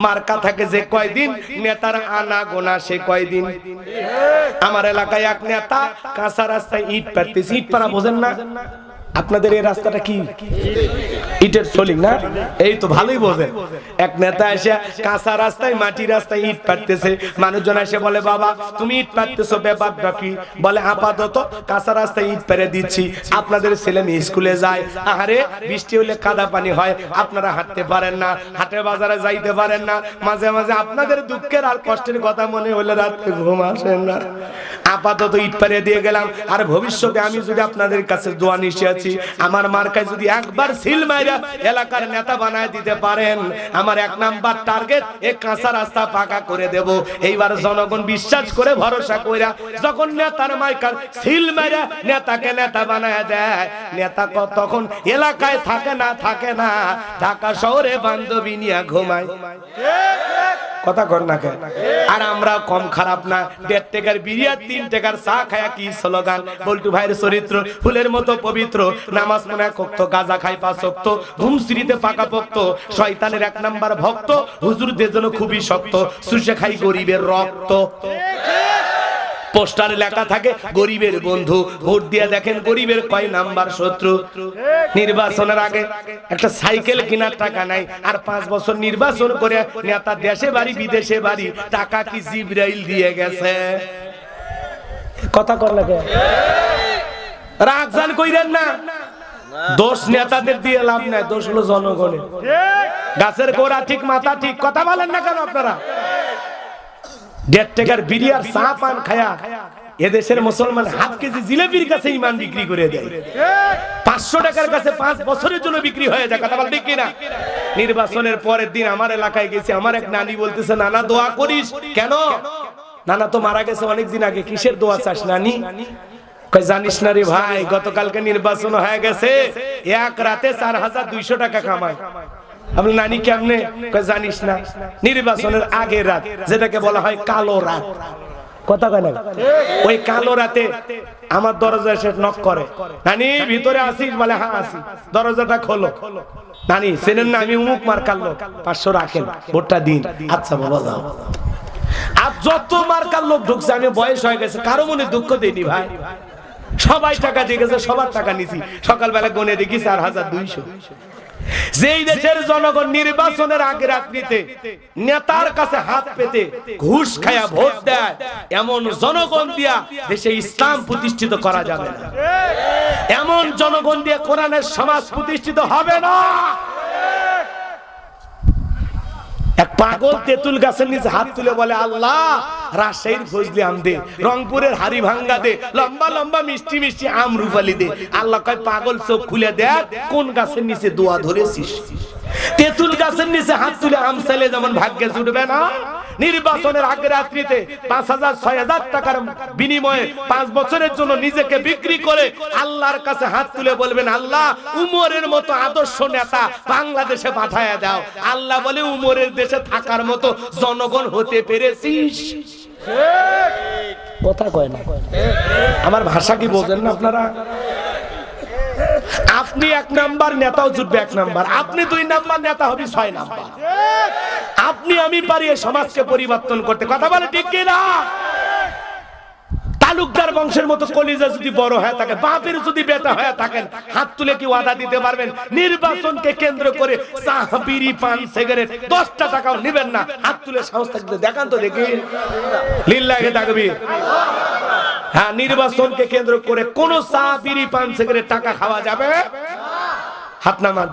মার্কা থাকে যে কয়দিন, নেতার আনা গোনা সে কয়দিন। আমার এলাকায় এক নেতা কাঁচা রাস্তায় ইট পাড়তেছে। ইট পাড়া বোঝেন না? আপনাদের এই রাস্তাটা কি ইটের সোলিং না? এই তো ভালোই বোঝেন। এক নেতা এসে কাঁচা রাস্তায় মাটি রাস্তায় ইট পাড়তেছে। মানুষজন এসে বলে, বাবা তুমি ইট পাড়তেছো, ব্যাপারটা কি? বলে, আপাতত কাঁচা রাস্তায় ইট পেরে দিচ্ছি, আপনাদের ছেলে মেয়ে স্কুলে যায়, আরে বৃষ্টি হলে কাদা পানি হয়, আপনারা হাঁটতে পারেন না, হাটে বাজারে যাইতে পারেন না, মাঝে মাঝে আপনাদের দুঃখের আর কষ্টের কথা মনে হলে রাতে ঘুম আসে না, আপাতত ইট পেরে দিয়ে গেলাম। আর ভবিষ্যতে আমি যদি আপনাদের কাছে দোয়া নিশে আছি, আমার মার্কায় যদি একবার সিল মাইরা এলাকার নেতা বানায় দিতে পারেন, আমার 1 নাম্বার টার্গেট এই কাঁচা রাস্তা পাকা করে দেব। এইবার জনগণ বিশ্বাস করে ভরসা কইরা যখন নেতার মার্কার সিল মাইরা নেতাকে নেতা বানায় দেয়, নেতা তখন এলাকায় থাকে না, ঢাকা শহরে বান্ধবী নিয়ে ঘুমায়। কথা কর না কেন? আর আমরা কম খারাপ না। 1.5 টাকার বিরিয়ানি 3 টাকার চা খায়া কি স্লোগান? বল্টু ভাইয়ের চরিত্র ফুলের মতো পবিত্র, নামাজ মনে করতো, গাঁজা খাই 5 ওয়াক্ত, ঘুম সিঁড়িতে পাকা পোক্ত, শয়তানের 1 নাম্বার ভক্ত, হুজুরদের জন্য খুবই শক্ত, সুষে খাই গরিবের রক্ত। পোস্টারে লেখা থাকে গরিবের বন্ধু, ভোট দিয়ে দেখেন গরিবের কয় নাম্বার শত্রু। নির্বাচনের আগে একটা সাইকেল কেনার টাকা নাই, আর 5 বছর নির্বাচন করে নেতা দেশে বাড়ি বিদেশে বাড়ি, টাকা কি জিবরাইল দিয়ে গেছে? কথা কর লাগে রাগজান কইরেন না, দোষ নেতাদের দিয়ে লাভ নাই, দোষ হলো জনগণের। গাছের গোড়া ঠিক মাথা ঠিক, কথা বলেন না কেন আপনারা? 1.5 টাকার বিড়ি আর চা পান খায়া এদেশের মুসলমান হাফ কেজি জিলেবির কাছে ইমান বিক্রি করে দেয়, 500 টাকার কাছে 5 বছরের জন্য বিক্রি হয়ে যায়। কথা বল ঠিক কিনা? নির্বাচনের পরের দিন আমার এলাকায় গেছি, আমার এক নানি বলতেছে, নানা দোয়া করিস। কেন? নানা তো মারা গেছে অনেক দিন আগে, কিসের দোয়া চাস নানি? কই জানিস না রে ভাই, গতকালকে নির্বাচন হয়ে গেছে, এক রাতে 4200 টাকা কামায়। আপনি নানি কেমনে? জানিস না, নির্বাচনের আগের রাত যেটাকে বলা হয় কালো রাত। কথা কয় না? ওই কালো রাতে আমার দরজা এসে নক করে, নানি ভিতরে আসিস? বলে হ্যাঁ আসি। দরজাটা খোলো। নানি চেনেন না, আমি উমুক মার্কার লোক, 500 রাখেন, ভোটটা দিন। আচ্ছা বাবা যাও। আর যত মার্কার লোক ঢুকছে, আমি বয়স হয়ে গেছে, কারো মনে দুঃখ দেয়নি ভাই, সবাই টাকা দিয়ে গেছে, সবার টাকা নিছি। সকালবেলা গনে দেখি 4200। যেই দেশের জনগণ নির্বাচনের আগে রাত্রিতে নেতার কাছে হাত পেতে ঘুষ খায়া ভোট দেয়, এমন জনগণ দিয়া দেশে ইসলাম প্রতিষ্ঠিত করা যাবে না, এমন জনগণ দিয়ে কোরআনের সমাজ প্রতিষ্ঠিত হবে না। এক পাগল তেঁতুল গাছের নিচে হাত তুলে বলে, আল্লাহ রাজশাহীর ফজলি আম দে, রংপুরের হাড়ি ভাঙ্গা দে, লম্বা লম্বা মিষ্টি মিষ্টি আম রূপালি দে। আল্লাহ কয়, পাগল চোখ খুলে দেখ কোন গাছের নিচে দোয়া ধরেছিস। তেঁতুল গাছের নিচে হাত তুলে আম চাইলে যেমন ভাগ্যে জুটবে না, নির্বাচনের আগে রাত্রিতে 5000-6000 টাকার বিনিময়ে 5 বছরের জন্য নিজেকে বিক্রি করে আল্লাহর কাছে হাত তুলে বলবেন, আল্লাহ উমরের মতো আদর্শ নেতা বাংলাদেশে পাঠায়া দাও। আল্লাহ বলে, উমরের দেশে থাকার মতো জনগণ হতে পেরেছিস? কথা কয় না? আমার ভাষা কি বোঝেন না আপনারা? আপনি 1 নাম্বার নেতাও জুটবে 1 নাম্বার, আপনি 2 নাম্বার নেতা হবি 6 নাম্বার। আপনি আমি পারি এই সমাজকে পরিবর্তন করতে। কথা বলে ঠিক কিনা? তালুকদার বংশের মতো কলিজা যদি বড় হয় থাকে, বাপের যদি বেটা হয়ে থাকেন, হাত তুলে কি ওয়াদা দিতে পারবেন নির্বাচনকে কেন্দ্র করে চা বিড়ি পান সিগারেট 10টা টাকাও নেবেন না? হাত তুলে সাহস থাকলে দেখান তো দেখি, লিল্লাহি তাকবীর। হ্যাঁ, নির্বাচনকে কেন্দ্র করে কোন চা বিড়ি পান সিগারেট টাকা খাওয়া যাবে না। হাত নামা,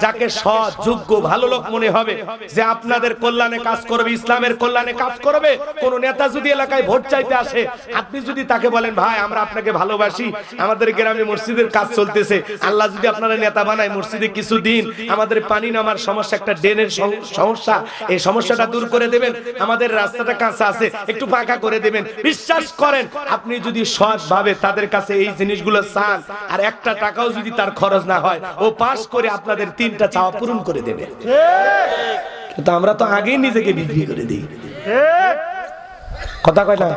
যাকে সৎ যোগ্য ভালো লোক মনে হবে যে আপনাদের কল্যাণে কাজ করবে, ইসলামের কল্যাণে কাজ করবে, কোন নেতা যদি এলাকায় ভোট চাইতে আসে, আপনি যদি তাকে বলেন, ভাই আমরা আপনাকে ভালোবাসি, আমাদের গ্রামে মসজিদের কাজ চলতেছে, আল্লাহ যদি আপনারা নেতা বানায়, মসজিদে কিছু দিন আমাদের পানি নামার সমস্যা, একটা ড্রেনের সমস্যা, এই সমস্যাটা দূর করে দেবেন, আমাদের রাস্তাটা কাঁচা আছে একটু পাকা করে দেবেন। বিশ্বাস করেন, আপনি যদি সৎ ভাবে তাদের কাছে এই জিনিসগুলো চান, আর 1টা টাকাও যদি তার খরচ না হয়, ও পাস করে আপনাদের 3টা চাওয়া পূরণ করে দেবে। কিন্তু আমরা তো আগেই নিজেকে বিক্রি করে দিই। কথা কয় না?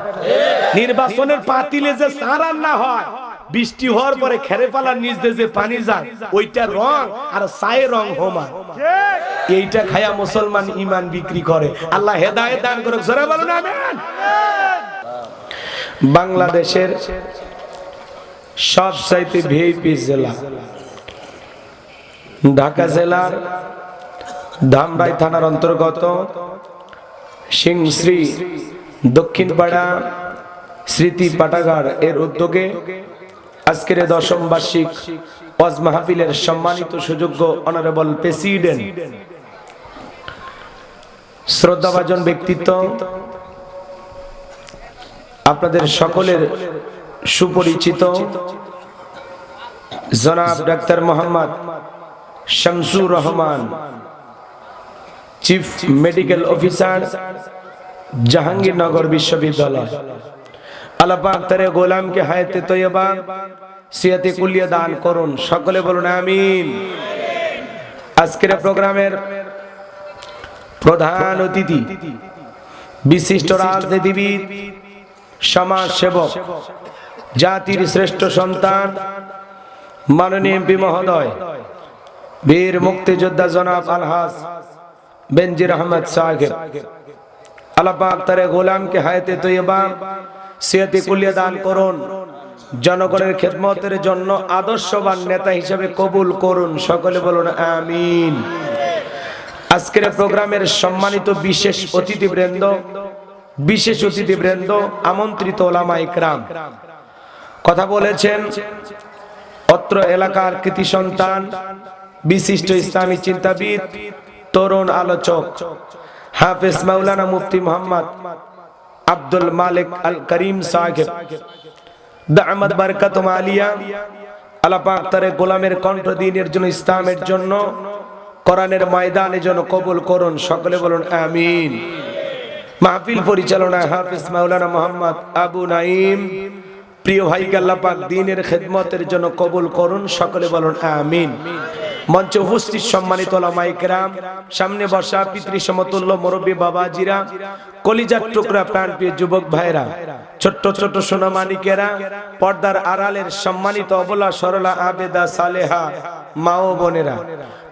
নির্বাচনের পাতিলে যে সারান না হয়, বৃষ্টি হওয়ার পরে খেরে পালার নিচ দিয়ে যে পানি যায় ওইটা রং আর ছায়ে রং হোমা। এইটা খায়া মুসলমান ইমান বিক্রি করে। আল্লাহ হেদায়েত দান করুক, জোরে বলুন আমিন। বাংলাদেশের সবচাইতে ভিআইপি জেলা ঢাকা জেলার ধামরাই থানার অন্তর্গত সিংশ্রী দক্ষিণপাড়া স্মৃতি পাঠাগার এর উদ্যোগে আজকের 10ম বার্ষিক ওয়াজ মাহফিলের সম্মানিত সুযোগ্য অনারেবল প্রেসিডেন্ট, শ্রদ্ধাভাজন ব্যক্তিত্ব, আপনাদের সকলের সুপরিচিত জনাব doctor Mohammad Shamsur Rahman, chief medical officer, Jahangirnagar বিশ্ববিদ্যালয়। আল্লাহ পাক তার গোলামকে হায়াতে তৈয়বা সিয়াতে কুলিয়া দান করুন, সকলে বলুন আমিন। আজকের প্রোগ্রামের প্রধান অতিথি বিশিষ্ট রাজনীতিবিদ, সমাজ সেবক, জাতির শ্রেষ্ঠ সন্তান, মাননীয় এমপি মহোদয়, বীর মুক্তিযোদ্ধা জনাব আলহাজ বেনজির আহমদ সাহেব। আল্লাহ পাক তার গোলামকে হায়াতে তৈয়বা সিয়াতে কুলিয়া দান করুন, জনগণের খেদমতের জন্য আদর্শবান নেতা হিসেবে কবুল করুন, সকলে বলুন আমিন। আজকের প্রোগ্রামের সম্মানিত বিশেষ অতিথিবৃন্দ, আমন্ত্রিত ওলামা ইকরাম, কথা বলেছেন অত্র এলাকার কৃতি সন্তান, বিশিষ্ট ইসলামী চিন্তাবিদ, তরুণ আলোচক, হাফেজ মাওলানা মুফতি মোহাম্মদ আব্দুল মালিক আল করিম সাহেব, দামাত বারকাতুম আলিয়া। আল্লাহ পাক তার গোলামের কণ্ঠ দ্বীনের জন্য, ইসলামের জন্য, কোরআনের ময়দানের জন্য কবুল করুন, সকলে বলুন আমিন। মাহফিল পরিচালনায় হাফেজ মাওলানা মোহাম্মদ আবু নাঈম। প্রিয় ভাইকে আল্লাহ পাক দ্বীনের খেদমতের জন্য কবুল করুন, সকলে বলুন আমিন। মঞ্চে উপস্থিত সম্মানিত ওলামা ইকরাম, সামনে বসা পিতৃ সমতুল্য মুরব্বী বাবাজিরা, কলিজার টুকরা প্রাণপ্রিয় যুবক ভাইরা, ছোট্ট ছোট সোনামানিকেরা, পর্দার আড়ালের সম্মানিত অবলা সরলা আবেদা সালেহা মা ও বোনেরা,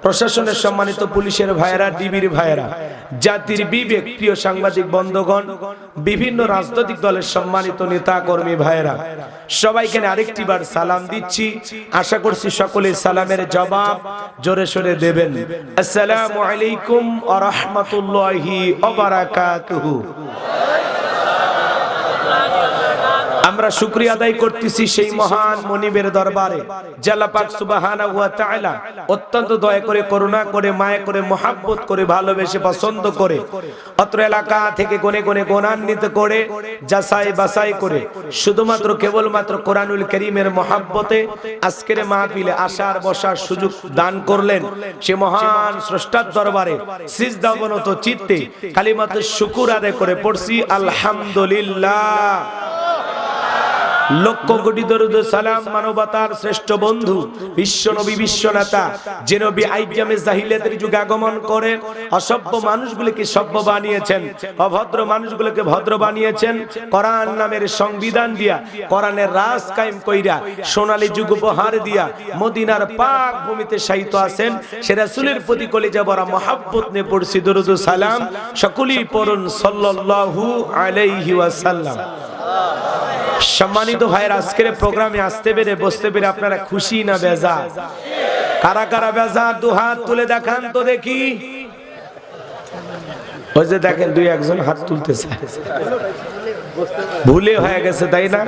প্রশাসনের সম্মানিত পুলিশের ভাইরা, ডিবির ভাইরা, জাতির বিবেক প্রিয় সাংবাদিক বন্ধুগণ, বিভিন্ন রাজনৈতিক দলের সম্মানিত নেতা কর্মী ভাইরা, সবাইকে আরেকটি বার সালাম দিচ্ছি। আশা করছি সকলে সালামের জবাব জোরে সোরে দেবেন। আসসালামু আলাইকুম ওয়া রাহমাতুল্লাহি ওয়া বারাকাতুহু। আমরা শুকরিয়া আদায় করতেছি সেই মহান মনিবের দরবারে, যে আল্লাহ পাক সুবহানাহু ওয়া তাআলা অত্যন্ত দয়া করে, করুণা করে, মায়া করে, মহব্বত করে, ভালোবেসে, পছন্দ করে অত্র এলাকা থেকে গনে গনে গুণান্বিত করে, যাচাই বাছাই করে শুধুমাত্র কেবলমাত্র কোরআনুল কারীমের মহব্বতে আজকের মাহফিলে আসার বসার সুযোগ দান করলেন। সে মহান স্রষ্টার দরবারে সিজদা অবনত চিত্তে কালিমাতে শুকর আদায় করে পড়ছি আলহামদুলিল্লাহ। লক্ষ কোটি দরুদ সালাম মানবতার শ্রেষ্ঠ বন্ধু, বিশ্ব নবী, বিশ্ব নেতা, যে নবী আইয়ামে জাহিলিয়াতের যুগে আগমন করে অসভ্য মানুষগুলোকে সভ্য বানিয়েছেন, অভদ্র মানুষগুলোকে ভদ্র বানিয়েছেন, কোরআন নামের সংবিধান দিয়া, কোরআনের রাজ কায়েম কইরা, সোনালী যুগ উপহার দিয়া মদিনার পাক ভূমিতে শায়িত আছেন। সে রাসূলের প্রতি কলিজা ভরা মহব্বত নিয়ে পড়ছি দরুদ সালাম, সকলেই পড়ুন সাল্লাল্লাহু আলাইহি ওয়াসাল্লাম। সম্মানিত ভাইয়ের, আজকের প্রোগ্রামে আসতে পেরে, বসতে পেরে আপনারা খুশি না বেজার? কারা কারা বেজার দু হাত তুলে দেখান তো দেখি। ওই যে দেখেন দুই একজন হাত তুলতেছে, ভুলে হয়ে গেছে, তাই না?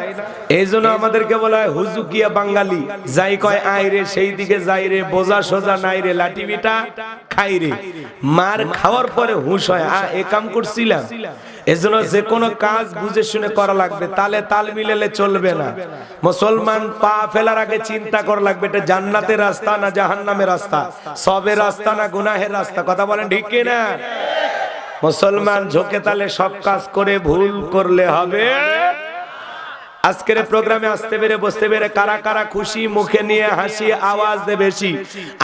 এই জন্য আমাদেরকে বলা হয় হুজুকিয়া বাঙালি, যাই কয় আই রে সেই দিকে যাই রে, বোঝা সোজা নাই রে, লাঠি বিটা খাই রে। মার খাওয়ার পরে হুঁশ হয়, এ কাম করছিলাম। এজন্য যে কোনো কাজ বুঝে শুনে করা লাগবে, তালে তাল মিলালে চলবে না। মুসলমান পা ফেলার আগে চিন্তা করা লাগবে এটা জান্নাতের রাস্তা না জাহান্নামের রাস্তা, সবের রাস্তা না গুনাহের রাস্তা। কথা বলেন ঠিক কি না? মুসলমান ঝোঁকে তালে সব কাজ করে ভুল করলে হবে আজকের প্রোগ্রামে আসতে পেরে বসতে পেরে কারা কারা খুশি, মুখে নিয়ে হাসি, আওয়াজ দে বেশি।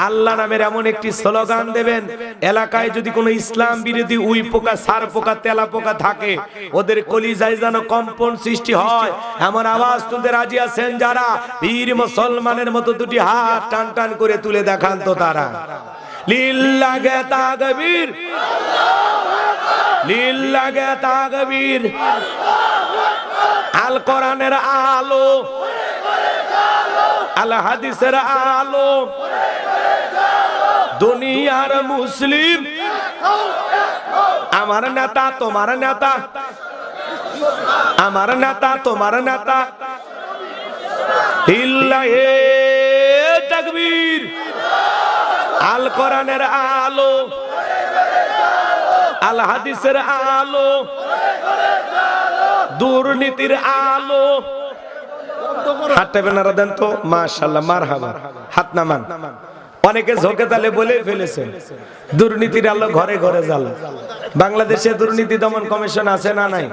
আল্লাহ নামের এমন একটি স্লোগান দেবেন, এলাকায় যদি কোনো ইসলাম বিরোধী উই পোকা, সার পোকা, তেলা পোকা থাকে, ওদের কলিজায় যেন কম্পন সৃষ্টি হয়, এমন আওয়াজ তুলতে রাজি আছেন যারা? বীর মুসলমানের মতো দুটি হাত টান টান করে তুলে দেখান তো তারা। লিল্লাহে তাকবীর, লিল্লাহে তাকবীর। আল কোরআনের আলো, আল হাদিসের আলো, দুনিয়ার মুসলিম। আমার নেতা তোমার নেতা, আমার নেতা তোমার নেতা। লিল্লাহে তাকবীর। আল কোরআনের আলো, আল হাদিসের আলো, দুর্নীতির আলো। হাতটা বেনারা দেন তো, মাশাআল্লাহ, মারহাবা। হাত নামান। অনেকে ঝোঁকে তালে বলে ফেলেছেন দুর্নীতির আলো ঘরে ঘরে জ্বালা। বাংলাদেশে দুর্নীতি দমন কমিশন আছে না নাই?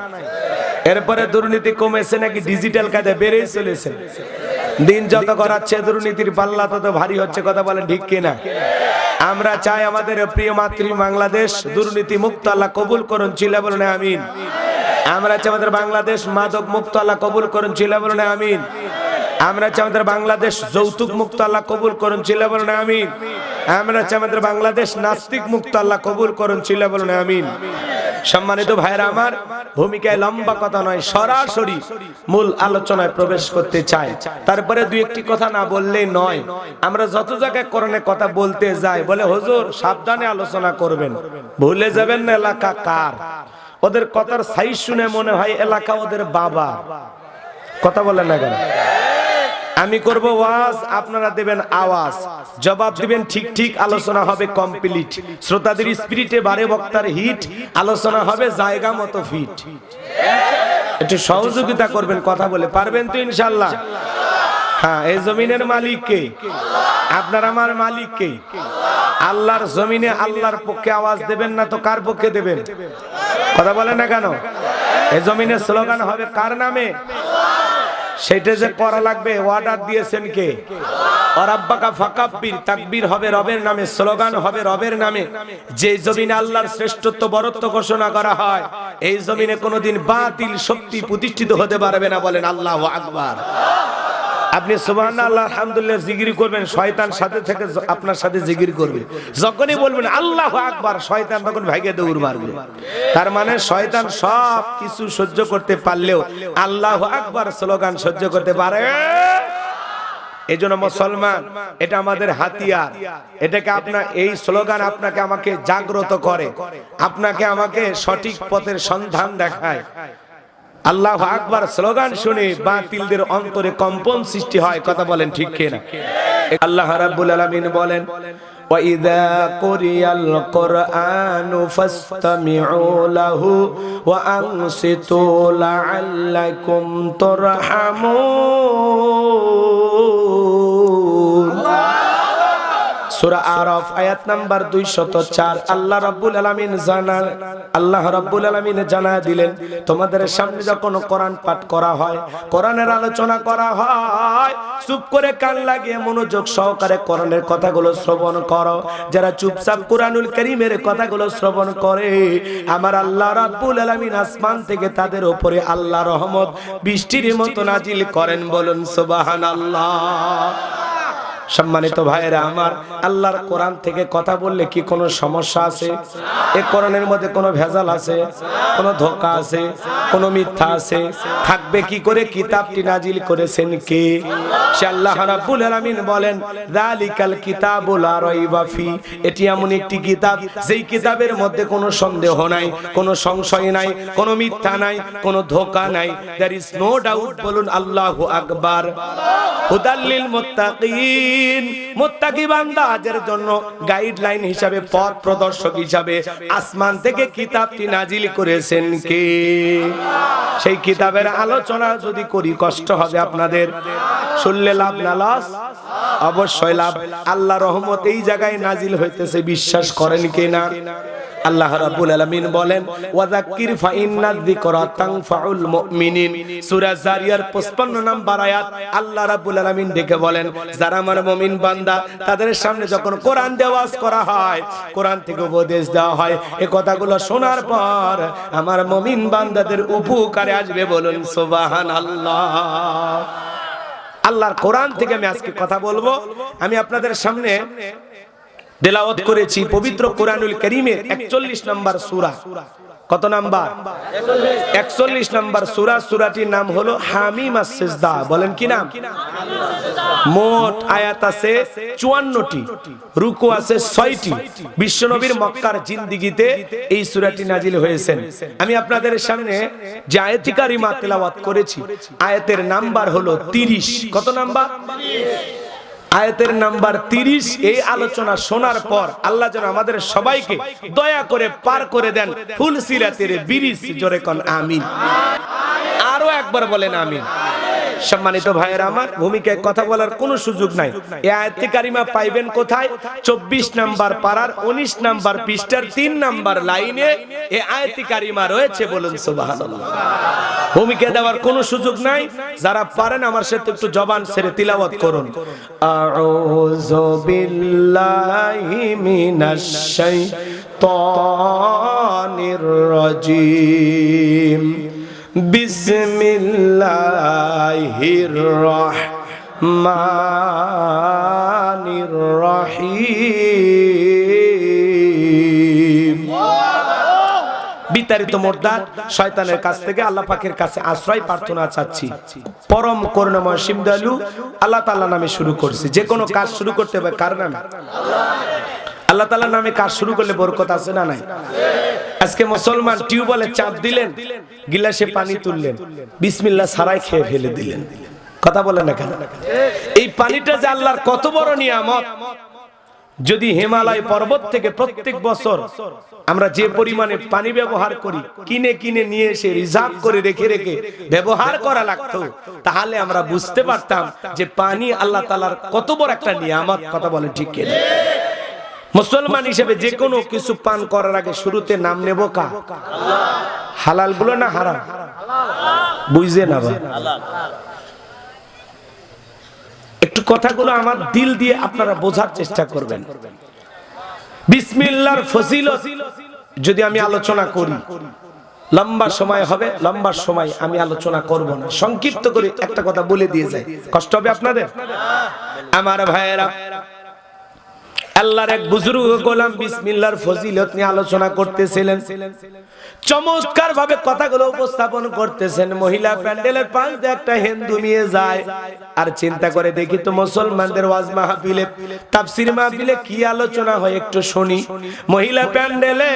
এরপরে দুর্নীতি কমেছে নাকি ডিজিটাল কাজে বেড়েই চলেছে? দিন যত করাচ্ছে দুর্নীতির পাল্লা তত ভারী হচ্ছে। কথা বলেন ঠিক কিনা? আমরা চাই আমাদের প্রিয় মাতৃ বাংলাদেশ দুর্নীতি মুক্ত আল্লাহ কবুল করুন, চিল্লা বলুন আমিন। আমরা চাই আমাদের বাংলাদেশ মাদক মুক্ত আল্লাহ কবুল করুন, চিল্লা বলুন আমিন। আমরা চাই আমাদের বাংলাদেশ যৌতুক মুক্ত আল্লাহ কবুল করুন, চিল্লা বলুন আমিন। আমরা চাই আমাদের বাংলাদেশ নাস্তিক মুক্ত আল্লাহ কবুল করুন, চিল্লা বলুন আমিন। সম্মানিত ভাইরা আমার, ভূমিকায় লম্বা কথা নয়, সরাসরি মূল আলোচনায় প্রবেশ করতে চাই। তারপরে দুই একটি কথা না বললেই নয়। আমরা যত জায়গায় কোরআনে কথা বলতে যাই, বলে হুজুর সাবধানে আলোচনা করবেন, ভুলে যাবেন না এলাকা কার। ওদের কথার সাইজ শুনে মনে হয় এলাকা ওদের বাবা। কথা বলেন না কেন? আমি করব ওয়াজ, আপনারা দেবেন আওয়াজ, জবাব দিবেন ঠিক ঠিক, আলোচনা হবে কমপ্লিট। শ্রোতাদের স্পিরিটে বারে বক্তার হিট, আলোচনা হবে জায়গা মতো ফিট। একটু সহযোগিতা করবেন, কথা বলে পারবেন তো ইনশাআল্লাহ? হ্যাঁ, এই জমিনের মালিক কে? আপনার আমার মালিক কে? আল্লাহর জমিনে আল্লাহর পক্ষে আওয়াজ দেবেন না তো কার পক্ষে দেবেন? কথা বলেন না কেন? এই জমিনে স্লোগান হবে কার নামে? সেটা যে করা লাগবে অর্ডার দিয়েছেন কে? রাব্বাকা ফাকাব্বির, তাকবীর হবে রবের নামে, স্লোগান হবে রবের নামে। যে জমিনে আল্লাহর শ্রেষ্ঠত্ব বরত্ব ঘোষণা করা হয়, এই জমিনে কোনোদিন বাতিল শক্তি প্রতিষ্ঠিত হতে পারবে না। বলেন আল্লাহু আকবার। আপনি সুবহানাল্লাহ আলহামদুলিল্লাহ জিকির করবেন, শয়তান সাথে থেকে আপনার সাথে জিকির করবে। যখনই বলবেন আল্লাহু আকবার, শয়তান তখন ভাগে দৌড় মারবে। তার মানে শয়তান সব কিছু সহ্য করতে পারলেও আল্লাহু আকবার স্লোগান সহ্য করতে পারে। এইজন্য মুসলমান, এটা আমাদের হাতিয়ার। এটাকে আপনার এই স্লোগান আপনাকে আমাকে জাগ্রত করে, আপনাকে আমাকে সঠিক পথের সন্ধান দেখায়। আল্লাহু আকবার স্লোগান শুনে বাতিলদের অন্তরে কম্পন সৃষ্টি হয়। কথা বলেন ঠিক কিনা? আল্লাহ রাব্বুল আলামিন বলেন, ওয়া ইযা কুরিয়াল কুরআনু ফাসতামিউ লাহু ওয়া আনসিতু লাআল্লাকুম তুরহামুন। সূরা আরাফ আয়াত নাম্বার 204। আল্লাহ রাব্বুল আলামিন জানা দিলেন, তোমাদের সামনে যখন কোরআন পাঠ করা হয়, কোরআনের আলোচনা করা হয়, চুপ করে কান লাগিয়ে মনোযোগ সহকারে কোরআনের কথাগুলো শ্রবণ করো। যারা চুপচাপ কোরআনুল কারীমের কথাগুলো শ্রবণ করে, আমার আল্লাহ রাব্বুল আলামিন আসমান থেকে তাদের উপরে আল্লাহ রহমত বৃষ্টির মতো নাজিল করেন। বলুন সুবহানাল্লাহ। সম্মানিত ভাইরা আমার, আল্লাহর কোরআন থেকে কথা বললে কি কোনো সমস্যা আছে? এই কোরআনের মধ্যে কোনো ভেজাল আছে? কোনো ধোঁকা আছে? কোনো মিথ্যা আছে? থাকবে কি করে? কিতাবটি নাজিল করেছেন কে? সে আল্লাহ রাব্বুল আলামিন বলেন, যালিকাল কিতাবু লা রাইবা ফি। এটি এমন একটি কিতাব, যেই কিতাবের মধ্যে কোনো সন্দেহ নাই, কোনো সংশয় নাই, কোনো মিথ্যা নাই, কোনো ধোঁকা নাই। There is no doubt. বলুন আল্লাহু আকবার। হুদাল লিল মুত্তাকিন, মুত্তাকি বান্দাদের জন্য গাইডলাইন হিসাবে, পথ প্রদর্শক হিসাবে আসমান থেকে কিতাবটি নাজিল করেছেন কে? সেই কিতাবের আলোচনা যদি করি কষ্ট হবে আপনাদের। শুনলে লাভ না লস? অবশ্যই লাভ। আল্লাহ রহমত এই জায়গায় নাজিল হইতেছে, বিশ্বাস করেন কিনা? আল্লাহ রাব্বুল আলামিন বলেন ওয়াযাক্কির ফাইন্নায যিকরা তানফাউল মুমিনিন। সূরা জারিয়ার 55 নম্বর আয়াত আল্লাহ রাব্বুল আলামিন ডেকে বলেন যারা আমার মুমিন বান্দা তাদের সামনে যখন কোরআন দেওয়াজ করা হয়, কোরআন থেকে উপদেশ দেওয়া হয়, এই কথাগুলো শোনার পর আমার মুমিন বান্দাদের উপকারে আসবে। বলুন সুবহানাল্লাহ। আল্লাহর কোরআন থেকে আমি আজকে কথা বলবো। আমি আপনাদের সামনে তেলাওয়াত করেছি পবিত্র কোরআনুল কারীমের 41 নম্বর সূরা। কত নাম্বার? 41 নম্বর সূরা। সূরাটির নাম হলো হামিম আস-সিজদা। বলেন কি নাম? মোট আয়াত আছে 54টি, রুকু আছে 6টি। বিশ্বনবীর মক্কার জিন্দেগিতে এই সূরাটি নাজিল হয়েছে। আমি আপনাদের সামনে যে আয়াতি কারিমা তেলাওয়াত করেছি, আয়াতের নাম্বার হলো 30। কত নাম্বার? আয়াতের নাম্বার 30। এই আলোচনা শোনার পর আল্লাহ যেন আমাদের সবাইকে দয়া করে পার করে দেন ফুল সিরাতের ব্রিজ। জোরে কোন আমিন। আরো একবার বলেন আমিন। সম্মানিত ভাইয়েরা আমার, ভূমিকায় কথা বলার কোনো সুযোগ নাই। এই আয়াতে কারিমা পাইবেন কোথায়? 24 নাম্বার পারার 19 নাম্বার পৃষ্ঠার 3 নাম্বার লাইনে এই আয়াতে কারিমা রয়েছে। বলুন সুবহানাল্লাহ। ভূমিকা দেওয়ার কোনো সুযোগ নাই। যারা পারেন আমার সাথে একটু জবান ছেড়ে তিলাওয়াত করুন। আউযু বিল্লাহি মিনাশ শাইতানির রাজীম। বিসমিল্লাহির রহমানির রহিম। বিতাড়িত মোর্দাত শয়তানের কাছ থেকে আল্লাহ পাকের কাছে আশ্রয় প্রার্থনা চাচ্ছি। পরম করুণাময় অসীম দয়ালু আল্লাহ তাআলা নামে শুরু করছি। যে কোনো কাজ শুরু করতে হবে কার নামে? আল্লাহ তাআলার নামে কাজ শুরু করলে বরকত আছে না নাই? আজকে মুসলমান টিউবওয়েলে চাপ দিলেন, গিলাসে পানি তুললেন, বিসমিল্লাহ ছাড়াই খেয়ে ফেলে দিলেন। কথা বলেন না কেন? এই পানিটা যে আল্লাহর কত বড় নিয়ামত। যদি হিমালয় পর্বত থেকে প্রত্যেক বছর আমরা যে পরিমাণে পানি ব্যবহার করি, কিনে কিনে নিয়ে এসে রিজার্ভ করে রেখে রেখে ব্যবহার করা লাগতো, তাহলে আমরা বুঝতে পারতাম যে পানি আল্লাহ তাআলার কত বড় একটা নিয়ামত। কথা বলেন ঠিক কিনা? মুসলমান হিসেবে যে কোনো কিছু পান করার আগে শুরুতে নাম নেব কা? হালাল বলো না হারাম? বুঝে না ভাই, একটু কথাগুলো আমার দিল দিয়ে আপনারা বোঝার চেষ্টা করবেন। বিসমিল্লাহর ফজিলত যদি আমি আলোচনা করি, লম্বা সময় হবে, লম্বা সময় আমি আলোচনা করব না। সংক্ষিপ্ত করে একটা কথা বলে দিয়ে যাই, কষ্ট হবে আপনাদের? আমার ভাইয়েরা, আল্লাহর এক বুজুর্গ গোলাম বিসমিল্লাহর ফজিলত নিয়ে আলোচনা করতেছিলেন। চমৎকার ভাবে কথাগুলো উপস্থাপন করতেছেন। মহিলা প্যান্ডেলের পাশ দিয়ে একটা হিন্দু মেয়ে যায় আর চিন্তা করে দেখি তো মুসলমানদের ওয়াজ মাহফিলে, তাফসীর মাহফিলে কি আলোচনা হয় একটু শুনি। মহিলা প্যান্ডেলে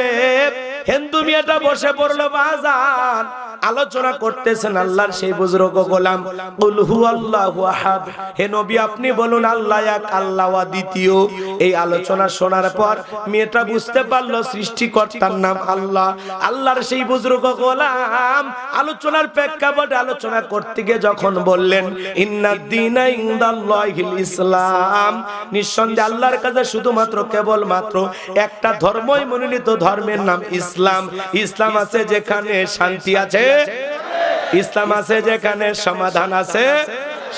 হিন্দু মেয়েটা বসে পড়লো, বাজান আলোচনা করতেছেন আল্লাহর সেই বুজুর্গ গোলাম, কুল হুয়াল্লাহু আহাদ, হে নবী আপনি বলুন আল্লাহ এক, আল্লাহ দ্বিতীয়। এই আলোচনা শোনার পর মেয়েটা বুঝতে পারলো সৃষ্টিকর্তার নাম আল্লাহ। আল্লাহর সেই বুজুর্গ গোলাম আলোচনার প্রেক্ষাপটে আলোচনা করতে গিয়ে যখন বললেন ইন্নাদ দীনা ইনদাল্লাহিল ইসলাম, নিঃসন্দেহে আল্লাহর কাছে শুধুমাত্র কেবলমাত্র একটা ধর্মই মনোনীত, ধর্মের নাম ইসলাম। ইসলাম আছে যেখানে শান্তি আছে, ইসলাম আছে যেখানে সমাধান আছে,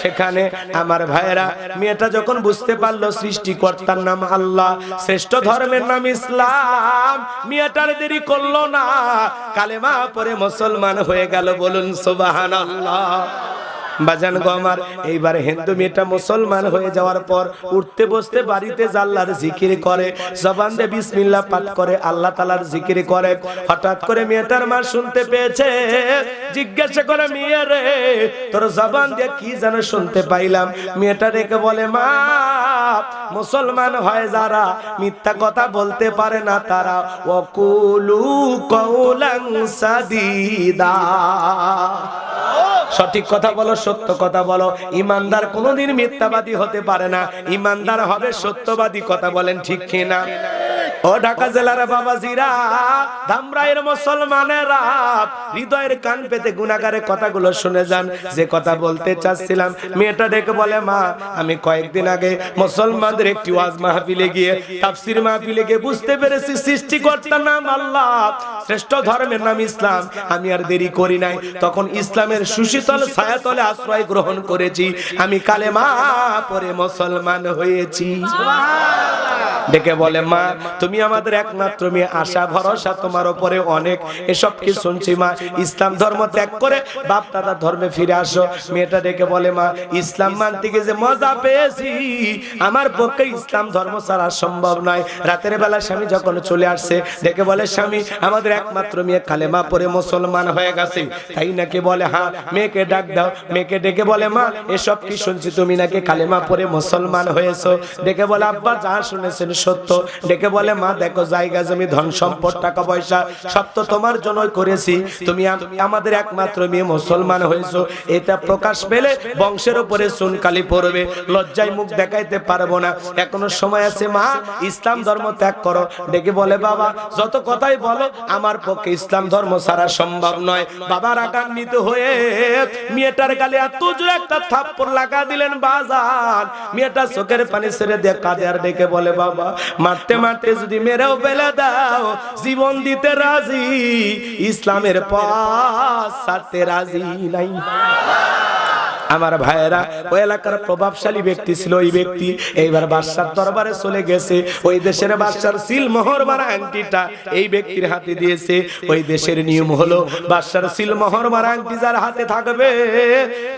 সেখানে আমার ভাইয়েরা মেয়েটা যখন বুঝতে পারলো সৃষ্টিকর্তার নাম আল্লাহ, শ্রেষ্ঠ ধর্মের নাম ইসলাম, মেয়েটার দেরি করলো না, কালেমা পড়ে মুসলমান হয়ে গেল। বলুন সুবহানাল্লাহ। বাজান গো আমার, এইবার হিন্দু মেয়েটা মুসলমান হয়ে যাওয়ার পর উঠতে বসতে বাড়িতে আল্লাহর জিকির করে, জবান দিয়ে বিসমিল্লাহ পাঠ করে, আল্লাহ তাআলার জিকির করে। হঠাৎ করে মেয়েটার মা শুনতে পেয়েছে, জিজ্ঞাসা করে মেয়ে রে তোর জবান দিয়ে কি যেন শুনতে পাইলাম। মেয়েটা রেখে বলে মা, মুসলমান হয় যারা মিথ্যা কথা বলতে পারে না তারা ওয়াকুলু কওলান সাদীদা, সঠিক কথা বলো, সত্য কথা বলো। ইমানদার কোনোদিন মিথ্যাবাদী হতে পারে না, ইমানদার হবে সত্যবাদী। কথা বলেন ঠিক কিনা? ও ও ঢাকা জেলার বাবাজিরা, ধামরাইয়ের মুসলমানেরা, হৃদয়ের কান পেতে গুনাহগারের কথাগুলো শুনে যান। যে কথা বলতে চাচ্ছিলাম, মেয়েটা ডেকে বলে, মা আমি কয়েকদিন আগে মুসলমানদের একটি ওয়াজ মাহফিলে গিয়ে, তাফসীর মাহফিলে গিয়ে বুঝতে পেরেছি সৃষ্টিকর্তার নাম আল্লাহ, শ্রেষ্ঠ ধর্মের নাম ইসলাম। আমি আর দেরি করি নাই, তখন ইসলামের সুশীতল ছায়াতলে আশ্রয় গ্রহণ করেছি। আমি কালেমা পড়ে মুসলমান হয়েছি। ডেকে বলে, মা তুমি আমাদের একমাত্র মেয়ে, আশা ভরসা তোমার উপরে অনেক। এসব কি শুনছি মা, ইসলাম ধর্ম ত্যাগ করে বাপ দাদা ধর্মে ফিরে আসো। মেয়েটা ডেকে বলে, মা ইসলাম মানতে গিয়ে যে মজা পেয়েছি, আমার পক্ষে ইসলাম ধর্ম ছাড়া সম্ভব নয়। রাতের বেলা স্বামী যখন চলে আসছে, ডেকে বলে, স্বামী আমাদের একমাত্র মেয়ে কালেমা পড়ে মুসলমান হয়ে গেছে, তাই নাকি? বলে হ্যাঁ। মেয়েকে ডাক দাও। মেয়েকে ডেকে বলে, মা এসব কি শুনছি, তুমি নাকি কালেমা পড়ে মুসলমান হয়েছো? ডেকে বলে, আব্বা যা শুনেছেন সত্য। ডেকে বলে, মা দেখো জায়গা জমি ধন সম্পদ টাকা পয়সা সব তো তোমার জন্যই করেছি, তুমি আমাদের একমাত্র মেয়ে মুসলমান হয়েছো, এটা প্রকাশ পেলে বংশের উপরে চুনকালি পড়বে, লজ্জায় মুখ দেখাইতে পারবো না, এখনো সময় আছে মা, ইসলাম ধর্ম ত্যাগ করো। ডেকে বলে, বাবা যত কথাই বলো আমার পক্ষে ইসলাম ধর্ম ছাড়া সম্ভব নয়। বাবা রাগান্বিত হয়ে মেয়েটার গালে এত জোরে একটা থাপ্পড় লাগা দিলেন বাজার, মেয়েটা চোখের পানি ছেড়ে দিয়ে কাঁদে আর ডেকে বলে, বাবা মারতে মারতে যদি মেরেও ফেলে দাও, জীবন দিতে রাজি, ইসলামের পথ ছাড়তে রাজি নাই। আমার ভাইয়েরা, ওই এলাকার প্রভাবশালী ব্যক্তি ছিল ওই ব্যক্তি, এইবার বাদশার দরবারে চলে গেছে। ওই দেশের বাদশার সিল মোহর মারা আংটিটা এই ব্যক্তির হাতে দিয়েছে। ওই দেশের নিয়ম হলো, বাদশার সিল মোহর মারা আংটি যার হাতে থাকবে,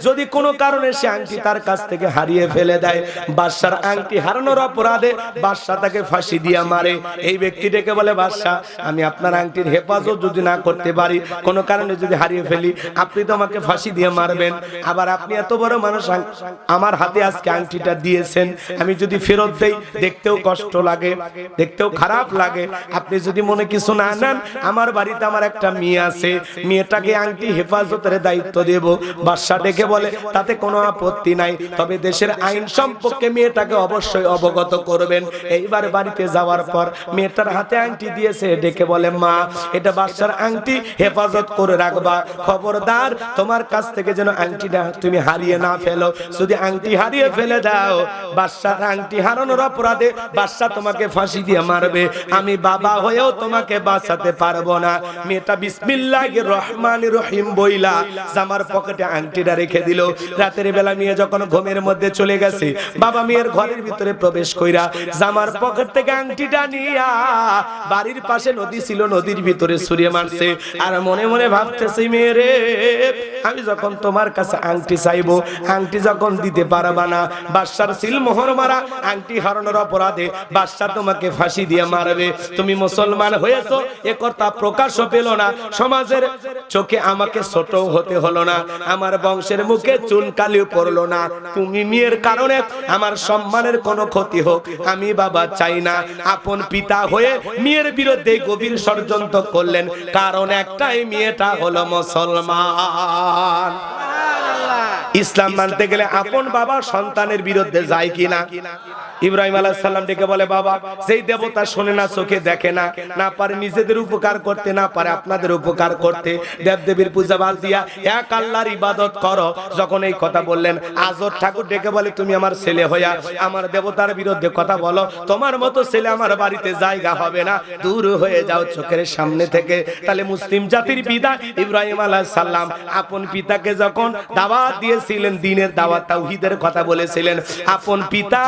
যদি কোনো কারণে সে আংটি তার কাছ থেকে হারিয়ে ফেলে দেয়, বাদশার আংটি হারানোর অপরাধে বাদশা তাকে ফাঁসি দিয়ে মারে। এই ব্যক্তি ডেকে বলে, বাদশা আমি আপনার আংটির হেফাজত যদি না করতে পারি, কোনো কারণে যদি হারিয়ে ফেলি, আপনি তো আমাকে ফাঁসি দিয়ে মারবেন। আবার আপনি এত বড় মানুষ, আমার হাতে আজকে আংটিটা দিয়েছেন, আমি যদি ফেরত দেই দেখতেও কষ্ট লাগে, দেখতেও খারাপ লাগে। আপনি যদি মনে কিছু না নেন, আমার বাড়িতে আমার একটা মেয়ে আছে, মেয়েটাকে আংটি হেফাজতের দায়িত্ব দেব। বাদশা ডেকে বলে, তাতে কোনো আপত্তি নাই, তবে দেশের আইন সম্পর্কে মেয়েটাকে অবশ্যই অবগত করবেন। এইবার বাড়িতে যাওয়ার পর মেয়েটার হাতে আংটি দিয়েছে, ডেকে বলে, মা এটা বাদশার আংটি, হেফাজত করে রাখবা, খবরদার তোমার কাছ থেকে যেন আংটিটা তুমি হারিয়ে না ফেলো। যদি আংটি হারিয়ে ফেলে দাও, বাদশার আংটি হারানোর অপরাধে বাদশা তোমাকে ফাঁসি দিয়ে মারবে, আমি বাবা হয়েও তোমাকে বাঁচাতে পারবো না। মেয়েটা বিসমিল্লাহির রহমানির রহিম বইলা জামার পকেটে আংটিটা রেখে দিল। রাতের বেলা মেয়ে যখন ঘুমের মধ্যে চলে গেছে, বাবা মেয়ের ঘরের ভিতরে প্রবেশ কইরা জামার পকেট থেকে আংটিটা নিয়া বাড়ির পাশে নদী ছিল, নদীর ভিতরে ছুঁড়ে মারছে। আর মনে মনে ভাবতেছে, মেয়েরে আমি যখন তোমার কাছে আংটি চাইবো, আংটি যখন দিতে পারবা না, বাদশার সিল মোহর মারা আংটি হারানোর অপরাধে বাদশা তোমাকে ফাঁসি দিয়ে মারবে। তুমি মুসলমান হয়েছো এ কথা প্রকাশও পেল না, সমাজের চোখে আমাকে ছোট হতে হলো না, আমার বংশের মুখে চুনকালিও পড়লো না। তুমি মেয়ের কারণে আমার সম্মানের কোনো ক্ষতি হোক আমি বাবা চাই না। আপন পিতা হয়ে মেয়ের বিরুদ্ধে গভীর ষড়যন্ত্র করলেন, কারণ একটাই, মেয়েটা হলো মুসলমান। ইসলাম মানতে গেলে আপন বাবা সন্তানের বিরুদ্ধে যায় কিনা? ইব্রাহিম আলাইহিস সালাম ডেকে বলে, বাবা সেই দেবতা শোনে না, চোখে দেখে না, না পারে নিজেদের উপকার করতে, না পারে আপনাদের উপকার করতে, দেবদেবীর পূজা বাদ দিয়া এক আল্লাহর ইবাদত করো। যখন এই কথা বললেন, আজর ঠাকুর ডেকে বলে, তুমি আমার ছেলে হইয়া আমার দেবতার বিরুদ্ধে কথা বলো, তোমার মতো ছেলে আমার বাড়িতে জায়গা হবে না, দূর হয়ে যাও চোখের সামনে থেকে। তাহলে মুসলিম জাতির পিতা ইব্রাহিম আলাইহিস সালাম আপন পিতাকে যখন দাওয়াত দিয়েছিলেন, দ্বীনের দাওয়াত তাওহীদের কথা বলেছিলেন, আপন পিতা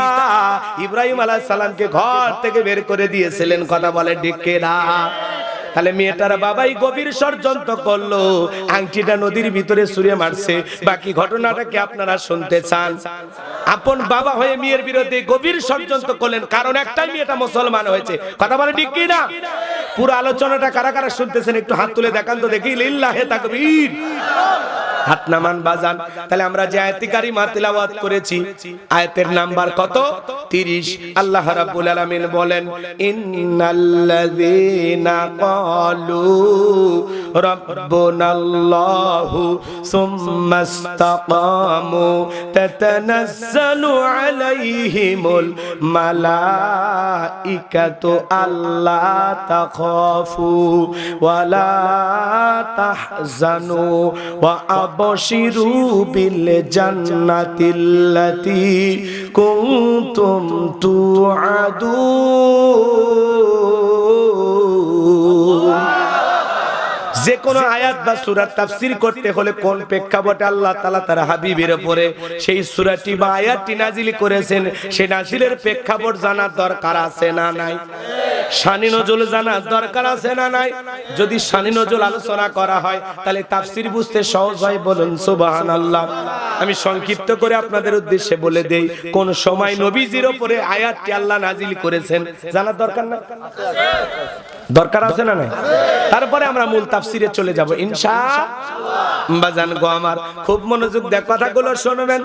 ইব্রাহিম আলাইহিস সালামকে ঘর থেকে বের করে দিয়েছিলেন। কথা বলে ডেকে না। তাহলে মেয়েটার বাবাই গভীর ষড়যন্ত্র করলো, আংটিটা নদীর ভিতরে ছুঁড়ে মারছে। বাকি ঘটনাটা কি আপনারা শুনতে চান? আপন বাবা হয়ে মেয়ের বিরুদ্ধে গভীর ষড়যন্ত্র করলেন, কারণ একটাই, মেয়েটা মুসলমান হয়েছে। কথা বলে ঠিক কি না? পুরো আলোচনাটা কারা কারা শুনতেছেন একটু হাত তুলে দেখান তো দেখি। লিল্লাহে তাকবীর। হাত নামান বাজান। তাহলে আমরা যে আয়াতে কারিমা তেলাওয়াত করেছি, আয়াতের নাম্বার কত? 30। আল্লাহ রাব্বুল আলামিন বলেন, ইন্নাল্লাযীনা ক্বালু রাব্বুনাল্লাহু সুম্মাস্তাকামু তাতানাজ্জালু আলাইহিমুল মালাইকাতু আল্লা তাখাফু ওয়ালা তাহজানু ওয়া আবশিরু বিল জান্নাতিল্লাতী কুনতুম তুআদুন। যে কোনো আয়াত বা সূরা তাফসীর করতে হলে কোন প্রেক্ষাপটে আল্লাহ তাআলা তার হাবিবের উপরে সেই সূরাটি বা আয়াতটি নাজিল করেছেন, সেই নাজিলের প্রেক্ষাপট জানার দরকার আছে না নাই? শানি নজুল জানার দরকার আছে না নাই? যদি শানি নজুল আলোচনা করা হয় তাহলে তাফসীর বুঝতে সহজ হয়, বলুন সুবহানাল্লাহ। আমি সংক্ষিপ্ত করে আপনাদের উদ্দেশ্যে বলে দেই, কোন সময় নবীজির উপরে আয়াতটি আল্লাহ নাজিল করেছেন জানার দরকার না? দরকার আছে না নাই? তারপরে আমরা মূল তাফসীরে চলে যাব ইনশাআল্লাহ। বাজান গো আমার, খুব মনোযোগ দিয়ে কথাগুলো শুনবেন।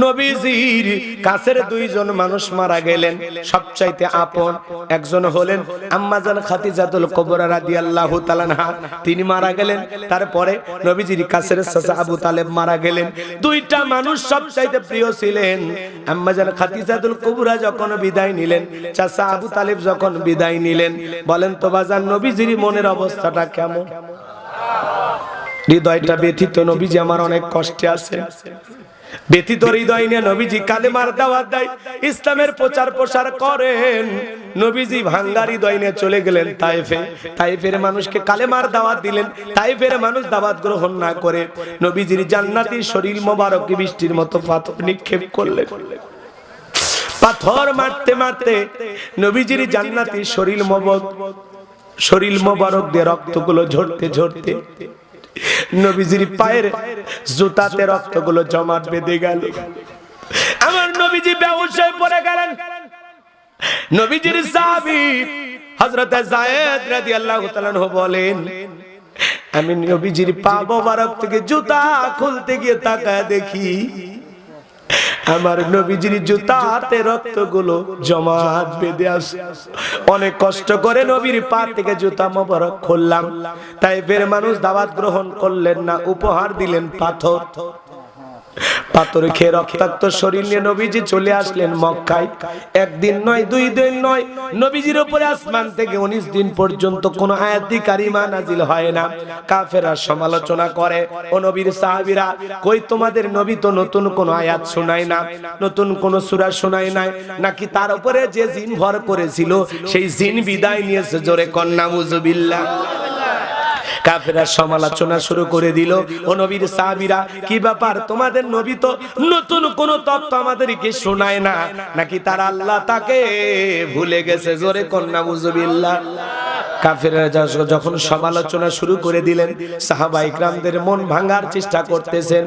নবীজির কাছের দুইজন মানুষ মারা গেলেন, সবচাইতে আপন একজন হলেন আম্মা জান খাদিজাতুল কুবরা রাদিয়াল্লাহু তাআলা আনহা, তিনি মারা গেলেন। তারপরে নবীজির কাছের চাচা আবু তালেব মারা গেলেন। দুইটা মানুষ সবচাইতে প্রিয় ছিলেন। আম্মা জান খাদিজাতুল কুবরা যখন বিদায় নিলেন, চাচা আবু তালেব যখন বিদায় নিলেন, বলেন তো বাজান নবীজির মনের অবস্থাটা কেমন? হৃদয়টা ব্যথিত, নবীজি আমার অনেক কষ্টে আছে। ব্যথিত হৃদয় নিয়ে নবীজি কালেমার দাওয়াত দেয়, ইসলামের প্রচার প্রসার করেন। নবীজি ভাঙ্গা হৃদয় নিয়ে চলে গেলেন তায়েফে। তায়েফের মানুষকে কালেমার দাওয়াত দিলেন। তায়েফের মানুষ দাওয়াত গ্রহণ না করে নবীজির জান্নাতি শরীর মোবারকে বৃষ্টির মতো পাথর নিক্ষেপ করলেন। পাথর মারতে মারতে নবীজির জান্নাতি শরীর মোবারক দিয়ে রক্তগুলো ঝরতে ঝরতে নবীজির পায়ের জুতাতে রক্তগুলো জমাট বেঁধে গেল। আমার নবীজি বেহুশ হয়ে পড়ে গেলেন। নবীজির সাহাবী হযরত যায়েদ রাদিয়াল্লাহু তাআলা আনহু বলেন, আমি নবীজির পা মোবারক থেকে জুতা খুলতে গিয়ে তাকায় দেখি আমার নবীজির জুতাতে রক্তগুলো জমাট বেঁধে আছে। অনেক কষ্ট করে নবীর পা থেকে জুতা মোবারক খুললাম। তায়েফের মানুষ দাওয়াত গ্রহণ করলেন না, উপহার দিলেন পাথর। পাথর খেয়ে রক্তাক্ত শরীর নিয়ে নবীজি চলে আসলেন মক্কায়। একদিন নয়, দুই দিন নয়, নবীজির উপরে আসমান থেকে 19 দিন পর্যন্ত কোন আয়াতি কারিমা নাজিল হয় না। কাফেররা সমালোচনা করে, ও নবীর সাহাবীরা, কই তোমাদের নবী তো নতুন কোন আয়াত শোনায় না, নতুন কোন সূরা শোনায় নাই, নাকি তার উপরে যে জিন ভর করেছিল সেই জিন বিদায় নিয়েছে? জোরে কন্না নাউযুবিল্লাহ। কাফেররা সমালোচনা শুরু করে দিল, ও নবীর সাহাবীরা, কি ব্যাপার তোমাদের নবী তো নতুন কোন তত্ত্ব আমাদেরকে শোনায় না, নাকি তার আল্লাহ তাকে ভুলে গেছে? জোরে কন্না নাউযুবিল্লাহ। কাফেররা যখন সমালোচনা শুরু করে দিলেন, সাহাবায়ে ইকরামদের মন ভাঙার চেষ্টা করতেছেন।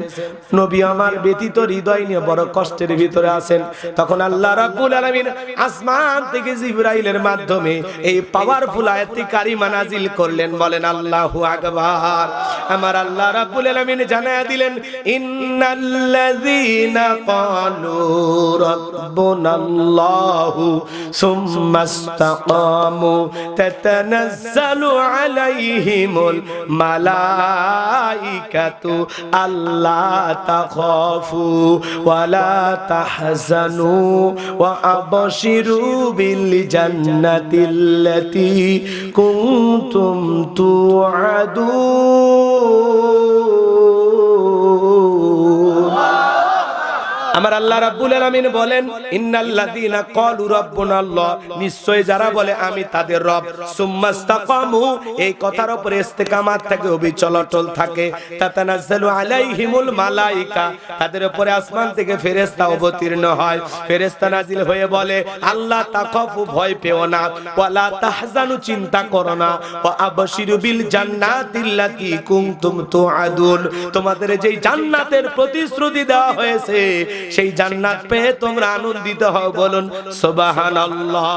নবী আমার ব্যথিত হৃদয় নিয়ে বড় কষ্টের ভিতরে আছেন। তখন আল্লাহ রাব্বুল আলামিন আসমান থেকে জিবরাইলের মাধ্যমে এই পাওয়ারফুল আয়াতি কারিমা নাজিল করলেন। বলেন আল্লাহু আকবার। আমার আল্লাহ রাব্বুল আলামিন জানায়া দিলেন, ইন্নাল্লাযীনা ক্বালু রাব্বুনাল্লাহু সুম্মাস্তাকামু তাতানাজ্জালু আলাইহিমুল মালাইকাতু আল্লা তাখাফু ওয়ালা তাহজানু ওয়া আবশিরু বিল জান্নাতিল্লাতী কুনতুম তুআদুন। আমার আল্লাহ রাব্বুল আলামিন বলেন, ইন্নাল্লাযীনা ক্বালু রাব্বুনাল্লাহ, নিশ্চয় যারা বলে আমি তাদের রব, সুম্মাস্তাকামু, এই কথার উপরে ইস্তেকামাত থাকে, অবিচল অটল থাকে, তাতানাজ্জালু আলাইহিমুল মালাইকা, তাদের উপরে আসমান থেকে ফেরেশতা অবতীর্ণ হয়। ফেরেশতা নাজিল হয়ে বলে, আল্লাহ তাখাফু, ভয় পেও না, ওয়ালা তাহজানু, চিন্তা করো না, ওয়া আবশিরু বিল জান্নাতিল্লাতী কুনতুম তুআদুন, তোমাদের যেই জান্নাতের প্রতিশ্রুতি দেওয়া হয়েছে সেই জান্নাত পেয়ে তোমরা আনন্দিত হও। বলুন সুবহানাল্লাহ।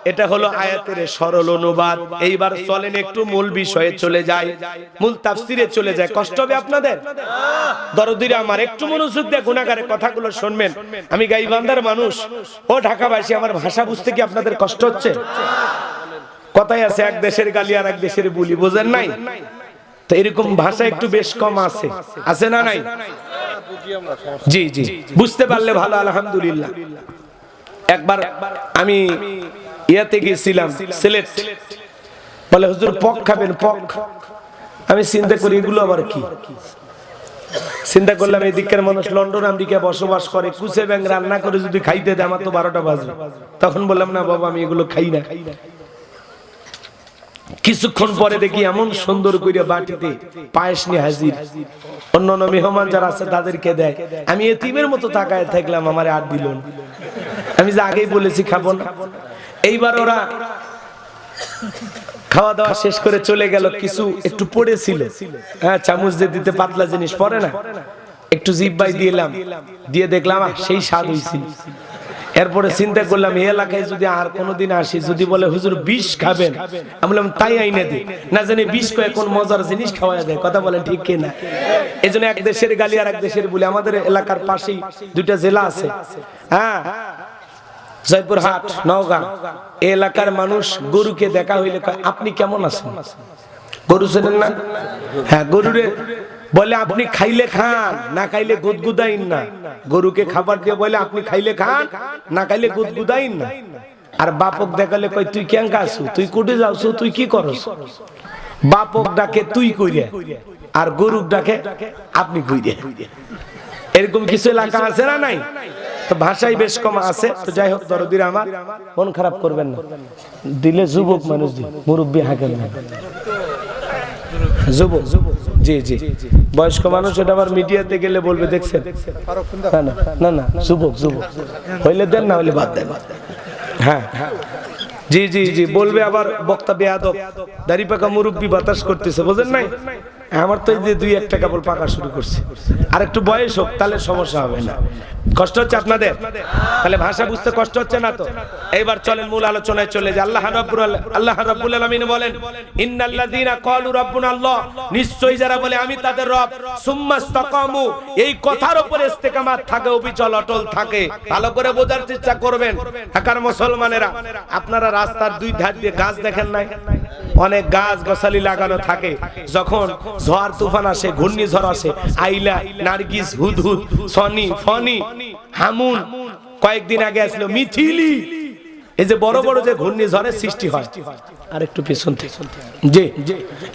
এটা হলো আয়াতের সরল অনুবাদ। এইবার চলেন একটু মূল বিষয়ে চলে যাই, মূল তাফসিরে চলে যায়। কষ্ট হবে আপনাদের? দরদিরা আমার একটু মনোযোগ দিয়ে গুনাহগারের কথাগুলো শুনবেন। আমি গাইবান্ধার মানুষ, ও ঢাকাবাসী, আমার ভাষা বুঝতে কি আপনাদের কষ্ট হচ্ছে? কথাই আছে, এক দেশের গালি আর এক দেশের বুলি, বোঝেন নাই? তো এরকম ভাষা একটু বেশ কম আছে, আছে না নাই? জি জি, বুঝতে পারলে ভালো, আলহামদুলিল্লাহ। একবার আমি ইয়াতে গেছিলাম, সিলেট। বলে হুজুর পক খাবেন? পক। আমি চিন্তা করি এগুলো আবার কি? চিন্তা করলাম এদিকের মানুষ লন্ডন আমেরিকা বসবাস করে, কুচে ব্যাং রান্না করে যদি খাইতে দেয় আমার তো 12টা বাজবে। তখন বললাম না বাবা, আমি এগুলো খাই না। কিছুক্ষণ পরে দেখি এমন সুন্দর করে বাটিতে পায়েস নিয়ে হাজির। অন্যান্য মেহমান যারা আছে তাদেরকে দেয়। আমি এতিমের মতো তাকায় থাকলাম, আমারে আর দিল না। আমি যে আগেই বলেছি খাবো না। এইবার ওরা খাওয়া দাওয়া শেষ করে চলে গেল। কিছু একটু পড়েছিল, হ্যাঁ, চামচ দিয়ে দিতে পাতলা জিনিস পড়ে না, একটু জিব্বাই দিলাম, দিয়ে দেখলাম সেই স্বাদ হয়েছিল। এরপরে চিন্তা করলাম এই এলাকায় যদি আর কোনোদিন আসি, যদি বলে হুজুর বিষ খাবেন, আমি বললাম তাই আইনে দিই, না জানি বিষ কয়ে কোন মজার জিনিস খাওয়া দেয়। কথা বলেন ঠিক কিনা? এই জন্য এক দেশের গালি আর এক দেশের বলি। আমাদের এলাকার পাশেই দুইটা জেলা আছে, হ্যাঁ, জয়পুরহাট, নওগাঁ। এই এলাকার মানুষ গরুকে দেখা হইলে আপনি কেমন আছেন? গরু চেনেন না? হ্যাঁ, গরুরে বলে আপনি খাইলে খান, না খাইলে গুদগুদাইন না। গরুকে খাবার দিয়ে বলে আপনি খাইলে খান, না খাইলে গুদগুদাইন না। আর বাপক দেখালে কই তুই কেন খাসু, তুই কুটে যাওছ, তুই কি করস? বাপক ডাকে তুই কইরে, আর গরুক ডাকে আপনি কইরে। এরকম কিছু এলাকা আছে না নাই? তো ভাষাই বেশ কম আছে। তো যাই হোক দরদিরা আমার, মন খারাপ করবেন না। দিলে যুবক মানুষ দিন, মুরব্বী হাঁকেন না। যুবক, জি জি, বয়স্ক মানুষ এটা আবার মিডিয়াতে গেলে বলবে দেখছেন। না না, যুবক যুবক হইলে দেন, না হইলে বাদ দেন। হ্যাঁ জি জি জি, বলবে আবার বক্তা বেয়াদব, দাড়ি পাকা মুরব্বী বাতাস করতেছে, বোঝেন নাই? আমার তো এই যে 2-1 টাকা বল পাকা শুরু করছে, আর একটু বয়স হোক তাহলে সমস্যা হবে না। কষ্ট হচ্ছে আপনাদের? তাহলে ভাষা বুঝতে কষ্ট হচ্ছে না তো? এইবার চলেন মূল আলোচনায় চলে যাই। আল্লাহ রাব্বুল আলামিন বলেন, ইন্নাল্লাযীনা ক্বালু রাব্বুনা আল্লাহ, নিশ্চয়ই যারা বলে আমি তাদের রব, সুম্মাস্তাকামু, এই কথার উপরে ইস্তেকামাত থাকে, অবিচল অটল থাকে। ভালো করে বোঝার চেষ্টা করবেন। ঢাকার মুসলমানেরা, আপনারা রাস্তার দুই ধার দিয়ে গাছ দেখেন নাই? অনেক গাছ গোছালি লাগানো থাকে। যখন ঝড় তুফান আসে, ঘূর্ণিঝড় আসে, আইলা, নার্গিস, হুদহুদ, সনি, ফনি, হামুন, কয়েকদিন আগে আসলো মিথিলি। এই যে বড় বড় যে ঘূর্ণিঝড়ের সৃষ্টি হয়, আর একটু পিছন থেকে, জি,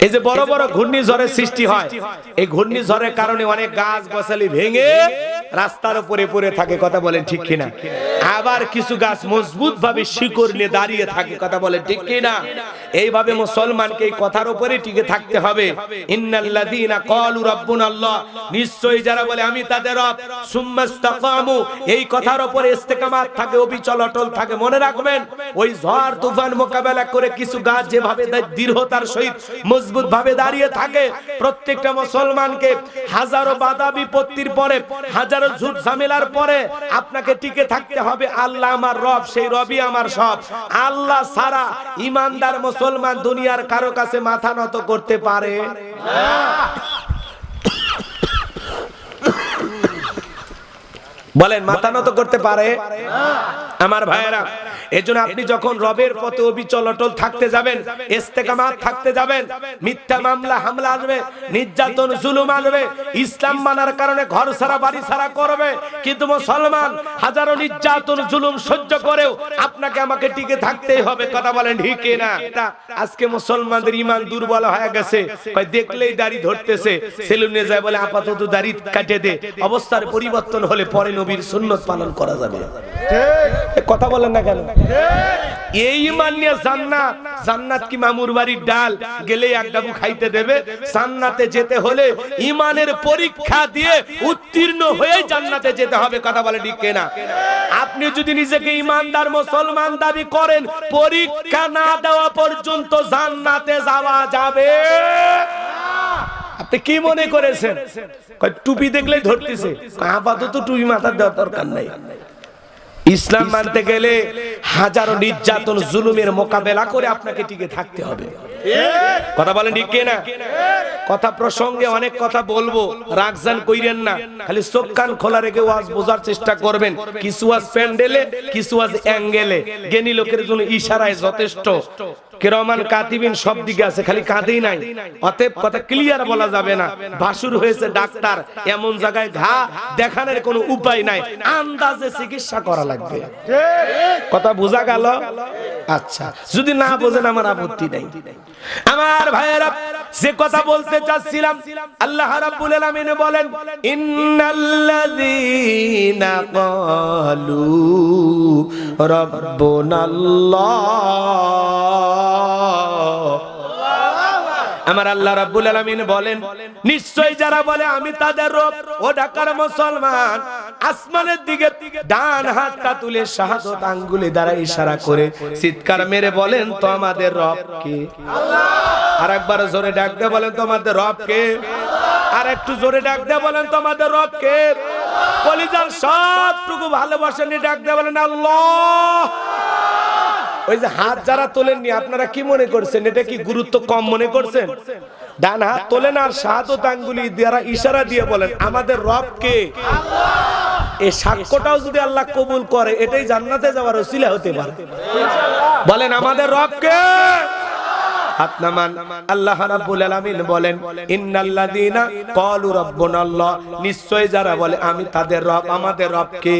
এই যে বড় বড় ঘূর্ণিঝড়ের সৃষ্টি হয়, এই ঘূর্ণিঝড়ের কারণে অনেক গাছ গোছালি ভেঙে রাস্তার উপরে পড়ে থাকে। কথা বলেন ঠিক কিনা? আবার কিছু গাছ মজবুত ভাবে শিকড় নিয়ে দাঁড়িয়ে থাকে। কথা বলেন ঠিক কিনা? এইভাবে মুসলমানকে এই কথার উপরে টিকে থাকতে হবে। ইন্নাল্লাযীনা ক্বালু রাব্বুনা আল্লাহ, নিশ্চয়ই যারা বলে আমি তাদের রব, সুম্মাস্তাকামু, এই কথার উপরে ইস্তেকামাত থাকে, অবিচল অটল থাকে। মনে রাখবেন, ওই ঝড় তুফান মোকাবেলা করে কিছু গাছ যেভাবে দৃঢ়তার সহিত মজবুত ভাবে দাঁড়িয়ে থাকে, প্রত্যেকটা মুসলমানকে হাজারো বাধা বিপত্তির পরে, হাজারো ঝুট ঝামেলার পরে আপনাকে টিকে থাকতে হবে। আল্লাহ আমার রব, সেই রবই আমার সব। আল্লাহ ছাড়া ইমানদার মুসলমান দুনিয়ার কারো কাছে মাথা নত করতে পারে না। বলেন, মাথা নত করতে পারে না? আমার ভাইয়েরা, এজন্য আপনি যখন রবের পথে অবিচল অটল থাকতে যাবেন, ইস্তেকামাত থাকতে যাবেন, মিথ্যা মামলা হামলা আসবে, নির্যাতন জুলুম আসবে, ইসলাম মানার কারণে ঘর ছাড়া বাড়ি ছাড়া করবে, কিন্তু মুসলমান হাজারো নির্যাতন জুলুম সহ্য করেও আপনাকে আমাকে টিকে থাকতেই হবে। কথা বলেন ঠিক না? আজকে মুসলমানদের ঈমান দুর্বল হয়ে গেছে, কয় দেখলেই দাড়ি ধরতেছে, সেলুনে যায় বলে আপাতত দাড়ি কাটে দে, অবস্থার পরিবর্তন হলে পরে নবীর সুন্নাত পালন করা যাবে। ঠিক কথা বলেন না কেন? এই ঈমান নিয়ে জান্নাত, জান্নাত কি মামুর বাড়ির ডাল, গেলে এক ডাবু খাইতে দেবে? জান্নাতে যেতে হলে ঈমানের পরীক্ষা দিয়ে উত্তীর্ণ হয়ে জান্নাতে যেতে হবে। কথা বলে ঠিক কিনা? আপনি যদি নিজেকে ঈমানদার মুসলমান দাবি করেন, পরীক্ষা না দেওয়া পর্যন্ত জান্নাতে যাওয়া যাবে না। আপনি কি মনে করেছেন টুপি দেখলেই ধরতেছে? আপাতত টুপি মাথার দেওয়ার দরকার নাই। ইসলাম মানতে গেলে হাজারো নির্যাতন জুলুমের মোকাবেলা করে আপনাকে টিকে থাকতে হবে। কথা বলেন ঠিক কিনা? কথা প্রসঙ্গে অনেক কথা বলবো, রাগজান কইরেন না, খালি চোখ কান খোলা রেখে ওয়াজ বোঝার চেষ্টা করবেন। কিছু ওয়াজ প্যান্ডেলে, কিছু ওয়াজ অ্যাঙ্গেলে, জ্ঞানী লোকের জন্য ইশারায় যথেষ্ট। কিরামান কাতিবিন সব দিকে আছে, খালি কাঁদেই নাই। অতএব কথা ক্লিয়ার বলা যাবে না। বাসুর হয়েছে ডাক্তার, এমন জায়গায় ঘা দেখানোর কোনো উপায় নাই, আন্দাজে চিকিৎসা করা লাগবে। কথা বোঝা গেল? আচ্ছা, যদি না বোঝেন আমার আপত্তি নাই। আমার ভাইয়েরা, যে কথা বলতে চাচ্ছিলাম, আল্লাহ রাব্বুল আলামিন বলেন, ইন্নাল্লাযীনা ক্বালু রাব্বুনাল্লাহ। আমার আল্লাহ রাব্বুল আলামিন বলেন, নিশ্চয় যারা বলে আমি তাদের রব, ও ঢাকার মুসলমান, আসমানের দিকে ডান হাতটা তুলে শাহাদাত আঙ্গুলে দ্বারা ইশারা করে চিৎকার মেরে বলেন, তো আমাদের রব কে? আল্লাহ। আরেকবার জোরে ডাক দিয়ে বলেন, তো আমাদের রব কে? আর একটু জোরে ডাক দিয়ে বলেন, তো আমাদের রব কে? কলিজার সবটুকু ভালোবাসা নিয়ে ডাক দিয়ে বলেন, আল্লাহ। ওই যে হাত যারা তোলেননি, আপনারা কি মনে করছেন এটা কি গুরুত্ব কম মনে করছেন? ডান হাত তোলেন আর শাহাদাত আঙ্গুলি দ্বারা ইশারা দিয়ে বলেন, আমাদের রব কে? আল্লাহ। এই সাক্ষ্যটাও যদি আল্লাহ কবুল করে, এটাই জান্নাতে যাওয়ার ওসিলা হতে পারে। বলেন, আমাদের রব কে? হাত নামান। আল্লাহ রাব্বুল আলামিন বলেন, ইন্নাল্লাযীনা ক্বালু রাব্বুনাল্লাহ, নিশ্চয় যারা বলে আমি তাদের রব, আমাদের রব কে?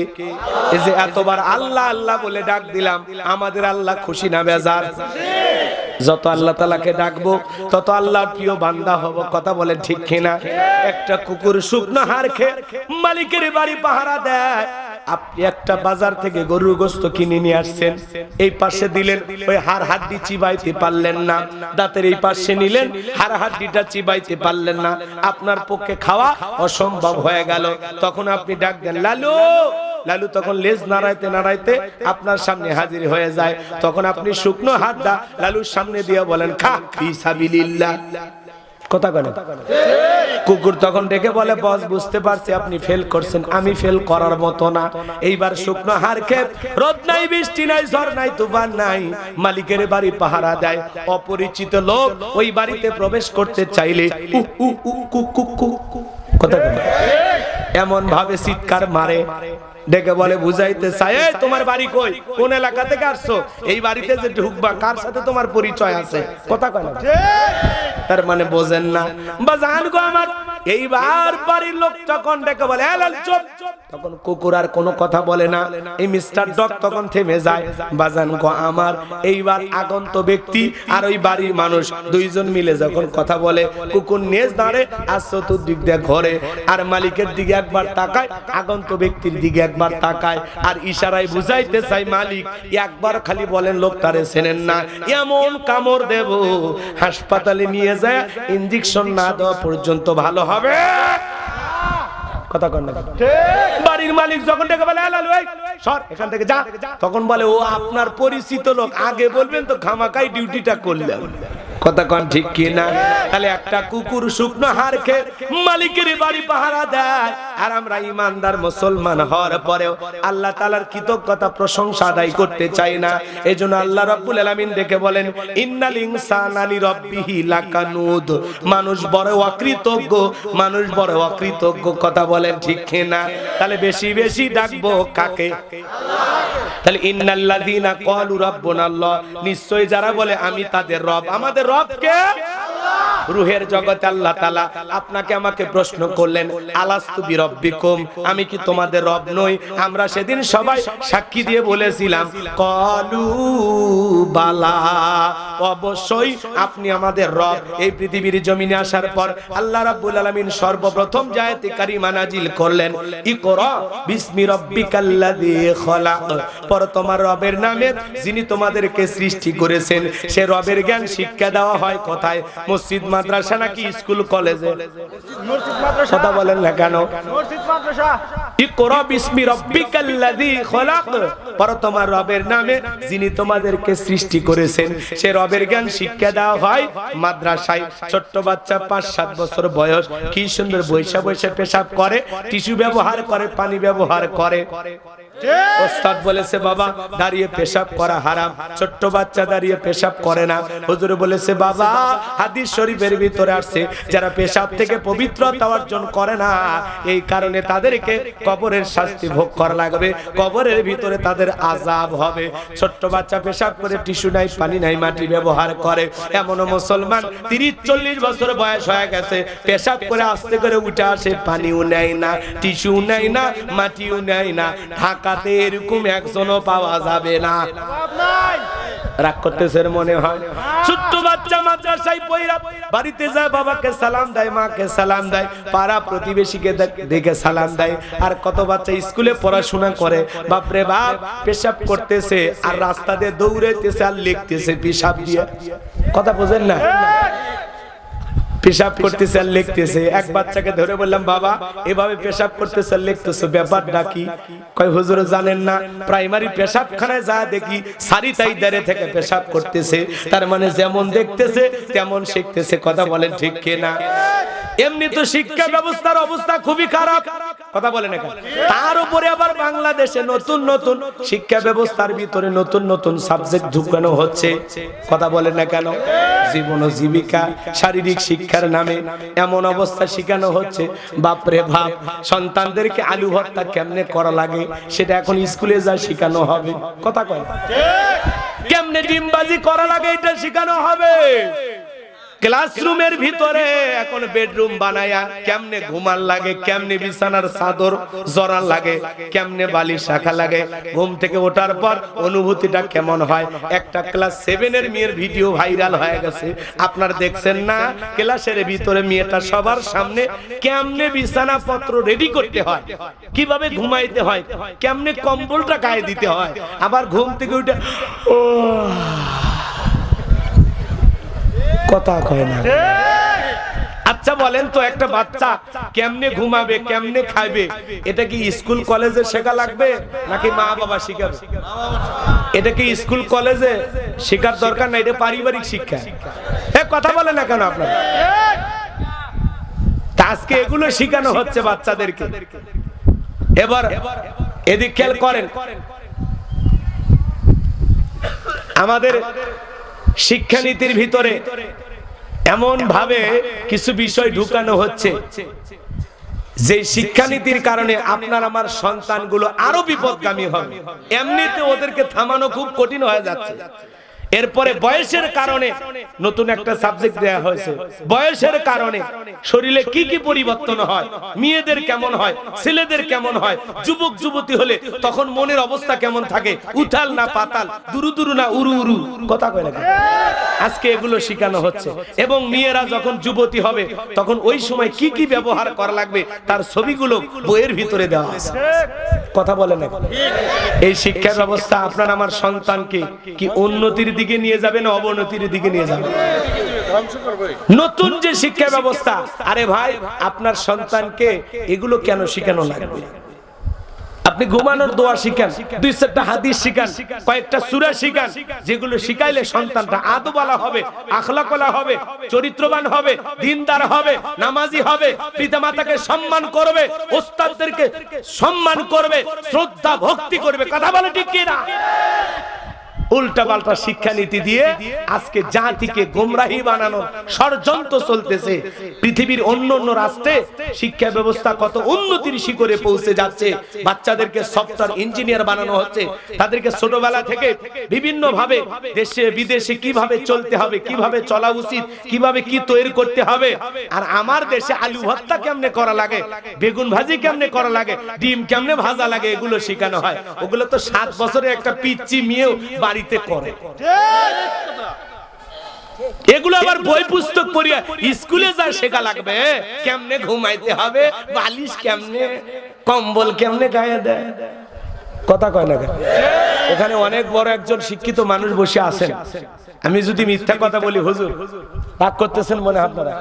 এই যে এতবার আল্লাহ আল্লাহ বলে ডাক দিলাম, আমাদের আল্লাহ খুশি না বেজার? যত আল্লাহ তাআলাকে ডাকবো তত আল্লাহর প্রিয় বান্দা হব। কথা বলেন ঠিক কিনা? একটা কুকুর শুকনো হাড় খেয়ে মালিকের বাড়ি পাহারা দেয়। আপনি একটা বাজার থেকে গরুর গোশত কিনে নিয়ে আসছেন, এই পাশে দিলেন, ওই হাড় হাড্ডি চিবাইতে পারলেন না। দাঁতের এই পাশে নিলেন, হাড় হাড্ডিটা চিবাইতে পারলেন না, আপনার পক্ষে খাওয়া অসম্ভব হয়ে গেল। তখন আপনি ডাক দেন, লালু। লালু তখন লেজ নাড়াইতে নাড়াইতে আপনার সামনে হাজির হয়ে যায়। তখন আপনি শুকনো হাতটা লালুর সামনে দিয়ে বলেন, খা ফিসাবিলিল্লাহ। কথা বলেন। কুকুর তখন ডেকে বলে, বস বুঝতে পারছি আপনি ফেল করছেন, আমি ফেল করার মতো না। এইবার শুকনো হাড় খেয়ে, রোদ নাই, বৃষ্টি নাই, ঝড় নাই, তুফান নাই, মালিকের বাড়ি পাহারা দেয়। অপরিচিত লোক ওই বাড়িতে প্রবেশ করতে চাইলে কথা বলেন, এমন ভাবে চিৎকার মারে, ডেকে বলে, বুঝাইতে চায়, তোমার বাড়ি কই, কোন এলাকা থেকে আসছো, এই বাড়িতে যে ঢুকবা কার সাথে তোমার পরিচয় আছে? কথা কয় না? তার মানে বোঝেন না? বাজান গো আমার, এইবার বাড়ির লোক তখন ডেকে বলে, চুপ। তখন কুকুর আর কোনো কথা বলে না। এই মিস্টার ডগ তখন থেমে যায়। বাজান গো আমার, এইবার আগন্ত ব্যক্তি আর ওই বাড়ির মানুষ দুইজন মিলে যখন কথা বলে, কুকুর নেজ দাঁড়ে আর চতুর্দিক দিয়ে ঘরে, আর মালিকের দিকে একবার তাকায়, আগন্ত ব্যক্তির দিকে একবার তাকায়, আর ইশারায় বুঝাইতে চাই, মালিক একবার খালি বলেন, লোকটারে চেনেন না, এমন কামড় দেব হাসপাতালে নিয়ে যায়, ইনজেকশন না দেওয়া পর্যন্ত ভালো হবে। কথা কন না? বাড়ির মালিক যখন ডেকে বলে, লালু সর এখান থেকে যা, তখন বলে, ও আপনার পরিচিত লোক, আগে বলবেন তো, খামাকাই ডিউটিটা করলেন। কথা কন ঠিক কি না? তাহলে একটা কুকুর শুকনো হাড় খেয়ে মালিকের বাড়ি পাহারা দেয়, আর আমরা ইমানদার মুসলমান হওয়ার পরেও আল্লাহ তাআলার কৃতজ্ঞতা প্রশংসা আদায় করতে চাই না। এজন্য আল্লাহ রাব্বুল আলামিন ডেকে বলেন, ইন্নাল ইনসানা লিরাব্বিহি লাকানুদ, মানুষ বড় অকৃতজ্ঞ, মানুষ বড় অকৃতজ্ঞ। কথা বলেন ঠিক কি না? তাহলে বেশি বেশি ডাকবো কাকে? তাহলে ইন্নাল্লাযীনা ক্বালু রাব্বুনাল্লাহ, নিশ্চয় যারা বলে আমি তাদের রব, আমাদের রব কে? রূহের জগতে আল্লাহ তাআলা আপনাকে আমাকে প্রশ্ন করলেন, আলাস্তু বিরাব্বিকুম, আমি কি তোমাদের রব নই? আমরা সেদিন সবাই সাক্ষী দিয়ে বলেছিলাম, ক্বালু বালা, অবশ্যই আপনি আমাদের রব। এই পৃথিবীর জমিনে আসার পর আল্লাহ রাব্বুল আলামিন সর্বপ্রথম আয়াতে কারিমা নাজিল করলেন, ইকরা বিসমি রাব্বিকাল্লাযী খলাক, পর তোমার রবের নামে যিনি তোমাদেরকে সৃষ্টি করেছেন। সে রবের জ্ঞান শিক্ষা দেওয়া হয় কোথায়? মসজিদ, মাদ্রাসা নাকি স্কুল কলেজে? কথা বলেন না কেন? মসজিদ, মাদ্রাসা। ইকরা বিসমি রাব্বিকাল্লাযী খলাক, পর তোমার রবের নামে যিনি তোমাদেরকে সৃষ্টি করেছেন, সে রবের জ্ঞান শিক্ষা দেওয়া হয় মাদ্রাসায়। ছোট্ট বাচ্চা 5-7 বছর বয়স কি সুন্দর বৈশা বৈশা পেশাব করে, টিস্যু ব্যবহার করে, পানি ব্যবহার করে। ওস্তাদ বলেছে বাবা দাঁড়িয়ে পেশাব করা হারাম, ছোট্ট বাচ্চা দাঁড়িয়ে পেশাব করে না। হুজুর বলেছে বাবা হাদিস শরীফের ভিতরে আসছে যারা পেশাব থেকে পবিত্রতা অর্জন করে না এই কারণে তাদেরকে কবরের শাস্তি ভোগ করা লাগবে, কবরের ভিতরে তাদের আযাব হবে। ছোট্ট বাচ্চা পেশাব করে টিস্যু নাই, পানি নাই, মাটি ব্যবহার করে। এমন মুসলমান 30-40 বছর বয়স হয়ে গেছে, পেশাব করে আস্তে করে উঠে আসে, পানিও নেয় না, টিস্যু নেয় না, মাটিও নেয় না। ঢাকাতে এরকম একজনও পাওয়া যাবে না। রাগ করতেছে মনে হয়। ছোট্ট বাচ্চা মাদ্রাসায় পড়া বাড়িতে যায়, বাবাকে সালাম দেয়, মাকে সালাম দেয়, পাড়া প্রতিবেশীকে দেখে সালাম দেয়। আর কত বাচ্চা স্কুলে পড়াশোনা করে, বাপরে বাপ পেশাব করতেছে আর রাস্তা দিয়ে দৌড়াইতেছে আর লিখতেছে পেশাব দিয়ে। কথা বোঝেন না? পেশাব করতেছে আর লিখতেছে। এক বাচ্চাকে ধরে বললাম বাবা এভাবে পেশাব করতেছে আর লিখতেছে, ব্যাপারটা কি? কয় হুজুর জানেন না, প্রাইমারি পেশাবখানায় যা দেখি সারি তাই দাঁড়িয়ে থেকে পেশাব করতেছে, তার মানে যেমন দেখতেছে তেমন শিখতেছে। কথা বলেন ঠিক কিনা? এমনি তো শিক্ষা ব্যবস্থার অবস্থা খুবই খারাপ, কথা বলেন না? তার উপরে আবার বাংলাদেশে নতুন নতুন শিক্ষা ব্যবস্থার ভিতরে নতুন নতুন সাবজেক্ট ঢুকানো হচ্ছে, কথা বলেন না কেন? জীবন ও জীবিকা, শারীরিক শিক্ষার নামে এমন অবস্থা শেখানো হচ্ছে, বাপরে বাপ। সন্তানদেরকে আলু ভর্তা কেমনে করা লাগে সেটা এখন স্কুলে যা শেখানো হবে, কথা কয়। কেমনে ডিমবাজি করা লাগে এটা শেখানো হবে। ক্লাসরুমের ভিতরে এখন বেডরুম বানায়া কেমনে ঘুমান লাগে, কেমনে বিছানার চাদর জড়ান লাগে, কেমনে বালিশ রাখা লাগে, ঘুম থেকে ওঠার পর অনুভূতিটা কেমন হয়। একটা ক্লাস 7 এর মেয়ের ভিডিও ভাইরাল হয়ে গেছে, আপনারা দেখছেন না? ক্লাসের ভিতরে মেয়েটা সবার সামনে কেমনে বিছানা পত্র রেডি করতে হয়, কিভাবে ঘুমাইতে হয়, কেমনে কম্বলটা গায়ে দিতে হয়, আবার ঘুম থেকে উঠে ও কথা কয় না। আচ্ছা বলেন তো একটা বাচ্চা কেমনে ঘুমাবে, কেমনে খাবে, এটা কি স্কুল কলেজে শেখা লাগবে নাকি মা বাবা শিখাবে? এটা কি স্কুল কলেজে শেখার দরকার না, এটা পারিবারিক শিক্ষা। কথা বলে না কেন আপনারা? আজকে এগুলো শেখানো হচ্ছে বাচ্চাদেরকে। এবার এদিক খেয়াল করেন, আমাদের শিক্ষানীতির ভিতরে এমন ভাবে কিছু বিষয় ঢুকানো হচ্ছে যে শিক্ষানীতির কারণে আপনার আমার সন্তানগুলো আরো বিপদগামী হবে। এমনিতে ওদেরকে থামানো খুব কঠিন হয়ে যাচ্ছে। এরপরে বয়সের কারণে নতুন একটা সাবজেক্ট দেয়া হয়েছে, বয়সের কারণে শরীরে কি কি পরিবর্তন হয়, মেয়েদের কেমন হয়, ছেলেদের কেমন হয়, যুবক যুবতী হলে তখন মনের অবস্থা কেমন থাকে, উথাল না পাতাল, দুরু দুরু না উরু উরু, কথা কয় না? আজকে এগুলো শেখানো হচ্ছে। এবং মেয়েরা যখন যুবতী হবে তখন ওই সময় কি কি ব্যবহার করা লাগবে তার ছবিগুলো বইয়ের ভিতরে দেওয়া আছে, কথা বলে না? এই শিক্ষা ব্যবস্থা আপনার আমার সন্তানকে কি উন্নতির দিকে নিয়ে যাবে না অবনতির দিকে নিয়ে যাবে? নতুন যে শিক্ষা ব্যবস্থা, আরে ভাই আপনার সন্তানকে এগুলো কেন শেখানো লাগবে? আপনি ঘুমানোর দোয়া শিখান, 2-4টা হাদিস শিখান, কয়েকটা সূরা শিখান, যেগুলো শিখাইলে সন্তানটা আদবওয়ালা হবে, আখলাকওয়ালা হবে, চরিত্রবান হবে, দিনদার হবে, নামাজি হবে, পিতামাতাকে সম্মান করবে, ওস্তাদদেরকে সম্মান করবে, শ্রদ্ধা ভক্তি করবে, কথা বলে ঠিক কি না? উল্টা পাল্টা শিক্ষানীতি দিয়ে আজকে জাতিকে গোমরাহি বানানোর ষড়যন্ত্র চলতেছে। পৃথিবীর অন্য অন্য রাষ্ট্রে শিক্ষা ব্যবস্থা কত উন্নতির শিখরে পৌঁছে যাচ্ছে। বাচ্চাদেরকে সফটওয়্যার ইঞ্জিনিয়ার বানানো হচ্ছে, তাদেরকে ছোটবেলা থেকে বিভিন্ন ভাবে দেশে বিদেশে কিভাবে চলতে হবে, কিভাবে চলা উচিত, কিভাবে কি তৈরি করতে হবে। আর আমার দেশে আলু ভর্তা কেমনে করা লাগে, বেগুন ভাজি কেমনে করা লাগে, ডিম কেমনে ভাজা লাগে, এগুলো শেখানো হয়। ওগুলো তো 7 বছরের একটা পিচ্চি মেয়েও বাড়িতে করে। এগুলো আবার বই পুস্তক পড়িয়া স্কুলে যা শেখা লাগবে, কেমনে ঘুমাইতে হবে, বালিশ কেমনে, কম্বল কেমনে গায়ে দেয়, কথা কয় না? এখানে অনেক বড় একজন শিক্ষিত মানুষ বসে আছেন, আমি যদি মিথ্যা কথা বলি হুজুর রাগ করতেছেন মনে আপনারা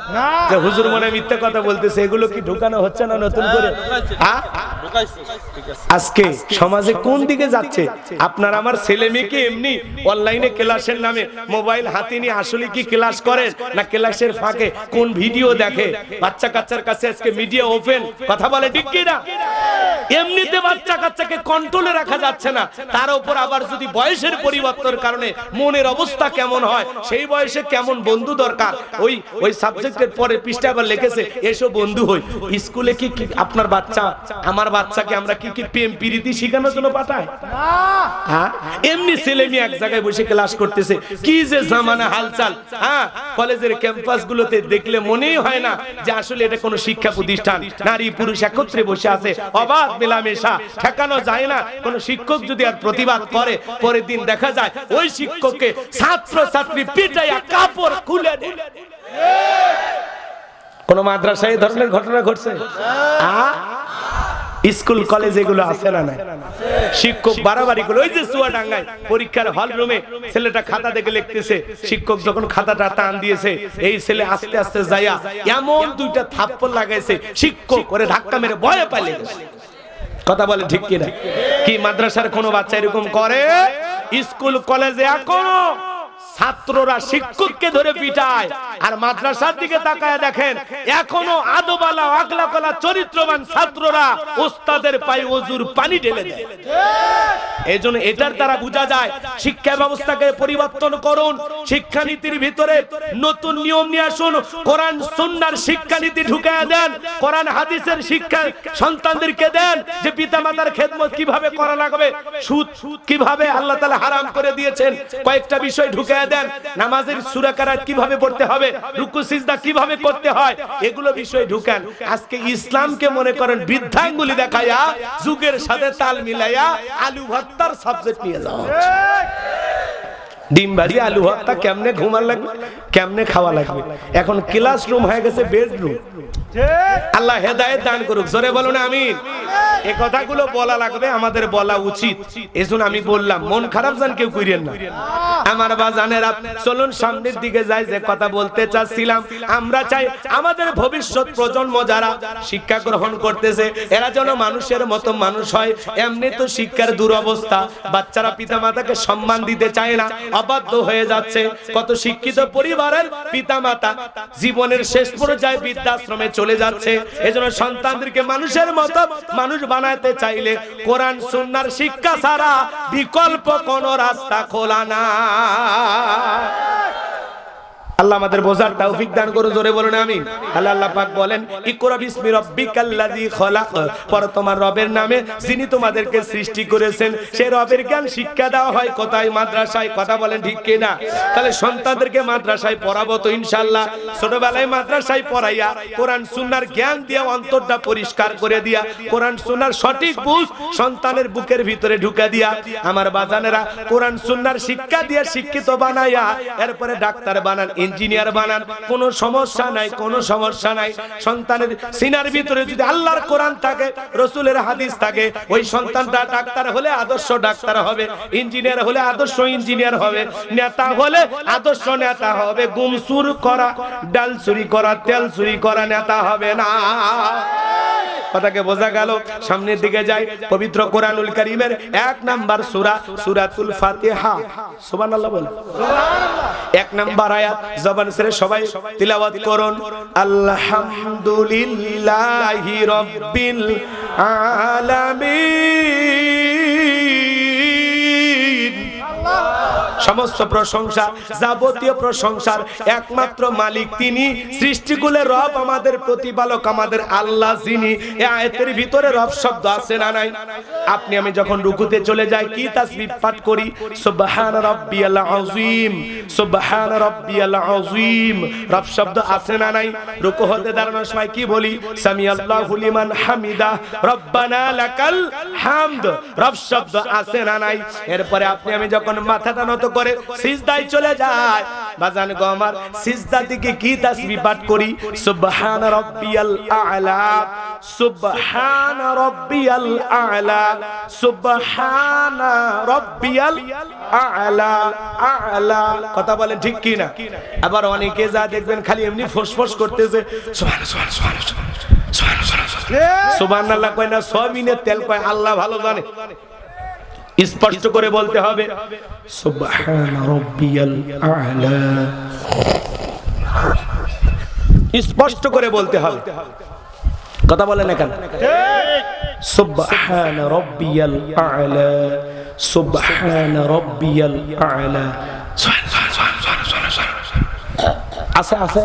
যে হুজুর মনে মিথ্যা কথা বলতেছে, এগুলো কি ঢুকানো হচ্ছে না নতুন করে? আজকে সমাজে কোন দিকে যাচ্ছে? আপনার আমার ছেলে মেয়েকে এমনি অনলাইনে ক্লাসের নামে মোবাইল হাতে নিয়ে আসলে কি ক্লাস করেন না ক্লাসের ফাঁকে কোন ভিডিও দেখে? বাচ্চা কাচ্চার কাছে আজকে মিডিয়া ওপেন, কথা বলে ঠিক কি না? এমনিতে বাচ্চা কাচ্চাকে কন্ট্রোলে রাখা যাচ্ছে না, তার উপর আবার যদি বয়সের পরিবর্তনের কারণে মনের অবস্থা কেমন হয়, সেই বয়সে কেমন বন্ধু দরকার, ওই সাবজেক্টের পরে পৃষ্ঠা আবার লিখেছে এসো বন্ধু হই। স্কুলে কি আপনার বাচ্চা আমার বাচ্চাকে আমরা কি প্রেম প্রীতি শেখানোর জন্য পাঠাই? হ্যাঁ, এমনি ছেলে মেয়ে এক জায়গায় বসে ক্লাস করতেছে। কি যে জামানা হালচাল! হ্যাঁ, কলেজের ক্যাম্পাস গুলোতে দেখলে মনেই হয় না যে আসলে এটা কোনো শিক্ষা প্রতিষ্ঠান। নারী পুরুষ একত্রে বসে আছে, অবাধ মেলামেশা, ঠেকানো যায় না। কোন শিক্ষক যদি আর প্রতিবাদ করে, পরের দিন দেখা যায় ওই শিক্ষককে ছাত্র ছাত্রী পিটাইয়া কাপড় খুলে দেয়। কোন মাদ্রাসায় এই ধরনের ঘটনা ঘটছে? স্কুল কলেজ এগুলো আছে না? শিক্ষক বাড়াবাড়ি গুলো, ওই যে চুয়াডাঙ্গায় পরীক্ষার হল রুমে ছেলেটা খাতা দেখে লিখতেছে, শিক্ষক যখন খাতাটা টান দিয়েছে, এই ছেলে আস্তে আস্তে যাইয়া এমন দুইটা থাপ্পড় লাগাইছে, শিক্ষক করে ধাক্কা মেরে ভয়ে পালিয়ে গেছে। কথা বলে ঠিক কিনা? কি মাদ্রাসার কোনো বাচ্চা এরকম করে? স্কুল কলেজে এখনো ছাত্ররা শিক্ষককে ধরে পিটায়, আর মাদ্রাসার দিকে তাকায় দেখেন এখনো আদবালা আকলাকলা চরিত্রবান ছাত্ররা ওস্তাদের পায়ে ওযুর পানি ঢেলে দেয়। এইজন্য এটার দ্বারা বোঝা যায় শিক্ষা ব্যবস্থাকে পরিবর্তন করুন, শিক্ষানীতির ভিতরে নতুন নিয়ম নিয়ে আসুন, কোরআন সুন্নাহর শিক্ষানীতি ঢুকায়া দেন, কোরআন হাদিসের শিক্ষা সন্তানদেরকে দেন, যে পিতামাতার খেদমত কিভাবে করা লাগবে, সুদ কিভাবে আল্লাহ তাআলা হারাম করে দিয়েছেন কয়েকটা বিষয় ঢুকায়া দেন, নামাজের সূরা কারাত কিভাবে পড়তে হবে, রুকু সিজদা কিভাবে করতে হয়, এগুলো বিষয় ঢুকান। আজকে ইসলামকে মনে করেন বৃদ্ধাঙ্গুলি দেখায়া যুগের সাথে তাল মিলাইয়া আলু ভর্তার সাবজেক্ট নিয়ে যাওয়া হচ্ছে। ডিম ভাজি আলু ভর্তা কেমনে ঘুমার লাগবে, কেমনে খাওয়া লাগবে, এখন ক্লাসরুম হয়ে গেছে বেডরুম। আল্লাহ হেদায়েত দান করুক, জোরে বলুন আমিন। এই কথাগুলো বলা লাগবে, আমাদের বলা উচিত। এজন্য আমি বললাম মন খারাপ জান কেউ কইরেন না আমার বাজানেরা। চলুন সামনের দিকে যাই। যে কথা বলতে চাচ্ছিলাম, আমরা চাই আমাদের ভবিষ্যৎ প্রজন্ম যারা শিক্ষা গ্রহণ করতেছে এরা যেন মানুষের মতো মানুষ হয়। এমনি তো শিক্ষার দুরবস্থা, বাচ্চারা পিতামাতাকে সম্মান দিতে চায় না, অবাধ্য হয়ে যাচ্ছে। কত শিক্ষিত পরিবারের পিতামাতা জীবনের শেষ পর্যায়ে বৃদ্ধাশ্রমে চলে যাচ্ছে। এজন্য সন্তানদেরকে মানুষের মতো মানুষ বানাতে চাইলে কোরআন সুন্নাহর শিক্ষা ছাড়া বিকল্প কোনো রাস্তা খোলা না। আল্লাহ আমাদের বোঝার তৌফিক দান করুন, জোরে বলুন আমিন। আল্লাহ পাক বলেন ইকরা বিসমি রাব্বিকাল্লাযী খলাক, পড়ো তোমার রবের নামে যিনি তোমাদেরকে সৃষ্টি করেছেন। সেই রবের জ্ঞান শিক্ষা দেওয়া হয় কোথায়? মাদ্রাসায়। কথা বলেন ঠিক কি না? তাহলে সন্তানদেরকে মাদ্রাসায় পড়াবো তো ইনশাআল্লাহ। ছোটবেলায় মাদ্রাসায় পড়াইয়া কোরআন সুন্নাহর জ্ঞান দিয়া অন্তরটা পরিষ্কার করে দিয়া কোরআন সুন্নাহর সঠিক বুঝ সন্তানের বুকের ভিতরে ঢুকা দিয়া আমার বাজানেরা কোরআন সুন্নাহর শিক্ষা দিয়া শিক্ষিত বানাইয়া এরপরে ডাক্তার বানান, ইঞ্জিনিয়ার বানান, কোনো সমস্যা নাই, কোনো সমস্যা নাই। সন্তানের সিনার ভিতরে যদি আল্লাহর কোরআন থাকে, রাসূলের হাদিস থাকে, ওই সন্তানটা ডাক্তার হলে আদর্শ ডাক্তার হবে, ইঞ্জিনিয়ার হলে আদর্শ ইঞ্জিনিয়ার হবে, নেতা হলে আদর্শ নেতা হবে। গুম চুরি করা, ডাল চুরি করা, তেল চুরি করা নেতা হবে না। কথাকে বোঝা গেল? সামনের দিকে যাই। পবিত্র কোরআনুল কারীমের 1 নাম্বার সূরা সূরাতুল ফাতিহা। সুবহানাল্লাহ বল। 1 নাম্বার আয়াত জবান ছেড়ে সবাই তিলাওয়াত করুন। আলহামদুলিল্লাহি রাব্বিল আলামিন। সমস্ত প্রশংসা, যাবতীয় প্রশংসার একমাত্র মালিক তিনি, সৃষ্টিকুলের রব, আমাদের প্রতিপালক, আমাদের আল্লাহ যিনি। এই আয়াতের ভিতরে রব শব্দ আছে না নাই? আপনি আমি যখন রুকুতে চলে যাই কি তাসবিহ পাঠ করি? সুবহান রাব্বিয়াল আযীম, সুবহান রাব্বিয়াল আযীম। রব শব্দ আছে না নাই? রুকু হতে দাঁড়ানোর সময় কি বলি? সামিআল্লাহু লিমান হামিদা, রব্বানা লাকাল হামদ। রব শব্দ আছে না নাই? এরপরে আপনি আমি যখন মাথাটা নত করে সিজদায় চলে যায়। বাজান গো আমার, সিজদা থেকে কি তাসবিহ পাঠ করি? সুবহান রাব্বিয়াল আ'লা, সুবহান রাব্বিয়াল আ'লা, সুবহান রাব্বিয়াল আ'লা, আ'লা। কথা বলেন ঠিক কি না? আবার অনেকে যা দেখবেন খালি এমনি ফোঁস করতেছে, সুবহানাল্লাহ কয় না, সবিনের তেল কয়, আল্লাহ ভালো জানে। স্পষ্ট করে বলতে হবে সুবহান রাব্বিয়াল আ'লা, স্পষ্ট করে বলতে হবে। কথা বলেন না কেন? সুবহান রাব্বিয়াল আ'লা, সুবহান রাব্বিয়াল আ'লা। আছে আছে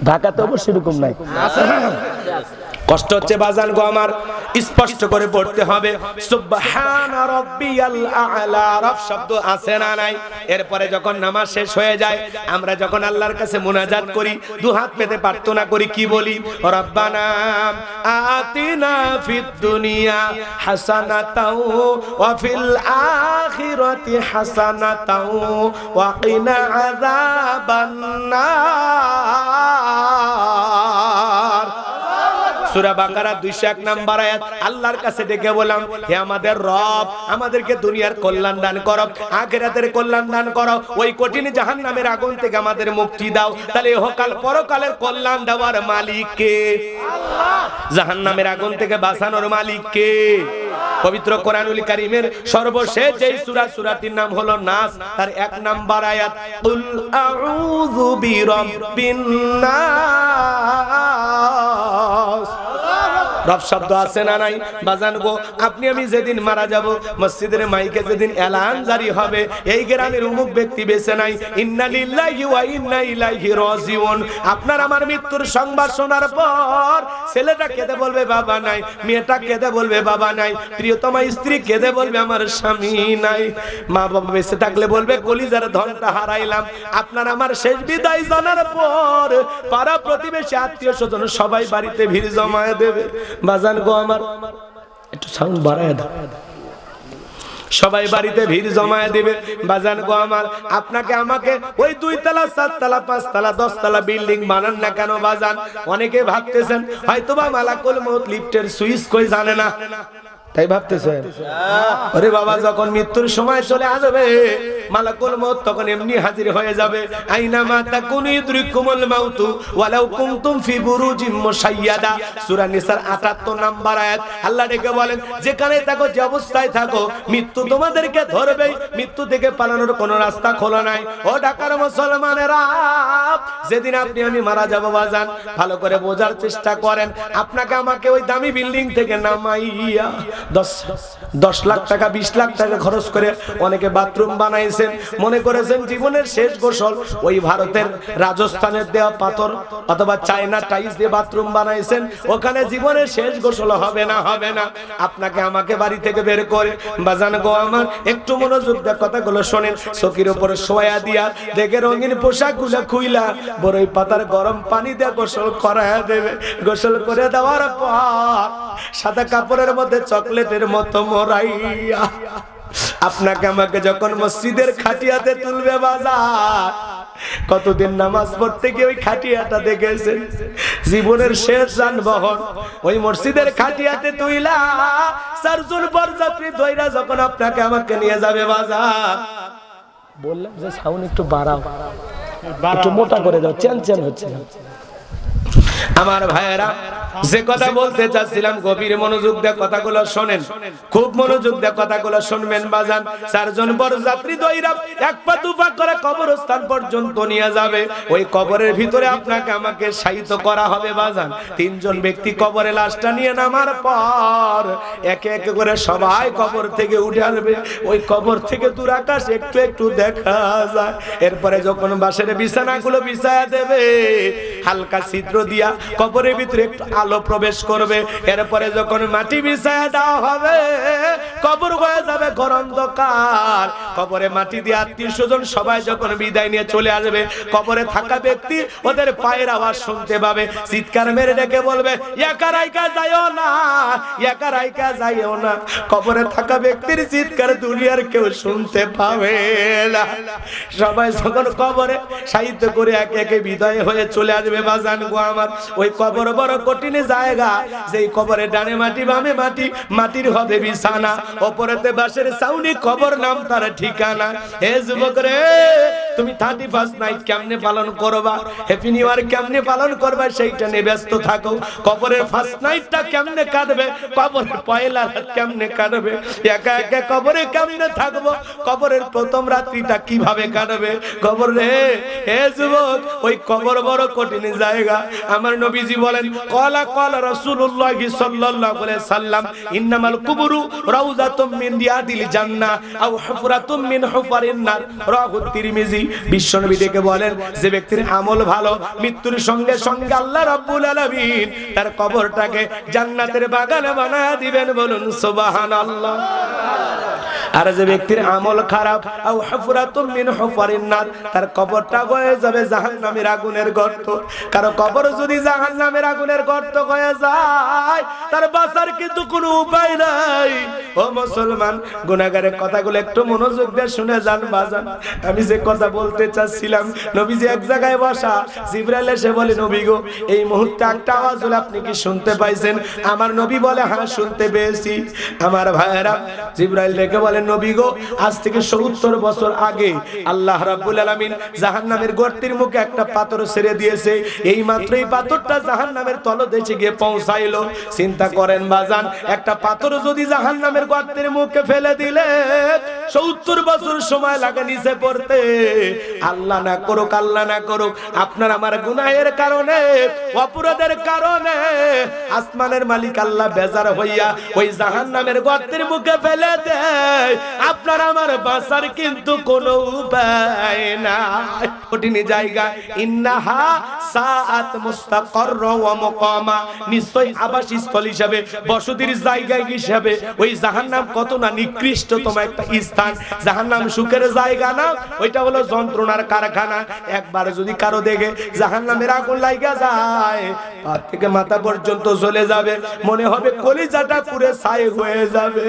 ঢাকাতে অবশ্য এরকম নাই। কষ্ট হচ্ছে বাজান গো আমার, স্পষ্ট করে পড়তে হবে সুবহান রাব্বিয়াল আ'লা। রব শব্দ আছে না নাই? এরপরে যখন নামাজ শেষ হয়ে যায়, আমরা যখন আল্লাহর কাছে মুনাজাত করি, দু হাত পেতে প্রার্থনা করি, কি বলি? রব্বানা আতিনা ফিদ দুনিয়া হাসানাতাও ওয়া ফিল আখিরাতি হাসানাতাও ওয়া কিনা আযাবান নার। সূরা বাকারা 201 নম্বর আয়াত। আল্লাহর কাছে ডেকে বললাম, হে আমাদের রব, আমাদেরকে দুনিয়ার কল্যাণ দান করো, আখিরাতের কল্যাণ দান করো, ওই কঠিন জাহান্নামের আগুন থেকে আমাদের মুক্তি দাও। তাহলে ইহকাল পরকালের কল্যাণ দেওয়ার মালিক কে? আল্লাহ। জাহান্নামের আগুন থেকে বাঁচানোর মালিক কে? পবিত্র কোরআনুল কারীমের সর্বশেষ যেই সূরা, সূরাটির নাম হলো নাস, তার 1 নম্বর আয়াত, কুল আউযু বিরাব্বিন নাস। রব শব্দ আছে না নাই? বাজান গো, আপনি আমি যেদিন মারা যাব, মসজিদের মাইকে যেদিন এলান জারি হবে, এই গ্রামের অমুক ব্যক্তি বেঁচে নাই, ইন্না লিল্লাহি ওয়া ইন্না ইলাইহি রাজিউন, আপনার আমার মৃত্যুর সংবাদ শোনার পর ছেলেটা কেঁদে বলবে বাবা নাই, মেয়েটা কেঁদে বলবে বাবা নাই, প্রিয়তমা স্ত্রী কেঁদে বলবে আমার স্বামী নাই, মা বাবা বেঁচে থাকলে বলবে কলিজার ধনটা হারাইলাম। আপনার আমার শেষ বিদায় জানার পর পাড়া প্রতিবেশী আত্মীয় স্বজন সবাই বাড়িতে ভিড় জমায়ে দেবে। বাজান গো আমার, একটু সাউন্ড বাড়ায় দাও। সবাই বাড়িতে ভিড় জমায়ে দিবে। বাজান গো আমার, আপনাকে আমাকে ওই 2 তলা 4 তলা 5 তলা 10 তলা বিল্ডিং বানান না কেন বাজান? অনেকে ভাবতেছেন হয়তোবা মালাকুল মউত লিফটের সুইচ কই জানে না, তাই ভাবতেছেন। আরে বাবা, যখন মৃত্যুর সময় চলে আসবে মালাকুল মউত তখন এমনি হাজির হয়ে যাবে। আইনা মা তাকুনু ইদরিকুমুল মাউতু ওয়ালাউ কুনতুম ফি বুরুজিম মুশাইয়াদা, সূরা নিসার 78 নম্বর আয়াত। আল্লাহ ডেকে বলেন, যেখানে থাকো, যে অবস্থায় থাকো, মৃত্যু তোমাদেরকে ধরবেই। মৃত্যু থেকে পালানোর কোনো রাস্তা খোলা নাই। ও ঢাকার মুসলমানেরা, যেদিন আপনি আমি মারা যাব বাজান, ভালো করে বোঝার চেষ্টা করেন। আপনাকে আমাকে ওই দামি বিল্ডিং থেকে নামাইয়া 10 লাখ টাকা 20 লাখ টাকা খরচ করে অনেকে বাথরুম বানাইছেন, মনে করেছেন জীবনের শেষ গোসল ওই ভারতের রাজস্থানের দেওয়া পাথর অথবা চায়না টাইলস দিয়ে বাথরুম বানাইছেন, ওখানে জীবনের শেষ গোসল হবে না, হবে না। আপনাকে আমাকে বাড়ি থেকে বের করে বাজান গো আমার, একটু মনোযোগ দিয়ে কথাগুলো শোনেন। চকির উপরে শোয়া দিয়া দেখে রঙিন পোশাকগুলো খুইলা বড়ই পাতার গরম পানি দিয়ে গোসল করায়া দেবে। গোসল করে দেওয়ার পর সাদা কাপড়ের মধ্যে চকলেটের মতো মোরাইয়া আপনাকে আমাকে যখন মসজিদের খাটিয়াতে তুলবে বাজার, কতদিন নামাজ পড়তে গিয়ে ওই খাটিয়াটা দেখেছেন? জীবনের শেষ যানবাহন ওই মসজিদের খাটিয়াতে তুইলা 4 জন বরযাত্রী দইরা যখন আপনাকে আমাকে নিয়ে যাবে বাজার, বললাম যে সাউন্ড একটু বাড়াও, একটু মোটা করে দাও, চ্যান হচ্ছে না। আমার ভাইয়েরা, যে কথা বলতে চাচ্ছিলাম, গভীর মনোযোগ দিয়ে কথাগুলো শোনেন, খুব মনোযোগ দিয়ে কথাগুলো শুনবেন বাজান। 4 জন বরযাত্রী দইরা 1 পা 2 পা করে কবরস্থান পর্যন্ত নিয়ে যাবে। ওই কবরের ভিতরে আপনাকে আমাকে শায়িত করা হবে বাজান। 3 জন ব্যক্তি কবরে লাশটা নিয়ে নামার পর একে একে করে সবাই কবর থেকে উঠে আসবে। ওই কবর থেকে দূর আকাশ একটু একটু দেখা যায়। এরপরে যখন বাসের বিছানাগুলো বিছায়া দেবে, হালকা ছিদ্র দিয়া কবরের ভিতরে একটু আলো প্রবেশ করবে। এরপরে যখন মাটি বিছায়া দেওয়া হবে কবর হয়ে যাবে ঘর অন্ধকার। কবরে মাটি দিয়ে আত্মীয় স্বজন সবাই যখন বিদায় নিয়ে চলে আসবে কবরে থাকা ব্যক্তি ওদের পায়ের আওয়াজ শুনতে পাবে, চিৎকার মেরে ডেকে বলবে একা রাইকা যাইও না, একা রাইকা যাইও না। কবরে থাকা ব্যক্তির চিৎকার দুনিয়ার কেউ শুনতে পাবে না। সবাই যখন কবরে সাহিত্য করে একে একে বিদায় হয়ে চলে আসবে বাজান গো আমার, ওই কবর বড় কঠিন জায়গা। যেই কবরে ডানে মাটি বামে মাটি, মাটির হবে বিছানা, ওপরেতে বাঁশের ছাউনি, কবর নাম তার ঠিকানা। হে যুবক রে, তুমি 31 নাইট কেমনে পালন করবা, হ্যাপি নিউ ইয়ার কেমনে পালন করবা সেইটা নিয়ে ব্যস্ত থাকো। কবরের ফার্স্ট নাইটটা কেমনে কাটবে, কবরের পয়লা রাত কেমনে কাটবে, একা একা কবরে কেমনে থাকবো, কবরের প্রথম রাত্রিটা কিভাবে কাটবে। কবর রে, হে যুবক, ওই কবর বড় কঠিন জায়গা। আমার নবীজি বলেন ক্বালা ক্বালা রাসূলুল্লাহ সাল্লাল্লাহু আলাইহি সাল্লাম ইন্নামাল কুবুরু রাউযাতুম মিন রিয়াদিল জান্নাহ আও হুফরাতুম মিন হুফারিন নার। রাহু তিরমিজি। বিশ্বনবী ডেকে বলেন যে ব্যক্তির আমল ভালো, মৃত্যুর সঙ্গে সঙ্গে আল্লাহ রাব্বুল আলামিন তার কবরটাকে জান্নাতের বাগানে বানায়া দিবেন। বলুন সুবহানাল্লাহ। আর যে ব্যক্তির আমল খারাপ, আও হুফরাতুম মিন হুফারিন নার, তার কবরটা হয়ে যাবে জাহান্নামের আগুনের গর্ত। কারো কবর যদি জাহান্নামের আগুনের গর্ত হয়ে যায় তার বাঁচার কিন্তু কোনো উপায় নাই। ও মুসলমান, গুনাহগারের কথাগুলো একটু মনোযোগ দিয়ে শুনে যান বাজান। আমি যে কথা বলতে চাচ্ছিলাম, নবীজি এক জায়গায় বসা, জিবরাইল এসে বলে নবী গো এই মুহূর্তে একটা আওয়াজ হলো, আপনি কি শুনতে পাইছেন? আমার নবী বলে হ্যাঁ শুনতে পেয়েছি। আমার ভাইয়েরা, জিবরাইল ডেকে বলে নবী গো আজ থেকে 70 বছর আগে আল্লাহ রাব্বুল আলামিন জাহান্নামের গর্তের মুখে একটা পাথর ছেড়ে দিয়েছে। এই মাত্র এই পাথরটা জাহান্নামের তলদেশে গিয়ে পৌঁছাইলো। চিন্তা করেন বাজান, একটা পাথর যদি জাহান্নামের গর্তের মুখে ফেলে দিলে 70 বছর সময় লাগে নিচে পড়তে। আল্লাহ না করুক, আল্লাহ না করুক, আপনার আমার গুনাহের কারণে, অপরাধের কারণে আসমানের মালিক আল্লাহ বেজার হইয়া ওই জাহান্নামের গর্তের মুখে ফেলে দেয়। আপনার আমার বাঁচার কিন্তু কোনো উপায় নাই। কঠিন জায়গা। ইন্নাহা সাআত মুস্তাকার ওয়া মুকামা, নিশ্চয় আবাসস্থল হিসাবে, বসতির জায়গা হিসাবে ওই জাহান্নাম কত না নিকৃষ্টতম একটা স্থান। জাহান্নাম সুখের জায়গা না, ওইটা হলো যন্ত্রণার কারখানা। একবার যদি কারো দেখে জাহান্নামের আগুন লাগা যায়, পা থেকে মাথা পর্যন্ত জ্বলে যাবে, মনে হবে কলিজাটা পুরো ছাই হয়ে যাবে।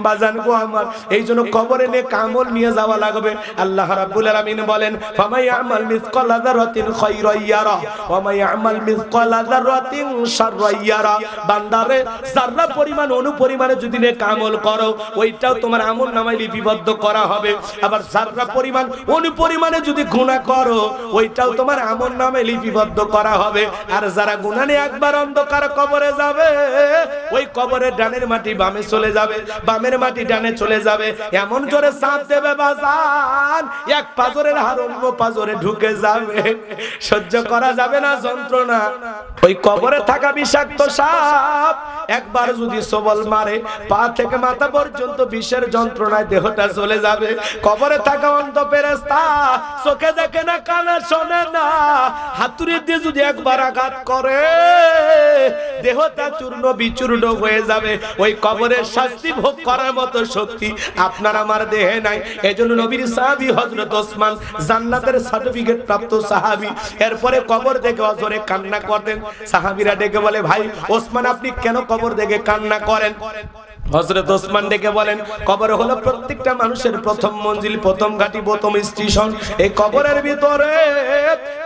বাজান গো আমার, এই জন্য কবরে নেক আমল নিয়ে যাওয়া লাগবে। আল্লাহ রাব্বুল আলামিন বলেন ফামাই আমাল মিসকালা যারাতিন খায়রান ইয়ারা ওয়া মাই আমাল মিসকালা যারাতিন শাররান ইয়ারা। বান্দারে যারা পরিমাণ অনুপরিমাণে যদি নেক আমল করো ওইটাও তোমার আমলনামায় লিপিবদ্ধ করা হবে। আবার যারা পরিমাণ অনুপরিমাণে যদি গুনাহ করো ওইটাও তোমার আমলনামায় লিপিবদ্ধ করা হবে। আর যারা গুনাহ নিয়ে একবার অন্ধকার কবরে যাবে, ওই কবরের ডানের মাটি বামে চলে যাবে, বামের মাটি ডানে চলে যাবে। এমন জোরে চাপ দেবে বাজান, এক পাজরের হাড় অন্য পাজরে ঢুকে যাবে, সহ্য করা যাবে না যন্ত্রণা। ওই কবরে থাকা বিষাক্ত সাপ একবার যদি সবল মারে, পা থেকে মাথা পর্যন্ত বিষের যন্ত্রণায় দেহটা চলে যাবে। কবরে থাকা অন্ধ ফেরেশতা চোখে দেখে না, কানে শোনে না, হাতুড়ি দিয়ে যদি একবার আঘাত করে দেহটা চূর্ণ বিচূর্ণ হয়ে যাবে। ওই কবরের শাস্তি ভোগ করার মতো শক্তি আপনার আমার দেহে নাই। এজন্য নবীর সাহাবী হযরত ওসমান জান্নাতের সার্টিফিকেট প্রাপ্ত সাহাবী, এরপরে কবর দেখে অজরে কান্না করতেন। সাহাবীরা ডেকে বলে ভাই ওসমান আপনি কেন কবর দেখে কান্না করেন? হযরত ওসমান ডেকে বলেন কবর হলো প্রত্যেকটা মানুষের প্রথম মঞ্জিল, প্রথম ঘাঁটি, প্রথম স্টেশন। এই কবরের ভিতরে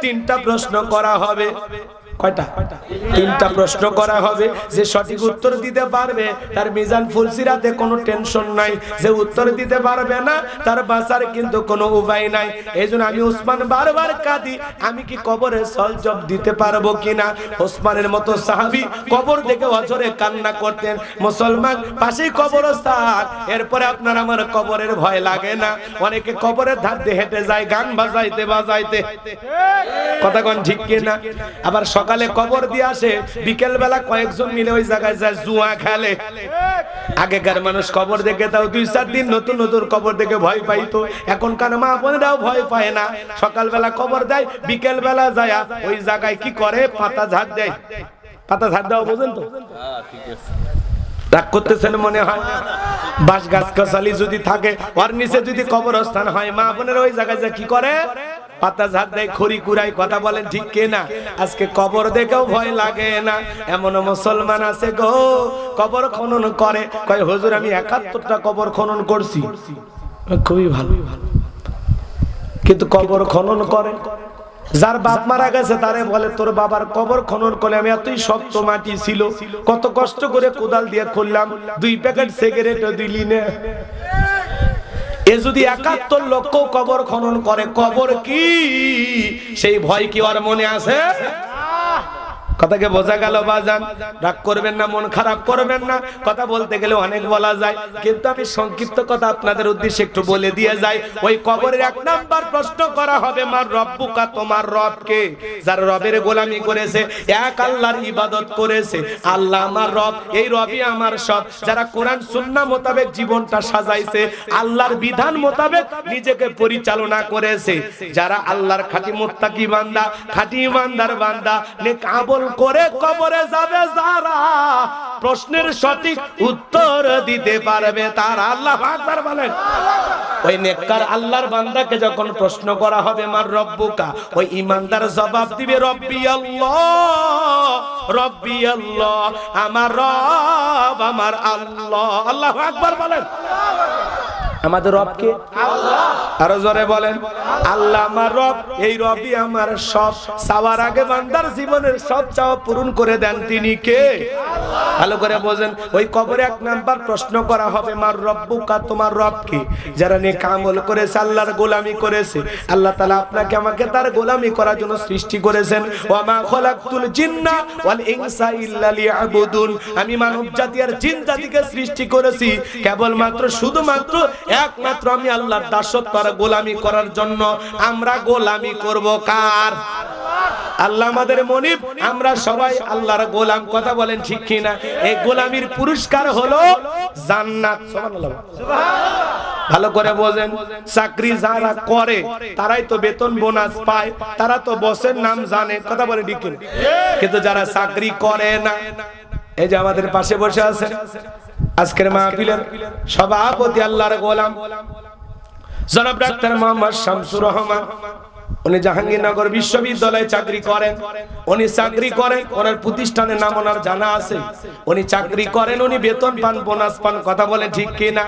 3টা প্রশ্ন করা হবে। কয়টা? 3টা প্রশ্ন করা হবে। যে সঠিক উত্তর দিতে পারবে তার মিজান ফুলসিরাতে কোনো টেনশন নাই, যে উত্তর দিতে পারবে না তার বাঁচার কিন্তু কোনো উপায় নাই। এইজন্য আমি ওসমান বারবার কাঁদি, আমি কি কবরে সলজব দিতে পারবো কিনা। ওসমানের মতো সাহাবী কবর দেখে অঝরে কান্না করতেন। মুসলমান পাশেই কবরস্থান, এরপরে আপনার আমার কবরের ভয় লাগে না। অনেকে কবরের ধার দিয়ে হেঁটে যায় গান বাজাইতে বাজাইতে, কথা কোন ঠিক কিনা। আবার সকাল সকালে কবর দিয়ে আসে, বিকেল বেলা কয়েকজন মিলে ওই জায়গায় যায় জুয়া খেলে। আগেকার মানুষ কবর দেখে তাও 2-4 দিন নতুন নতুন কবর দেখে ভয় পাইতো, এখনকার মা বোনেরাও ভয় পায় না। সকালবেলা কবর দেয়, বিকেল বেলা যায় ওই জায়গায় কি করে, পাতা ঝাড় দেয়। পাতা ঝাড় দেওয়া বোঝেন তো? রাগ করতেছেন মনে হয়। বাঁশ গাছ গাছালি যদি থাকে, ওর নিচে যদি কবরস্থান হয়, মা বোনের ওই জায়গায় যে কি করে, পাতা ঝাড় দেয়, খড়ি কুড়াই। কথা বলেন ঠিক কিনা? আজকে কবর দেখেও ভয় লাগে না। এমন মুসলমান আছে গো, কবর খনন করে, কয় হুজুর আমি 71টা কবর খনন করছি। খুবই ভালো, কিন্তু কবর খনন করে। যার বাপ মারা গেছে তারে বলে তোর বাবার কবর খনন করে আমি এতই শক্ত মাটি ছিল, কত কষ্ট করে কোদাল দিয়ে খুললাম, 2 প্যাকেট সিগারেটও দিলি না। এ যদি 71 লক্ষ কবর খনন করে, কবর কি সেই ভয় কি ওর মনে আছে? কথাকে বোঝা গেল বাজান? রাগ করবেন না, মন খারাপ করবেন না। কথা বলতে গেলে অনেক বলা যায়, কিন্তু আমি সংক্ষিপ্ত কথা আপনাদের উদ্দেশ্যে একটু বলে দিয়ে যাই। ওই কবরের 1 নাম্বার প্রশ্ন করা হবে, মার রব্বুকা, তোমার রব কে? যার রবের গোলামি করেছে, এক আল্লাহর ইবাদত করেছে, আল্লাহ আমার রব, এই রবই আমার সব। যারা কোরআন সুন্নাহ মোতাবেক জীবনটা সাজাইছে, আল্লাহর বিধান মোতাবেক নিজেকে পরিচালনা করেছে, যারা আল্লাহর খাঁটি মুত্তাকি বান্দা, খাঁটি ইমানদার বান্দা, নেক আমল করে কবরে যাবে যারা, প্রশ্নের সঠিক উত্তর দিতে পারবে তারা। আল্লাহু আকবার বলেন। ওই নেককার আল্লাহর বান্দাকে যখন প্রশ্ন করা হবে মার রব্বুকা, ওই ইমানদার জবাব দিবে রব্বি আল্লাহ, রব্বি আল্লাহ, আমার রব আমার আল্লাহ। আল্লাহু আকবার বলেন। আমাদের রব কে? আল্লাহ। আরো জোরে বলেন, আল্লাহ আমার রব, এই রবই আমার সব। চাওয়ার আগে বান্দার জীবনের সব চাওয়া পূরণ করে দেন তিনি কে? আল্লাহ। ভালো করে বোঝেন। ওই কবরে 1 নাম্বার প্রশ্ন করা হবে মার রব্বুকা, তোমার রব কে? যারা নেক আমল করেছে, আল্লাহর গোলামি করেছে, আল্লাহ তাআলা আপনাকে আমাকে তার গোলামি করার জন্য সৃষ্টি করেছেন। ওয়া মা খলাকতুল জিন্না ওয়াল ইনসা ইল্লা লিয়াবুদুন, আমি মানব জাতি আর জিন জাতিকে সৃষ্টি করেছি কেবলমাত্র শুধুমাত্র একমাত্র আমি আল্লাহর দাসত্ব আর গোলামি করার জন্য। আমরা গোলামি করব কার? আল্লাহ আমাদের মনিব, আমরা সবাই আল্লাহর গোলাম। কথা বলেন ঠিক কি না? এই গোলামির পুরস্কার হলো জান্নাত। সুবহানাল্লাহ, সুবহানাল্লাহ। ভালো করে বোঝেন। চাকরি যারা করে তারাই তো বেতন বোনাস পায়, তারা তো বসের নাম জানে। কথা বলে ঠিক কিনা? কিন্তু যারা চাকরি করে না, এই যে আমাদের পাশে বসে আছেন আজকের মাহফিলের সভাপতি, আল্লাহর গোলাম জনাব ডাক্তার মোহাম্মদ শামসুর রহমান, উনি জাহাঙ্গীরনগর বিশ্ববিদ্যালয়ে চাকরি করেন। উনি চাকরি করেন, ওনার প্রতিষ্ঠানের নাম ওনার জানা আছে। উনি চাকরি করেন, উনি বেতন পান, বোনাস পান। কথা বলে ঠিক কিনা?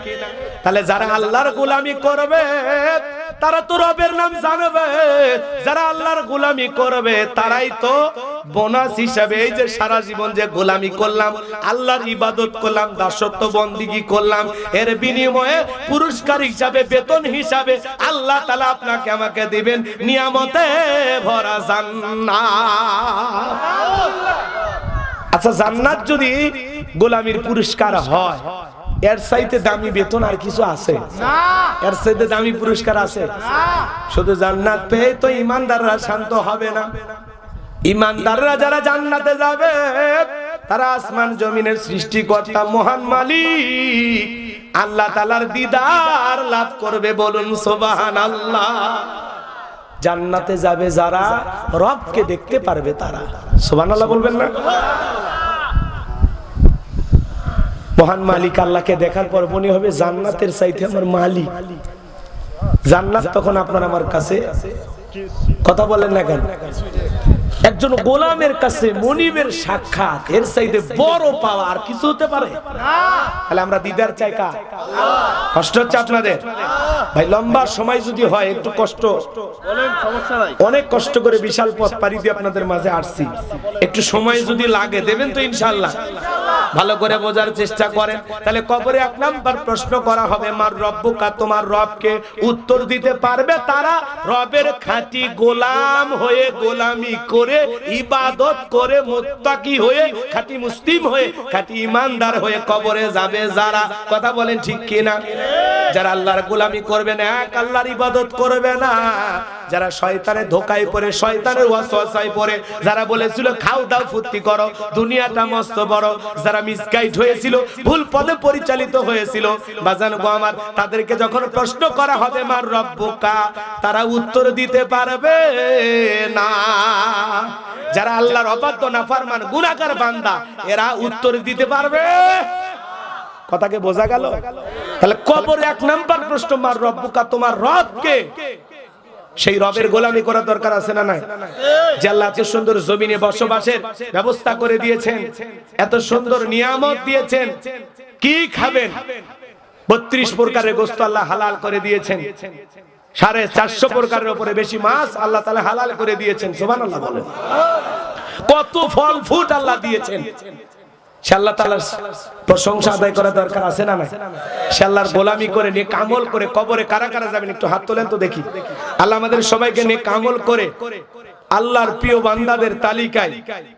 তাহলে যারা আল্লাহর গোলামি করবে তারা তো রবের নাম জানবে, যারা আল্লাহর গোলামি করবে তারাই তো বোনাস হিসাবে, এই যে সারা জীবন যে গোলামি করলাম, আল্লাহর ইবাদত করলাম, দাসত্ব বন্দিগি করলাম, এর বিনিময়ে পুরস্কার হিসাবে, বেতন হিসাবে আল্লাহ তাআলা আপনাকে আমাকে দিবেন নিয়ামতে ভরা জান্নাত। আচ্ছা, জান্নাত যদি গোলামির পুরস্কার হয়, এর চাইতে দামি বেতন আর কিছু আছে না? এর চাইতে দামি পুরস্কার আছে না? শুধু জান্নাত পেয়ে তো ইমানদাররা শান্ত হবে না। ইমানদাররা যারা জান্নাতে যাবে, তারা আসমান জমিনের সৃষ্টিকর্তা মহান মালিক আল্লাহ তাআলার দিদার লাভ করবে। বলুন সুবহানাল্লাহ। জান্নাতে যাবে যারা রবকে দেখতে পারবে তারা। সুবহানাল্লাহ বলবেন না? মহান মালিক আল্লাহকে দেখার পর মনে হবে জান্নাতের চাইতে আমার মালিক। জান্নাত তখন আপনার আমার কাছে। কথা বলেন না কেন? একজন গোলামের কাছে মনিবের সাক্ষাৎ, এর চাইতে বড় পাওয়া আর কিছু হতে পারে না। তাহলে আমরা দিদার চাই কার? কষ্ট হচ্ছে আপনাদের? ভাই লম্বা সময় যদি হয়, একটু কষ্ট বলেন, সমস্যা নাই। অনেক কষ্ট করে বিশাল পথ পাড়ি দিয়ে আপনাদের মাঝে আসছি, একটু সময় যদি লাগে দেবেন তো ইনশাআল্লাহ। ভালো করে বোঝার চেষ্টা করেন। তাহলে কবরে 1 নাম্বার প্রশ্ন করা হবে মার রব্বুকা, তোমার রবকে? উত্তর দিতে পারবে তারা রবের খাঁটি গোলাম হয়ে, গোলামি করে, ইবাদত করে, মুত্তাকি হয়ে, খাঁটি মুসলিম হয়ে, খাঁটি ইমানদার হয়ে কবরে যাবে যারা। কথা বলেন ঠিক কিনা? যারা আল্লাহর গোলামি করবে না, এক আল্লাহর ইবাদত করবে না, যারা শয়তানের ধোকায় পড়ে, শয়তানের ওয়াসওয়াসায় পড়ে, যারা বলেছিল খাও দাও ফুর্তি করো, দুনিয়াটা মস্ত বড়, যারা মিসগাইড হয়েছিল, ভুল পথে পরিচালিত হয়েছিল, বাজান গো আমার, তাদেরকে যখন প্রশ্ন করা হবে মার রব্বুকা, তারা উত্তর দিতে পারবে না। যারা আল্লাহর অবাধ্য নাফরমান গুনাহগার বান্দা, এরা উত্তর দিতে পারবে। কথাকে বোঝা গেল? তাহলে কবরে এক নাম্বার প্রশ্ন মার রব্বুকা, তোমার রব কে? সেই রবের গোলামি করা দরকার আছে না নাই? যে আল্লাহ এত সুন্দর জমিনে বসবাসের ব্যবস্থা করে দিয়েছেন, এত সুন্দর নিয়ামত দিয়েছেন, কি খাবেন? 32 প্রকারের গোশত আল্লাহ হালাল করে দিয়েছেন, 450 প্রকারের উপরে বেশি মাছ আল্লাহ তাআলা হালাল করে দিয়েছেন। সুবহানাল্লাহ বলেন। কত ফল ফুট আল্লাহ দিয়েছেন। সে আল্লাহ তাআলার প্রশংসা আদায় করা দরকার আছে না নাই? সে আল্লাহর গোলামি করে নেক আমল করে কবরে কারা কারা যাবেন একটু হাত তোলেন তো দেখি। আল্লাহ আমাদের সবাইকে নেক আমল করে আল্লাহর প্রিয় বান্দাদের তালিকায়,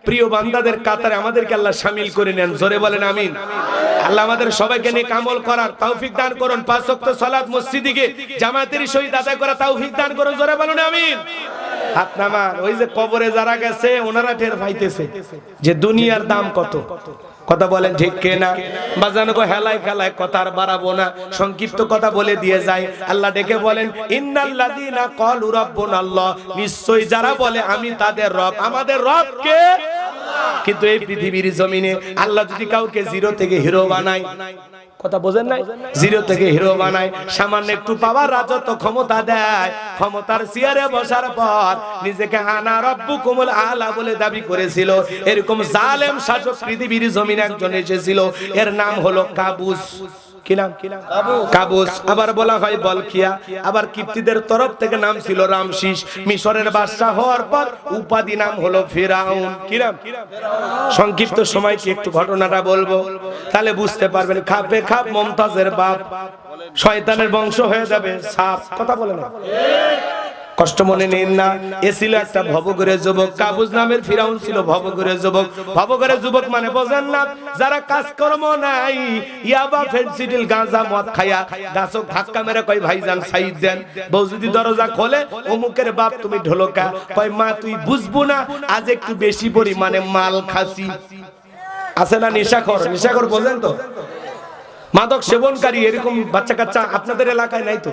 প্রিয় বান্দাদের কাতারে আমাদেরকে আল্লাহ শামিল করে নেন। জোরে বলেন আমিন। আল্লাহ আমাদের সবাইকে নেক আমল করার তৌফিক দান করুন। 5 ওয়াক্ত সালাত মসজিদে গিয়ে জামাতের সহিত আদায় করা তৌফিক দান করুন। জোরে বলেন আমিন। হাত নামান। ওই যে কবরে যারা গেছে ওনারা টের পাইতেছে যে দুনিয়ার দাম কত। কথা বলেন ঠিক কিনা? বাজানো গো হেলায় খেলায় কথা আর বাড়াবো না, সংক্ষিপ্ত কথা বলে দিয়ে যায়। আল্লাহ ডেকে বলেন ইন্নাল্লাযীনা ক্বালু রাব্বুনাল্লাহ, নিশ্চয়ই যারা বলে আমি তাদের রব। আমাদের রব কে? কিন্তু এই পৃথিবীর জমিনে আল্লাহ যদি কাউকে জিরো থেকে হিরো বানায়, কথা বোঝেন নাই? জিরো থেকে হিরো বানায়, সামান্য একটু পাওয়ার রাজত্ব ক্ষমতা দেয়, ক্ষমতার চেয়ারে বসার পর নিজেকে আনা রব্বুকুমুল আলা বলে দাবি করেছিল। এরকম জালেম শাসক পৃথিবীর জমিনে একজন এসেছিল, এর নাম হলো কাবুস। কি নাম? কাবুস। আবার বলা হয় বলখিয়া, আবার কিপ্তিদের তরফ থেকে নাম ছিল রামসিস। মিশরের বাদশা হওয়ার পর উপাধি নাম হলো ফিরাউন। কি নাম? সংক্ষিপ্ত সময় কি একটু ঘটনাটা বলবো, তাহলে বুঝতে পারবেন। খাপে খাপ মমতাজের বাপ, শয়তানের বংশ হয়ে যাবে সাপ। কথা বলে না? কষ্ট মনে নেন না। এ ছিল একটা ভবঘুরে যুবক। কাবুস নামের ফিরাউন ছিল ভবঘুরে যুবক। ভবঘুরে যুবক মানে বোঝেন না? যারা কাজকর্ম নাই, ইয়াবা ফেন্সিডিল গাঁজা মদ খায়া গাছক ধাক্কা মেরে কয় ভাইজান সাইদ দেন। বউ যদি দরজা খোলে, অমুকের বাপ তুমি ঢোলকা, কয় মা তুই বুঝবো না, আজ একটু বেশি পরিমাণে মাল খাসি। আছে না নেশাখোর? নেশাখোর বোঝেন তো? মাদক সেবনকারী এরকম বাচ্চা কাচ্চা আপনাদের এলাকায় নাই তো?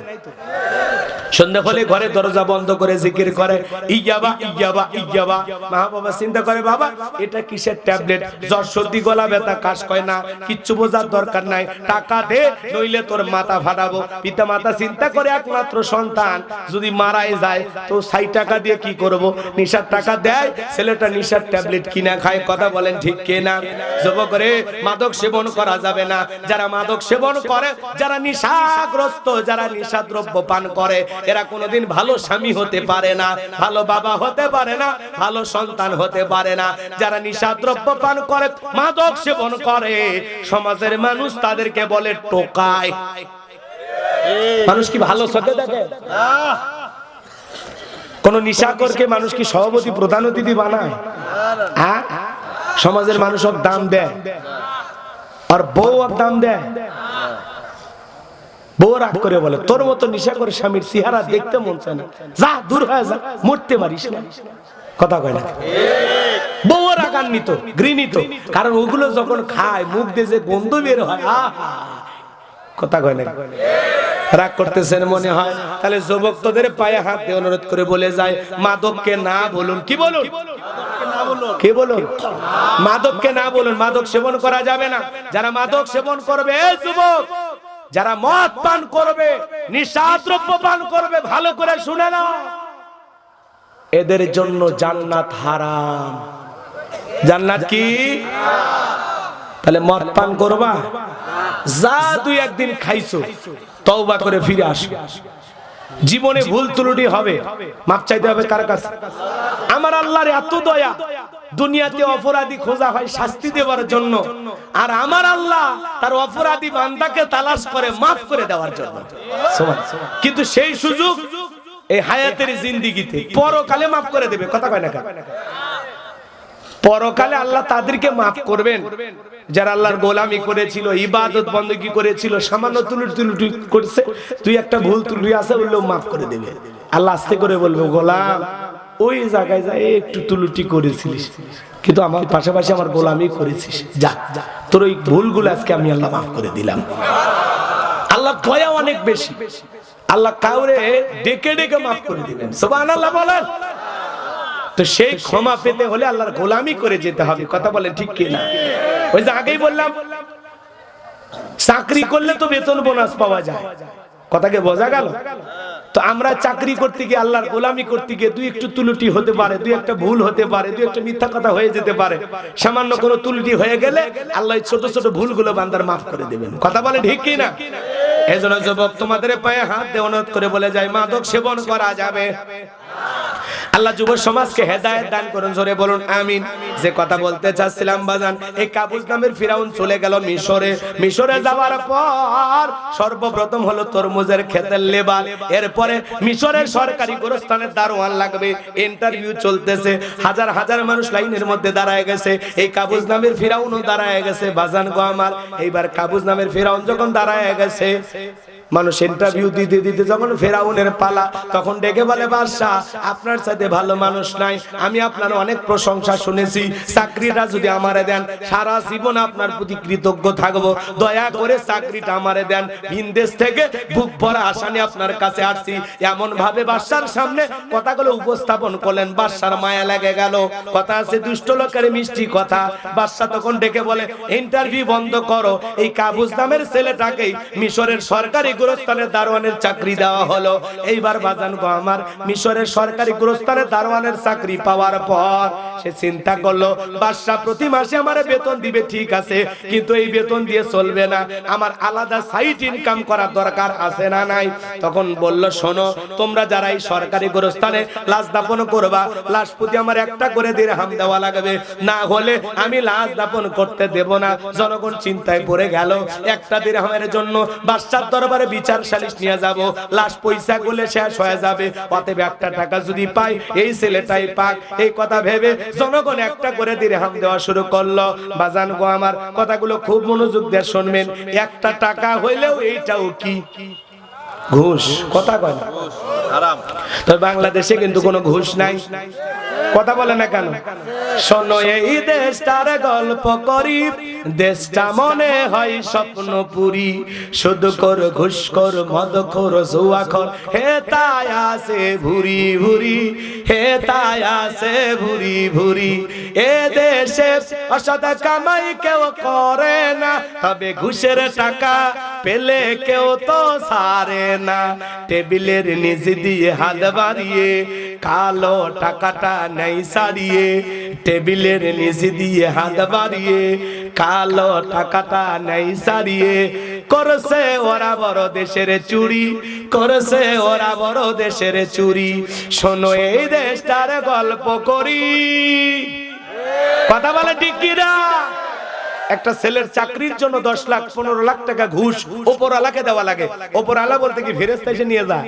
সন্ধ্যা হলে ঘরে দরজা বন্ধ করে জিকির করে ইয়াবা ইয়াবা ইয়াবা। মা বাবা চিন্তা করে বাবা এটা কিসের ট্যাবলেট, জ্বর সর্দি গলা ব্যথা কাশ কয় না, কিচ্ছু বোঝার দরকার নাই, টাকা দে নইলে তোর মাথা ফাটাবো। পিতা মাতা চিন্তা করে একমাত্র সন্তান যদি মারাই যায় তো 60 টাকা দিয়ে কি করব? নিশার টাকা দেয়, ছেলেটা নিশার ট্যাবলেট কিনা খায়। কথা বলেন ঠিক কিনা? যুবক রে, মাদক সেবন করা যাবে না। যারা মাদক সেবন করে, যারা নিশাগ্রস্ত, যারা নিশাদ্রব্য পান করে, এরা কোনোদিন ভালো স্বামী হতে পারে না, ভালো বাবা হতে পারে না, ভালো সন্তান হতে পারে না। যারা নিশাদ্রব্য পান করে, মাদক সেবন করে, সমাজের মানুষ তাদেরকে বলে টোকায়। মানুষ কি ভালো চোখে দেখে? কোন নিশাখোরকে মানুষ কি সভাপতি প্রধান অতিথি বানায়? হ্যাঁ, সমাজের মানুষ ওর দাম দেয়, আর বউ ওর দাম দেয়। বউ রাগ করে বলে তোর মতো নিশা করে স্বামীর চেহারা দেখতে মন চায় না, যা দূর হয়ে যা, মরতে পারিস না। কথা কয় না? বউ রাগান্বিত, ঘৃণিত, কারণ ওগুলো যখন খায় মুখ দিয়ে যে গন্ধ বের হয়, কথা কয় না? রাগ করতেছেন মনে হয়। তাহলে যুবক তোদের পায়ে হাত দিয়ে অনুরোধ করে বলে যায় মাদককে না বলুন। কি বলুন? কে বলুন? মাদককে না বলুন। মাদক সেবন করা যাবে না। যারা মাদক সেবন করবে, এই যুবক, যারা মদ পান করবে, নিশাদ্রব্য পান করবে, ভালো করে শুনে নাও, এদের জন্য জান্নাত হারাম। জান্নাত কি? তাহলে মদ পান করবা, যা তুই একদিন খাইছো, তওবা করে ফিরে আসো। জীবনে ভুল ত্রুটি হবে, মাপ চাইতে হবে কার কাছে? আমার আল্লাহর এত দয়া, দুনিয়াতে অপরাধী খোঁজা হয় শাস্তি দেওয়ার জন্য, আর আমার আল্লাহ তার অপরাধী বান্দাকে তালাশ করে মাফ করে দেওয়ার জন্য। কিন্তু সেই সুযোগ এই হায়াতের জিন্দেগিতে, পরকালে মাফ করে দেবে। কথা কয় না? পরকালে আল্লাহ তাদেরকে মাফ করবেন যারা আল্লাহর গোলামি করেছিল, ইবাদত বندگی করেছিল, সামান্য ত্রুটি করছে, তুই একটা ভুল ত্রুটি আছে বললেও মাফ করে দেবে। আল্লাহ আস্তে করে বলবো, গোলাম ওই জায়গায় যা একটু তুলুটি করেছিলিস, কিন্তু আমার পাশাপাশি আমার গোলামি করেছিস, যা তোর ওই ভুলগুলো আজকে আমি আল্লাহ মাফ করে দিলাম। আল্লাহ দয়া অনেক বেশি, আল্লাহ কাউরে ডেকে ডেকে মাফ করে দিবেন। সুবহানাল্লাহ বলেন। তো সেই ক্ষমা পেতে হলে আল্লাহর গোলামি করে যেতে হবে। কথা বলেন ঠিক কি না? ওই যে আগেই বললাম, চাকরি করলে তো বেতন বোনাস পাওয়া যায়, কথাকে বোঝা গেল? তো আমরা চাকরি করতে গিয়ে, আল্লাহর গোলামি করতে গিয়ে দুই একটু তুলুটি হতে পারে, দুই একটা ভুল হতে পারে, দুই একটা মিথ্যা কথা হয়ে যেতে পারে। সামান্য কোনো তুলুটি হয়ে গেলে আল্লাহ ছোট ছোট ভুলগুলো বান্দার মাফ করে দেবেন। কথা বলে ঠিক কি না? এজন্য যুবক, তোমাদের পায়ে হাত দিয়ে অনুরোধ করে বলে যায়, মাদক সেবন করা যাবে। আল্লাহ যুব সমাজকে হেদায়েত দান করুন, জোরে বলুন আমিন। যে কথা বলতে চাচ্ছিলাম বাজান, এই কাবুস নামের ফিরাউন চলে গেল মিশরে। মিশরে যাওয়ার পর সর্বপ্রথম হলো তরমুজের ক্ষেতের লেবার। এরপরে মিশরের সরকারি গোরস্থানের দারোয়ান লাগবে, ইন্টারভিউ চলতেছে। হাজার হাজার মানুষ লাইনের মধ্যে দাঁড়ায় গেছে। এই কাবুস নামের ফিরাউনও দাঁড়ায় গেছে। বাজান গো আমার, এইবার কাবুস নামের ফিরাউন যখন দাঁড়ায় গেছে, মানুষ ইন্টারভিউ দিতে দিতে যখন ফেরাউনের পালা, তখন ডেকে বলে, বাদশাহ আপনার সাথে ভালো মানুষ নাই, আমি আপনার অনেক প্রশংসা শুনেছি, চাকরিটা যদি আমারে দেন সারা জীবন আপনার প্রতি কৃতজ্ঞ থাকবো, দয়া করে চাকরিটা আমারে দেন। ভিনদেশ থেকে বুক ভরা আশা নিয়ে আপনার কাছে আসছি। এমন ভাবে বাদশার সামনে কথাগুলো উপস্থাপন করলেন, বাদশার মায়া লেগে গেল। কথা আছে দুষ্ট লোকের মিষ্টি কথা। বাদশা তখন ডেকে বলে, ইন্টারভিউ বন্ধ করো, এই কাবুস নামের ছেলেটাকেই মিশরের সরকারি গোরস্থানের দারোয়ানের চাকরি দেওয়া হলো। এইবার বাজান গো আমার, মিশরের সরকারি গোরস্থানের দারোয়ানের চাকরি পাওয়ার পর সে চিন্তা করলো, বাদশা প্রতি মাসে আমারে বেতন দিবে ঠিক আছে, কিন্তু এই বেতন দিয়ে চলবে না, আমার আলাদা সাইড ইনকাম করার দরকার আছে না নাই? তখন বলল, শোনো, তোমরা যারা এই সরকারি গোরস্থানে লাশ দাফন করবা, লাশ প্রতি আমার একটা করে দিরহাম দেওয়া লাগবে, না হলে আমি লাশ দাফন করতে দেব না। জনগণ চিন্তায় পড়ে গেল। একটা দিরহামের জন্য বাদশার দরবারে বিচার সালিশ নিয়ে যাব, লাশ পয়সা গুলে শেষ হয়ে যাবে, অতএব একটা টাকা যদি পাই এই ছেলেটাই পাক। এই কথা ভেবে জনগণ একটা করে দিরহাম দেওয়া শুরু করলো। বাজান গো আমার, কথাগুলো খুব মনোযোগ দিয়ে শুনবেন। একটা টাকা হইলেও এইটাও কি ঘুষ? কথা কয় না? হারাম। তো বাংলাদেশে কিন্তু কোনো ঘুষ নাই। কথা বলে না কেন? শোনো, এই দেশটার গল্প করি, দেশটা মনে হয় স্বপ্নপুরী, শুধু কর ঘুষ কর মদ খোর জুয়া খোর, হে তাই আসে ভুরি ভুরি, হে তাই আসে ভুরি ভুরি। এ দেশে অসৎ কামাই কেউ করে না, তবে ঘুষের টাকা পেলে কেউ তো ছাড়ে না। টেবিলের নিচে দিয়ে হাত বাড়িয়ে কালো টাকাটা নেই সারিয়ে, টেবিলের নিচে দিয়ে হাত বাড়িয়ে কালো টাকাটা নেই সারিয়ে। করছে ওরা বড় দেশের চুরি, করছে ওরা বড় দেশের চুরি। শোনো, এই দেশটার গল্প করি। কথা বলে ঠিক কিনা? একটা ছেলের চাকরির জন্য 10 লাখ 15 লাখ টাকা ঘুষ ওপরওয়ালাকে দেওয়া লাগে। ওপরওয়ালা বলতে কি ফেরেশতা এসে নিয়ে যায়?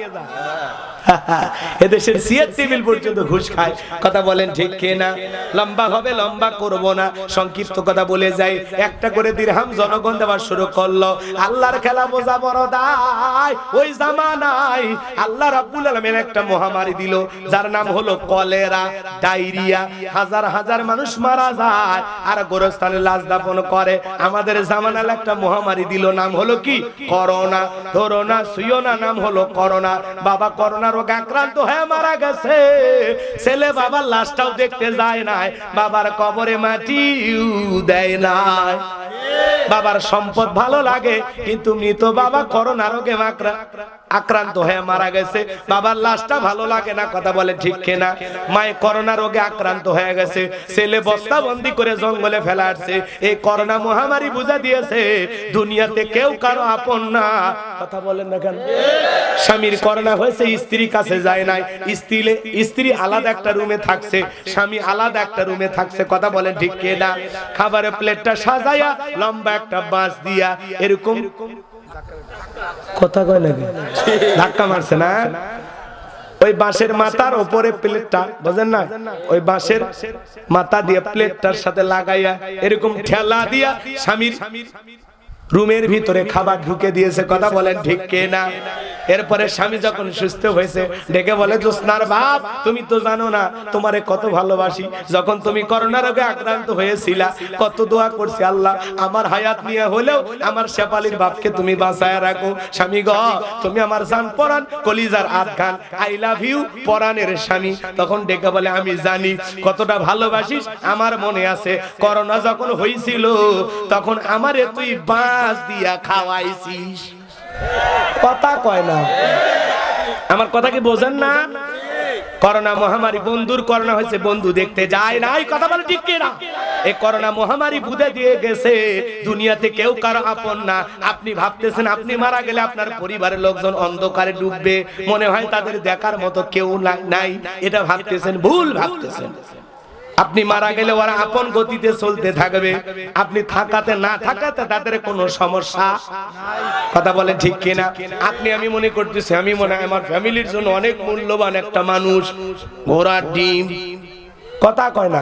এদেশের চেয়ার টেবিল পর্যন্ত ঘুষ খায়। কথা বলেন ঠিক কিনা? লম্বা হবে, লম্বা করব না, সংক্ষিপ্ত কথা বলে যাই। একটা করে দিরহাম জনগণ দেওয়া শুরু করলো। আল্লাহর খেলা বোঝা বড় দায়। ওই জামানায় আল্লাহ রাব্বুল আলামিন একটা মহামারী দিল, যার নাম হলো কলেরা, ডায়রিয়া। হাজার হাজার মানুষ মারা যায় আর গোরস্থানে লাশ দাফন করে। আমাদের জামানায় একটা মহামারী দিল, নাম হলো কি? করোনা। ধরো না, শুইও না, নাম হলো করোনা। বাবা করোনা রোগে আক্রান্ত হয়ে মারা গেছে। ছেলে বাবার লাশটাও দেখতে যায় নাই, বাবার কবরে মাটিও দেয় নাই। বাবার সম্পদ ভালো লাগে, কিন্তু মৃত বাবা করোনা রোগে আক্রান্ত হয়ে মারা গেছে, বাবার লাশটা ভালো লাগে না। কথা বলে ঠিক কিনা? মায়ে করোনা রোগে আক্রান্ত হয়ে গেছে, ছেলে বস্তাবন্দি করে জঙ্গলে ফেলা আসছে। এই করোনা মহামারী বুঝা দিয়েছে দুনিয়াতে কেউ কারো আপন না। কথা বলেন না কেন? স্বামীর করোনা হয়েছে, স্ত্রীর কাছে যায় নাই, স্ত্রী আলাদা একটা রুমে থাকছে, স্বামী আলাদা একটা রুমে থাকছে। কথা বলেন ঠিক কিনা? খাবারের প্লেটটা সাজায়া লম্বা একটা বাঁশ দিয়া এরকম, কথা কয় নাকি? ধাক্কা মারছে না? ওই বাঁশের মাথার উপরে প্লেটটা, বুঝেন না? ওই বাঁশের মাথা দিয়ে প্লেটটার সাথে লাগাইয়া এরকম ঠেলা দিয়া স্বামীর রুমের ভিতরে খাবার ঢুকে দিয়েছে, কথা বলেন ঠিক কে না? এরপরে স্বামী যখন সুস্থ হয়েছে ডেকে বলে, জোসনার বাপ তুমি তো জানো না তোমারে কত ভালোবাসি, যখন তুমি করোনা রোগে আক্রান্ত হয়েছিলা কত দোয়া করছি আল্লাহ আমার হায়াত নিয়ে হলেও আমার শেফালির বাপকে তুমি বাঁচায় রাখো। স্বামী গো তুমি আমার জান পরাণ কলিজার আধখান, আই লাভ ইউ পরাণের স্বামী। তখন ডেকে বলে, আমি জানি কতটা ভালোবাসিস, আমার মনে আছে করোনা যখন হয়েছিল তখন আমারে তুই বাঁশ দিয়া খাওয়াইছিস। কথা কয় না, আমার কথা কি বোঝেন না? করোনা মহামারী, বন্ধুর করোনা হয়েছে বন্ধু দেখতে যায় নাই, কথা বলে ঠিক কিনা? এই করোনা মহামারী বুঝে দিয়ে গেছে দুনিয়াতে কেউ কারো আপন না। আপনি ভাবতেছেন আপনি মারা গেলে আপনার পরিবারের লোকজন অন্ধকারে ডুববে, মনে হয় তাদের দেখার মতো কেউ নাই, এটা ভাবতেছেন, ভুল ভাবতেছেন। আপনি মারা গেলে ওরা আপন গতিতে চলতে থাকবে, আপনি থাকাতে না থাকাতে তাদের কোনো সমস্যা নাই, কথা বলে ঠিক কিনা? আপনি আমি মনে করতেছি আমি মনে হয় আমার ফ্যামিলির জন্য অনেক মূল্যবান একটা মানুষ, ঘোড়ার ডিম, কথা কয় না?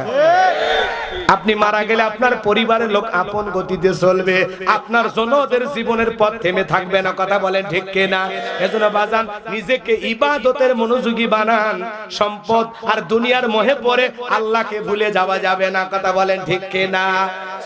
আপনি মারা গেলে আপনার পরিবারের লোক আপন গতিতে চলবে, আপনার জন্য ওদের জীবনের পথ থেমে থাকবে না, কথা বলেন ঠিক কিনা? এজন্য বাজান নিজেকে ইবাদতের মনোযোগী বানান, সম্পদ আর দুনিয়ার মোহে পড়ে আল্লাহকে ভুলে যাওয়া যাবে না, কথা বলেন ঠিক কিনা?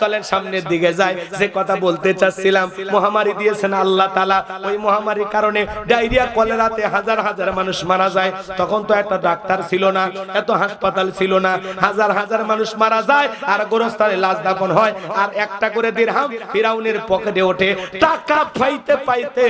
চলেন সামনের দিকে যাই। যে কথা বলতে চাচ্ছিলাম, মহামারী দিয়েছেন আল্লাহ তাআলা, ওই মহামারীর কারণে ডায়রিয়া কলেরাতে হাজার হাজার মানুষ মারা যায়। তখন তো একটা ডাক্তার ছিল না, এত হাসপাতাল ছিল না, হাজার হাজার মানুষ মারা যায় আর গোরস্থানে লাশ দাফন হয়, আর একটা করে দিরহাম ফিরাউনের পকেটে ওঠে। টাকা পাইতে পাইতে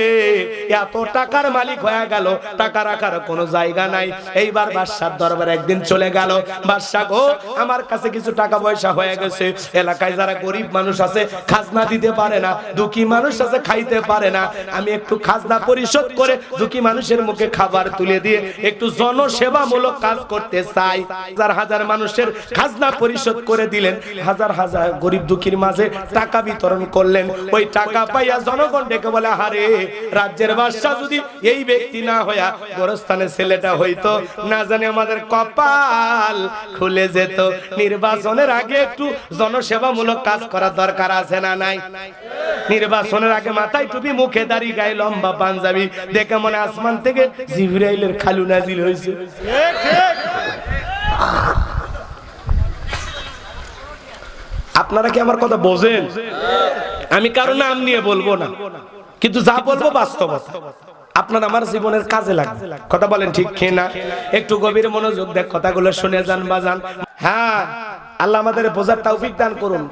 এত টাকার মালিক হয়ে গেল, টাকা রাখার কোনো জায়গা নাই। এইবার বাদশার দরবারে একদিন চলে গেল, বাদশা গো আমার কাছে কিছু টাকা পয়সা হয়ে গেছে, এলাকায় যারা গরিব মানুষ আছে খাজনা দিতে পারে না, দুঃখী মানুষ আছে খাইতে পারে না, আমি একটু খাজনা পরিশোধ করে দুঃখী মানুষের মুখে খাবার তুলে দিয়ে একটু জনসেবামূলক কাজ করতে চাই। হাজার হাজার মানুষের খাজনা পরিশোধ করে দিলেন, হাজার হাজার গরিব দুঃখীর মাঝে টাকা বিতরণ করলেন। ওই টাকা পাইয়া জনগণ ডেকে বলে, আরে রাজ্যের বাদশা যদি এই ব্যক্তি না হইয়া গোরস্থানের ছেলেটা হইতো, না জানি আমাদের কপাল খুলে যেত। নির্বাচনের আগে একটু জনসেবামূলক কাজ করার দরকার আছে না নাই? নির্বাচনের আগে মাথায় টুপি, মুখে দাড়ি, গায়ে লম্বা পাঞ্জাবি, দেখে মনে আসমান থেকে জিবরাইলের খালু নাজিল হয়েছে। আপনারা কি আমার কথা বোঝেন? আমি কারো নাম নিয়ে বলবো না, কিন্তু যা বলবো বাস্তবতা, আপনার আমার জীবনের কাজে লাগবে, কথা বলেন ঠিক কিনা? একটু গভীর মনোযোগ দেখ কথাগুলো শুনে যান বাজান। হ্যাঁ, আল্লাহ আমাদের বোঝার তৌফিক দান করুন।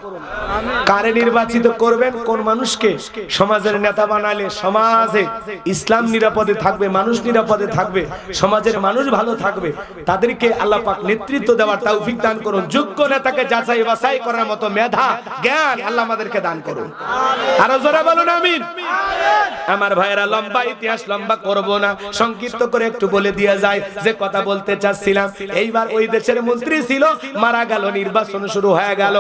কারে নির্বাচিত করবেন, কোন মানুষকে সমাজের নেতা বানালে সমাজে ইসলাম নিরাপদে থাকবে, মানুষ নিরাপদে থাকবে, সমাজের মানুষ ভালো থাকবে, তাদেরকে আল্লাহ পাক নেতৃত্ব দেওয়ার তৌফিক দান করুন। যোগ্য নেতাকে যাচাই বাছাই করার মতো মেধা জ্ঞান আল্লাহ আমাদেরকে দান করুন। আরো জোরে বলুন আমিন। আমার ভাইয়েরা, লম্বা ইতিহাস লম্বা করব না, সংক্ষিপ্ত করে একটু বলে দিয়ে যায় যে কথা বলতে চাচ্ছিলাম। এইবার ওই দেশের মন্ত্রী ছিল, মারা গেল, নির্বাচন শুরু হয়ে গেল।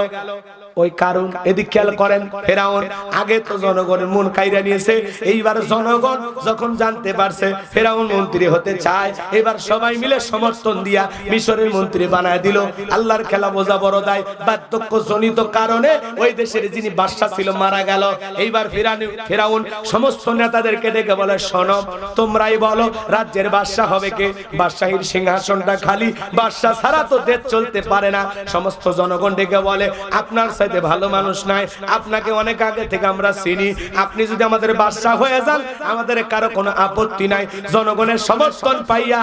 ওই কারণ এদিক খেয়াল করেন, ফেরাউন আগে তো জনগণের মন কাইরা নিয়েছে, এইবার জনগণ যখন জানতে পারছে ফেরাউন মন্ত্রী হতে চায়, এবার সবাই মিলে সমর্থন দিয়া মিশরের মন্ত্রী বানায় দিল। আল্লাহর খেলা বোঝা বড় দায়, বার্ধক্য জনিত কারণে ওই দেশের যিনি বাদশা ছিল মারা গেল। এইবার ফেরাউন সমস্ত নেতাদেরকে ডেকে বলে, শোনো তোমরাই বলো রাজ্যের বাদশা হবে কে? বাদশাহীর সিংহাসনটা খালি, বাদশা ছাড়া তো দেশ চলতে পারে না। সমস্ত জনগণ ডেকে বলে, আপনার চাইতে ভালো মানুষ নাই, আপনাকে অনেক আগে থেকে আমরা চিনি, আপনি যদি আমাদের বাদশা হয়ে যান আমাদের কারো কোনো আপত্তি নাই। জনগণের সমর্থন পাইয়া,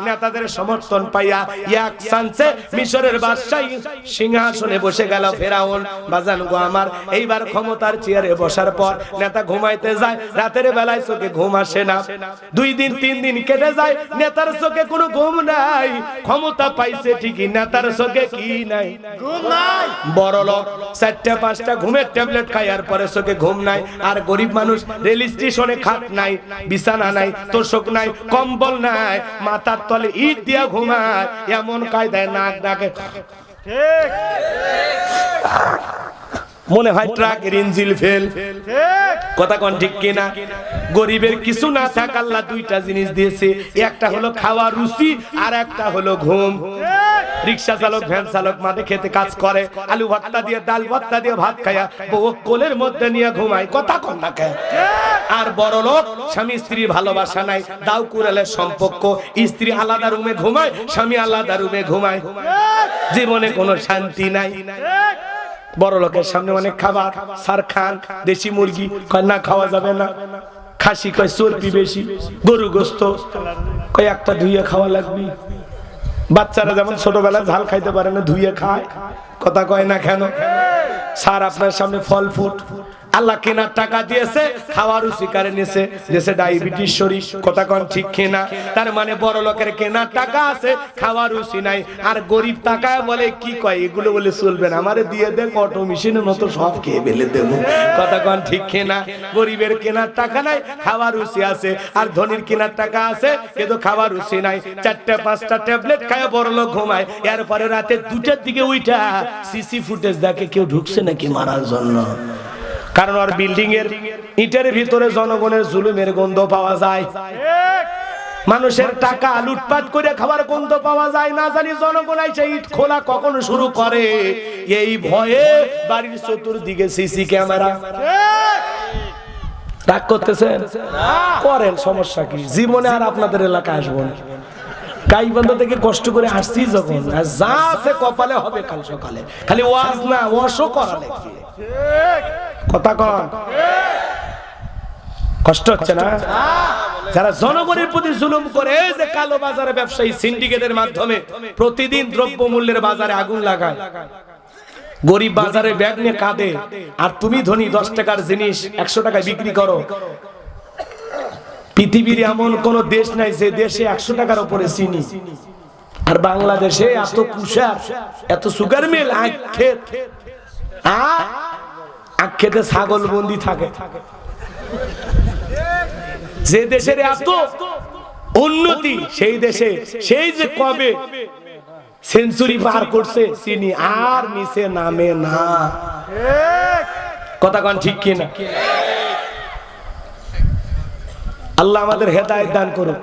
নেতাদের সমর্থন পাইয়া এক চান্সে মিশরের বাদশা সিংহাসনে বসে গেল ফেরাউন। বাজান গো আমার, এইবার ক্ষমতার চেয়ারে বসার পর নেতা ঘুমাইতে যায়, রাতের বেলায় চোখে ঘুম আসে না, 2 দিন 3 দিন কেটে যায়, নেতার চোখে কোনো ঘুম নাই। ক্ষমতা পাইছে ঠিকই, নেতার চোখে কি নাই? ঘুম নাই। বড় লোক 4টা-5টা ঘুমের ট্যাবলেট খায়, আর পরে চোখে ঘুম নাই। আর গরিব মানুষ রেল স্টেশনে খাট নাই, বিছানা নাই, তোষক নাই, কম্বল নাই, মাথার তলে ইট দিয়া ঘুমায়, এমন কায়দায় নাক ডাকে, মনে হয় ট্রাকের ইঞ্জিন ফেল, কথা কোন ঠিক কিনা? গরিবের কিছু না থাক, আল্লাহ 2টা জিনিস দিয়েছে, একটা হলো খাওয়া রুচি আর একটা হলো ঘুম। রিক্সা চালক ভ্যান চালক মাঠে খেতে কাজ করে, আলু ভর্তা দিয়ে ডাল ভর্তা দিয়ে ভাত খায়া বউ কোলের মধ্যে নিয়ে ঘুমায়, কথা কন না কেন? আর বড় লোক স্বামী স্ত্রীর ভালোবাসা নাই, দাও কুড়ালের সম্পর্ক, স্ত্রী আলাদা রুমে ঘুমায়, স্বামী আলাদা রুমে ঘুমায়, জীবনে কোনো শান্তি নাই। বড় লোকের সামনে অনেক খাবার, সার খান, দেশি মুরগি কয় না খাওয়া যাবে না, খাসি কয় চর্বি বেশি, গরু গোস্ত কয় একটা ধুইয়ে খাওয়া লাগবে। বাচ্চারা যেমন ছোটবেলায় ঝাল খাইতে পারে না, ধুইয়ে খায়, কথা কয় না কেন? স্যার আপনার সামনে ফল ফুট, আল্লাহ কেনার টাকা দিয়েছে, খাওয়ার শিকারে নিয়েছে, দেশে ডায়াবেটিস শরীর, কথা কন ঠিক কিনা? তার মানে বড় লোকের কেনার টাকা আছে, খাওয়ার রুচি নাই, আর গরিব টাকায় বলে কি কয় এগুলো বলে চলবে না, আমারে দিয়ে দেখ অটো মেশিনের মতো সব খেয়ে ফেলে দেবো, কথা কন ঠিক কিনা? গরিবের কেনার টাকা নাই, খাওয়ার রুচি আছে, আর ধনীর কেনার টাকা আছে কিন্তু খাওয়ার রুচি নাই। 4টা 5টা ট্যাবলেট খায় বড় লোক ঘুমায়, এরপরে রাতে 2টার দিকে উইঠা সিসি ফুটেজ দেখে কেউ ঢুকছে নাকি মারার জন্য। কারণ ওর বিল্ডিং এর ইটের ভিতরে জনগণের জুলুমের গন্ধ পাওয়া যায়, মানুষের টাকা লুটপাট করে খাবার গন্ধ পাওয়া যায়, না জানি জনগণ আইসে ইট খোলা কখন শুরু করে, এই ভয়ে বাড়ির চতুর্দিকে সিসি ক্যামেরা। রাগ করতেছেন? করেন, সমস্যা কি? জীবনে আর আপনাদের এলাকায় আসবো না, গাইবান্ধা থেকে কষ্ট করে আসছি যখন, যা আছে কপালে হবে কাল সকালে, খালি ওয়াজ না ওয়াশও করা লাগে, কথা কন? কষ্ট হচ্ছে না? যারা জনগণের প্রতি জুলুম করে, যে কালো বাজারে ব্যবসায়ী সিন্ডিকেটের মাধ্যমে প্রতিদিন দ্রব্য মূল্যের বাজারে আগুন লাগায়, গরিব বাজারে ব্যাগ নিয়ে কাঁদে, আর তুমি ধনী 10 টাকার জিনিস 100 টাকায় বিক্রি করো। পৃথিবীর এমন কোন দেশ নাই যে দেশে 100 টাকার উপরে চিনি, আর বাংলাদেশে এত কুশার, এত সুগার মিল, আখ খেতে ছাগল বন্দি থাকে। যে দেশের এত উন্নতি, সেই দেশে সেই যে কবে সেঞ্চুরি পার করছে চিনি আর নিচে নামে না, কথা কন ঠিক কিনা? আল্লাহ আমাদের হেদায়েত দান করুক।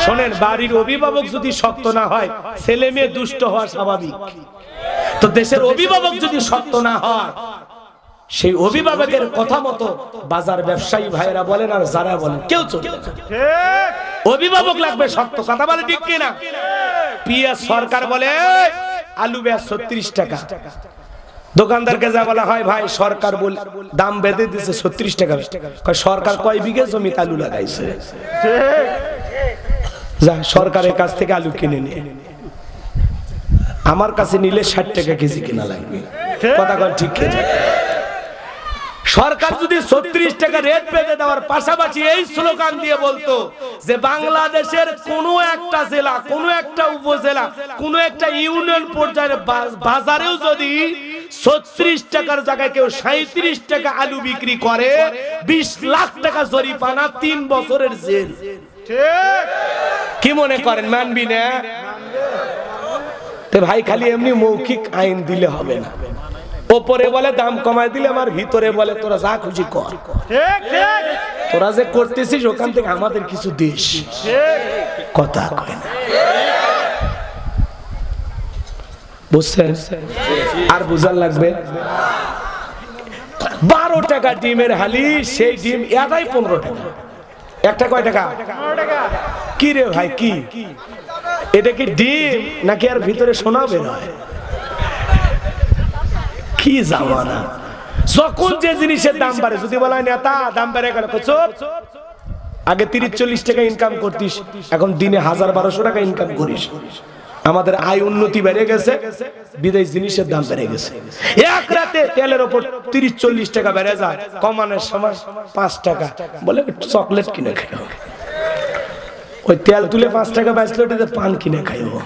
শোনেন, বাড়ির অভিভাবক যদি শক্ত না হয়, ছেলে মেয়ে দুষ্ট হওয়া স্বাভাবিক। তো দেশের অভিভাবক যদি শক্ত না হয়, সেই অভিভাবকের কথা মতো বাজার ব্যবসায়ী ভাইরা বলেন আর যারা বলেন কেউ চলবে না। অভিভাবক লাগবে শক্ত, কথা বলে ঠিক কিনা? পিএস সরকার বলে আলু পেঁয়াজ 36 টাকা, দোকানদারকে যা বলা হয় ভাই সরকার বল দাম বেঁধে দিয়েছে 36 টাকা, সরকার কয় বিঘে জমিতে আলু লাগাইছে, যা সরকারের কাছ থেকে আলু কিনে নিয়ে আমার কাছে নিলে 60 টাকা কেজি কিনা লাগবে, কথা কন ঠিক কিনা? সরকার যদি 36 টাকা রেট বেঁধে দেওয়ার পাশাপাশি এই স্লোগান দিয়ে বলতো যে বাংলাদেশের কোন একটা জেলা, কোন একটা উপজেলা, কোন একটা ইউনিয়ন পর্যায়ের বাজারেও যদি 36 টাকার জায়গায় কেউ 37 টাকা আলু বিক্রি করে, 20 লাখ টাকা জরিমানা, 3 বছরের জেল। কি মনে করেন মানবি না? তো ভাই খালি এমনি মৌখিক আইন দিলে হবে না, ওপরে বলে দাম কমায় দিলে, আমার ভিতরে বলে তোরা যা খুশি কর, তোরা যে করতেছিস ওখান থেকে আমাদের কিছু দেশ, কথা কয় না, বুঝছেন? আর বুঝার লাগবে। 12 টাকা ডিমের হালি, সেই ডিম এটাই 15 টাকা, একটা কয় টাকা? কি রে ভাই, কি এটা কি ডিম নাকি আর ভিতরে সোনা বের হয়? কি জামানা! যখন যে জিনিসের দাম বাড়ে, যদি বলা হয় নেতা দাম বেড়ে গেল, আগে 30-40 টাকা ইনকাম করতিস, এখন দিনে 1000-1200 টাকা ইনকাম করিস। আমাদের আয় উন্নতি বেড়ে গেছে, বিদেশ জিনিসের দাম বেড়ে গেছে। এক রাতে তেলের উপর 30-40 টাকা বেড়ে যায়, কমানোর সময় 5 টাকা বলে চকলেট কিনে খাইও, ওই তেল তুলে 5 টাকা বেচলে ওটাতে পান কিনে খাইও।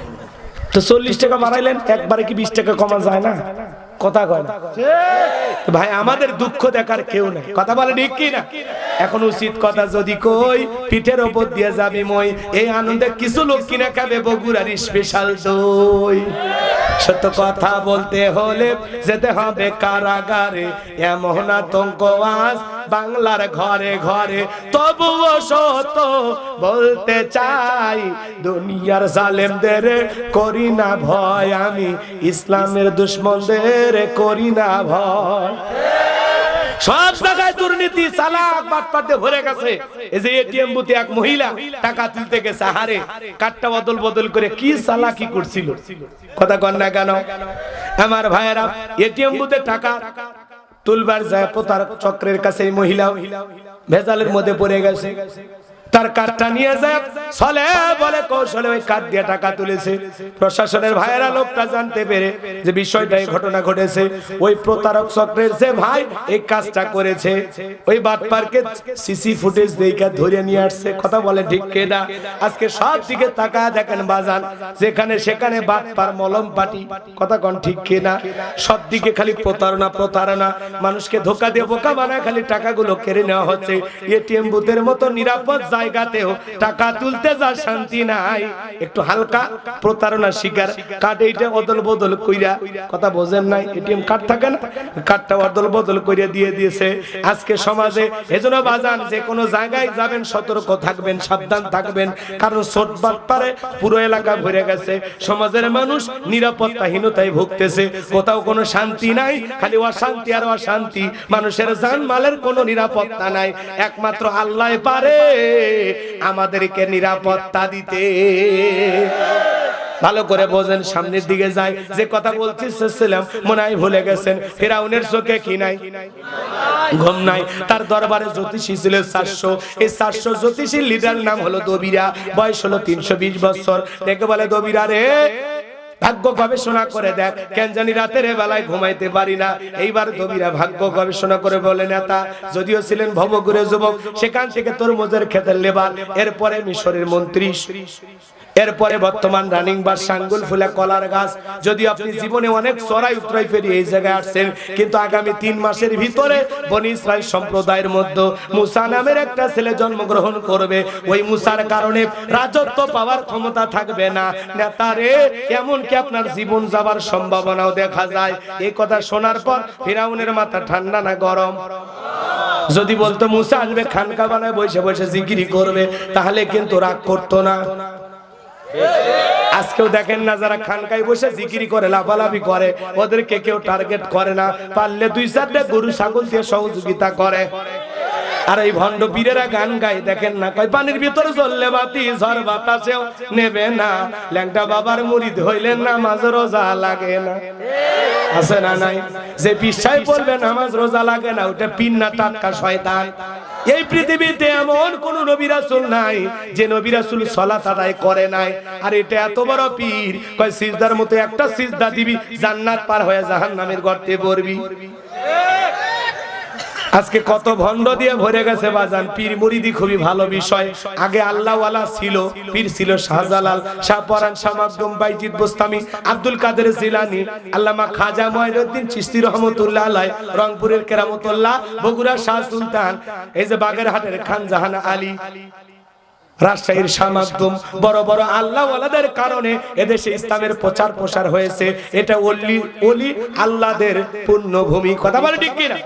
তো 40 টাকা বাড়াইলেন, একবারে কি 20 টাকা কমা যায় না? কথা কয় না ভাই, আমাদের দুঃখ দেখার কেউ নাই, কথা বলে ঠিক কি না? এখন উচিত কথা যদি কই, পিঠের ওপর দিয়ে যাবে মই, এই আনন্দে কিছু লোক কিনে খাবে বগুড়ার স্পেশাল দই। সত্য কথা বলতে হলে যেতে হবে কারাগারে, এমন আতঙ্ক আজ বাংলার ঘরে ঘরে, তবুও সত্য বলতে চাই, দুনিয়ার জালেমদের করি না ভয়, আমি ইসলামের দুশমনদের করি না ভয়। সব জায়গায় দুর্নীতি, চালাক বাটপাটে ভরে গেছে। এই যে এটিএম বুথে এক মহিলা টাকা তুলতে গেছে, হারে কার্ডটা বদল বদল করে কি চালাকি করছিল, কথা কন না কেন? আমার ভাইয়েরা, এটিএম বুথে টাকা তুলবার যায় প্রতারক চক্রের কাছে এই মহিলা ভেজালের মধ্যে পড়ে গেছে। তার কার্ডটা নিয়ে যায়, চলে বলে কৌশলে ওই কার্ড দিয়ে টাকা তুলেছে। প্রশাসনের ভাইয়েরা লোকটা জানতে পেরে যে বিষয়টা এই ঘটনা ঘটেছে, ওই প্রতারক চক্রের যে ভাই এই কাজটা করেছে, ওই বাটপারকে সিসি ফুটেজ দেখে ধরে নিয়ে আসছে। কথা বলে ঠিক কিনা? আজকে সব দিকে তাকায় দেখেন বাজান, যেখানে সেখানে বাটপার মলম পাটি, কথা কোন ঠিক কিনা? সব দিকে খালি প্রতারণা প্রতারণা, মানুষকে ধোকা দিয়ে বোকা বানায় খালি টাকাগুলো কেড়ে নেওয়া হচ্ছে। এটিএম বুথের মতো নিরাপদ জায়গাতেও টাকা তুলতে যা শান্তি নাই, একটু হালকা প্রতারণা শিকার কার্ড এইটা অদল বদল কইরা, কথা বোঝেন নাই? এটিএম কার্ড থাকে না, কার্ডটা অদল বদল কইরা দিয়ে দিয়েছে আজকে সমাজে। এজন্য বাজান, যে কোনো জায়গায় যাবেন সতর্ক থাকবেন, সাবধান থাকবেন, কারণ ছোটবাট পারে পুরো এলাকা ভরে গেছে। সমাজের মানুষ নিরাপত্তাহীনতায় ভুগতেছে, কোথাও কোনো শান্তি নাই, খালি অশান্তি আর অশান্তি। মানুষের জানমালের কোনো নিরাপত্তা নাই, একমাত্র আল্লাহ পারে আমাদেরকে নিরাপত্তা দিতে। ভালো করে বোঝেন, সামনের দিকে যায়। যে কথা বলছিলাম মনে হয় ভুলে গেছেন, ফিরাউনের চোখে কি নাই? ঘুম নাই। তার দরবারে জ্যোতিষী ছিল 400। এই 400 জ্যোতিষীর লিডার নাম হলো দবিরা, বয়স হলো 320 বছর। দেখে বলে, দবিরা রে, ভাগ্য গবেষণা করে দেখ, কেন জানি রাতের বেলায় ঘুমাইতে পারি না। এইবার দবিরা ভাগ্য গবেষণা করে বলে, নেতা যদিও ছিলেন ভবঘুরে যুবক, সেখান থেকে তরমুজের ক্ষেতের লেবার, এরপরে মিশরের মন্ত্রী, এরপরে বর্তমান রানিং বা সাঙ্গুল ফুলে কলার গাছ। যদি আপনি জীবনে অনেক চড়াই উতরাই ফেরি এই জায়গায় আসছেন, কিন্তু আগামী 3 মাসের ভিতরে বনি ইসরাইল সম্প্রদায়ের মধ্যে মুসা নামের একটা ছেলে জন্মগ্রহণ করবে। ওই মুসার কারণে রাজত্ব পাওয়ার ক্ষমতা থাকবে না। নেতারে, এমনকি আপনার জীবন যাবার সম্ভাবনাও দেখা যায়। এই কথা শোনার পর ফিরাউনের মাথা ঠান্ডা না গরম? যদি বলতো মুসা আসবে খানকা বানায় বসে বসে জিকির করবে, তাহলে কিন্তু রাগ করতো না। আজকেও দেখেন না, যারা খানকায় বসে জিকিরি করে, লাফালাফি করে, ওদেরকে কেউ টার্গেট করে না, পারলে 2-4টা গরু ছাগল দিয়ে সহযোগিতা করে। আর এই ভণ্ড পীরেরা গান গায়, দেখেন না, কয় পানির ভিতরে জ্বললে বাতি ঝড় বাতাসেও নেবে না, ল্যাংটা বাবার মুরিদ হইলে নামাজ রোজা লাগে না। আছে না নাই? যে পিসাই বলবে নামাজ রোজা লাগে না, ওটা পিন্না টাটকা শয়তান। এই পৃথিবীতে এমন কোন নবী রাসূল নাই যে নবী রাসূল সালাত আদায় করে নাই। আর এটা এত বড় পীর, কয় সিজদার মতো একটা সিজদা দিবি, জান্নাত পার হয়ে জাহান্নামের গর্তে পড়বি। আজকে কত ভণ্ড দিয়ে ভরে গেছে বাজান। পীর মুরিদি খুবই ভালো বিষয়। আগে আল্লাহওয়ালা ছিল, পীর ছিল শাহজালাল, শাহ পরান, শাহ মাকদুম, বাইজিদ বোস্তামি, আব্দুল কাদের জিলানী, আল্লামা খাজা মুঈনুদ্দিন চিশতি রহমাতুল্লাহ আলাইহি, রংপুরের কেরামতুল্লাহ, বগুড়ার শাহ সুলতান, এই যে বাগেরহাটের খান জাহান আলী, রাজশাহীর শাহ মাকদুম, বড় বড় আল্লাহওয়ালাদের কারণে এদেশে ইসলামের প্রচার প্রসার হয়েছে। এটা ওলি আল্লাহদের পুণ্যভূমি। কথা বলে ঠিক কিনা?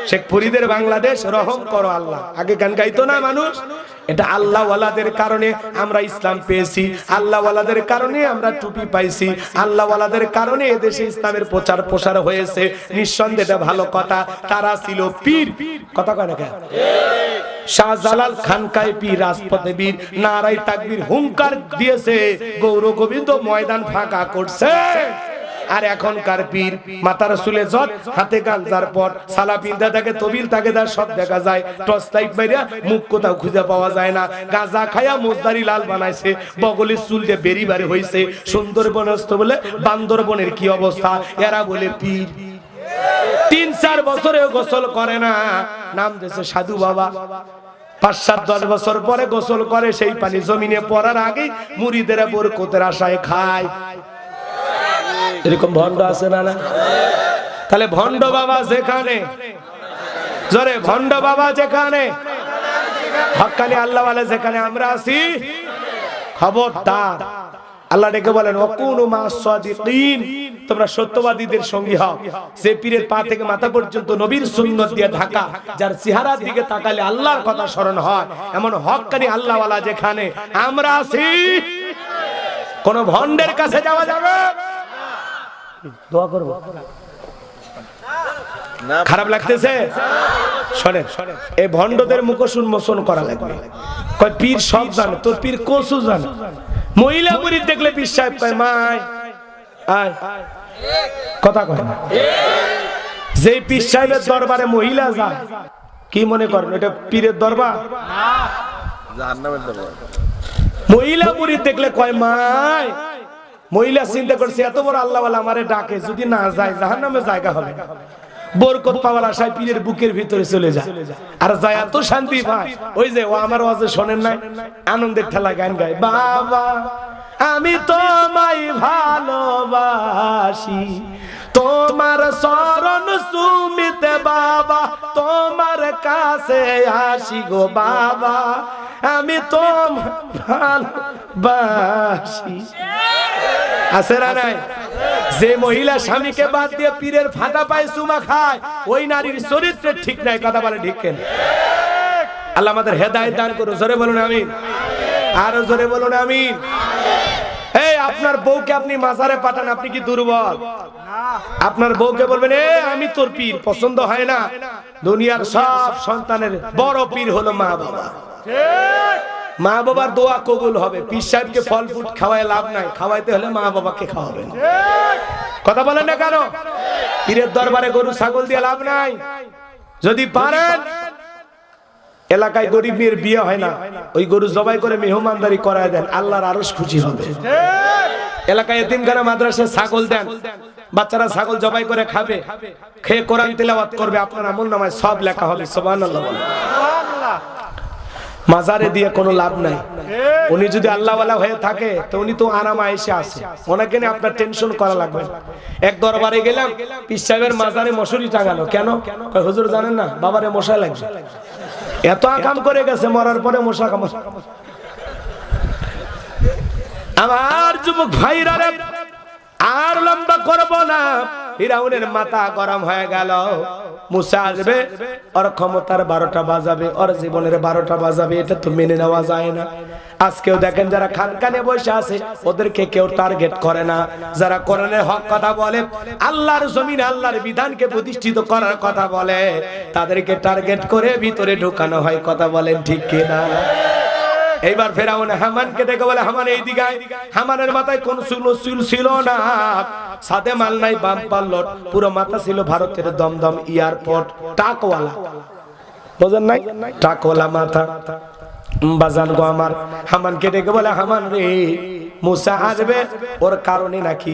শেখপুরীদের বাংলাদেশ, রহম করো আল্লাহ, আগে গান গাইতো না মানুষ। এটা আল্লাহ ওয়ালাদের কারণে আমরা ইসলাম পেয়েছি, আল্লাহ ওয়ালাদের কারণে আমরা টুপি পাইছি, আল্লাহ ওয়ালাদের কারণে এদেশে ইসলামের প্রচার প্রসার হয়েছে। নিঃসন্দেহে এটা ভালো কথা। তারা ছিল পীর, কথা কয় না কেন? শাহজালাল খানকায় পীর, রাজপথে বীর, নারায়ে তাকবীর হুঙ্কার দিয়েছে, গৌর গোবিন্দ ময়দান ফাঁকা করছে। আর এখনকার পীর মাতার চুলে জট, হাতে গাঞ্জার পট, সালা পিন্দা থাকে, তবিল থাকে, তার সব দেখা যায়, টর্চ লাইট মাইরা মুখ কোথাও খুঁজে পাওয়া যায় না। গাঁজা খায়া মোজদারি লাল বানাইছে, বগলের চুল দিয়ে বেরি বাড়ি হইছে। সুন্দরবনস্থ বলে বান্দরবনের কি অবস্থা, এরা বলে পীর। 3-4 বছরেও গোসল করে না, নাম দিয়েছে সাধু বাবা। 5-7-10 বছর পরে গোসল করে, সেই পানি জমিনে পড়ার আগে মুরিদেরা বরকতের আশায় খায়। এরকম ভণ্ড আছে না? না, তাহলে ভণ্ড বাবা যেখানে, জোরে ভণ্ড বাবা যেখানে, হক্কানি আল্লাহওয়ালা যেখানে আমরা আছি, খবরদার আল্লাহ ডেকে বলেন ওয়াকুনু মা'আস সাদিকিন, তোমরা সত্যবাদীদের সঙ্গী হও। যে পীরের পা থেকে মাথা পর্যন্ত নবীর সুন্নাত দিয়ে ঢাকা, যার চেহারার দিকে তাকালে আল্লাহর কথা স্মরণ হয়, এমন হক্কানি আল্লাহওয়ালা যেখানে আমরা আছি, কোন ভন্ডের কাছে যাওয়া যাবে? দোয়া করব। খারাপ লাগতেছে? শোনেন, এই ভন্ডদের মুখোশ উন্মোচন করা লাগবে। কয় পীর সব জানে, তোর পীর কসু জানে। মহিলা মুরিদ দেখলে পীর সাহেব কয় মাই আয়, কথা কয় না। যে পীর সাহেবের দরবারে মহিলা যায়, কি মনে করেন এটা পীরের দরবার? জাহান্নামের দরবার। মহিলা মুরিদ দেখলে কয় মাই, মহিলা চিন্তা করছে এত বড় আল্লাহওয়ালা আমারে ডাকে, যদি না যায় জাহান্নামে জায়গা হবে। বরকত পাওয়ার আশায় পীরের বুকের ভিতরে চলে যায়, আর যায় এত শান্তি পায়। ওই যে ও আমার ওয়াজে শোনেন নাই, আনন্দের ঠেলা গান গায়, বাবা আমি তোমায় ভালোবাসি, তোমার শরণ সুমিতে বাবা, তোমার কাছে আসি গো বাবা, আমি তোমায় ভালোবাসি। আছে না নাই? যে মহিলা স্বামীকে বাদ দিয়ে পীরের ফাটা পায়ে চুমা খায়, ওই নারীর চরিত্র ঠিক নাই। কথা বলে ঠিক কেন? আল্লাহ আমাদের হেদায়েত দান করুন। জোরে বলুন আমিন। আরো জোরে বলুন আমিন। এই আপনার বউকে আপনি মাজারে পাঠান, আপনি কি দুর্বল? আপনার বউকে বলবেন এ আমি তোর পীর, পছন্দ হয় না? দুনিয়ার সব সন্তানের বড় পীর হলো মা বাবা। মা বাবার দোয়া কবুল হবে। পীর সাহেবকে ফল ফুট খাওয়ায় লাভ নাই, খাওয়াইতে হলে মা বাবাকে খাওয়াবেন। কথা বলেন না কেন? পীরের দরবারে গরু ছাগল দিয়ে লাভ নাই। যদি পারেন, এলাকায় গরিব মেয়ের বিয়ে হয় না, ওই গরু জবাই করে মেহমানদারি করায় দেন, আল্লাহর আরশ খুশি হবে। এলাকায় এতিমখানা মাদ্রাসায় ছাগল দেন, বাচ্চারা ছাগল জবাই করে খাবে, খেয়ে কোরআন তেলাওয়াত করবে, আপনার আমলনামায় সব লেখা হবে। সুবহানাল্লাহ। মাজারে দিয়ে কোনো লাভ নাই। উনি যদি আল্লাহওয়ালা হয়ে থাকে তো উনি তো আরামে এসে আছে, ওনাকে নিয়ে আপনার টেনশন করা লাগবে। এক দরবারে গেলাম, পীর সাহেবের মাজারে মশারি টাঙানো। কেন? হুজুর জানেন না বাবারে মশা লাগছে, এত আকাম করে গেছে, মরার পরে মশা কামড়। আমার যুবক ভাইরা রে, আর লম্বা করব না। ফিরাউনের মাথা গরম হয়ে গেল। মুসা আসবে, ওর ক্ষমতার 12টা বাজাবে, ওর জীবনের 12টা বাজাবে, এটা তো মেনে নেওয়া যায় না। আজকেও দেখেন যারা খানকানে বসে আছে, ওদেরকে কেউ টার্গেট করে না। যারা কোরআনের হক কথা বলে, আল্লাহর জমিনে আল্লাহর বিধানকে প্রতিষ্ঠিত করার কথা বলে, তাদেরকে টার্গেট করে ভিতরে ঢোকানো হয়। কথা বলেন ঠিক কিনা? এইবার ফেরাউন হামানকে ডেকে বলে, হামান এই দিকে আয়। হামানের মাথায় কোন চুল ছিল না, সাদে মাল নাই, বাম্পার লট, পুরো মাথা ছিল ভারতের দমদম এয়ারপোর্ট টাকওয়ালা। বুঝেন নাই? টাকওয়ালা মাথা। বাজান গো আমার, হামানকে ডেকে বলে, হামান রে, মুসা আসবে, ওর কারণে নাকি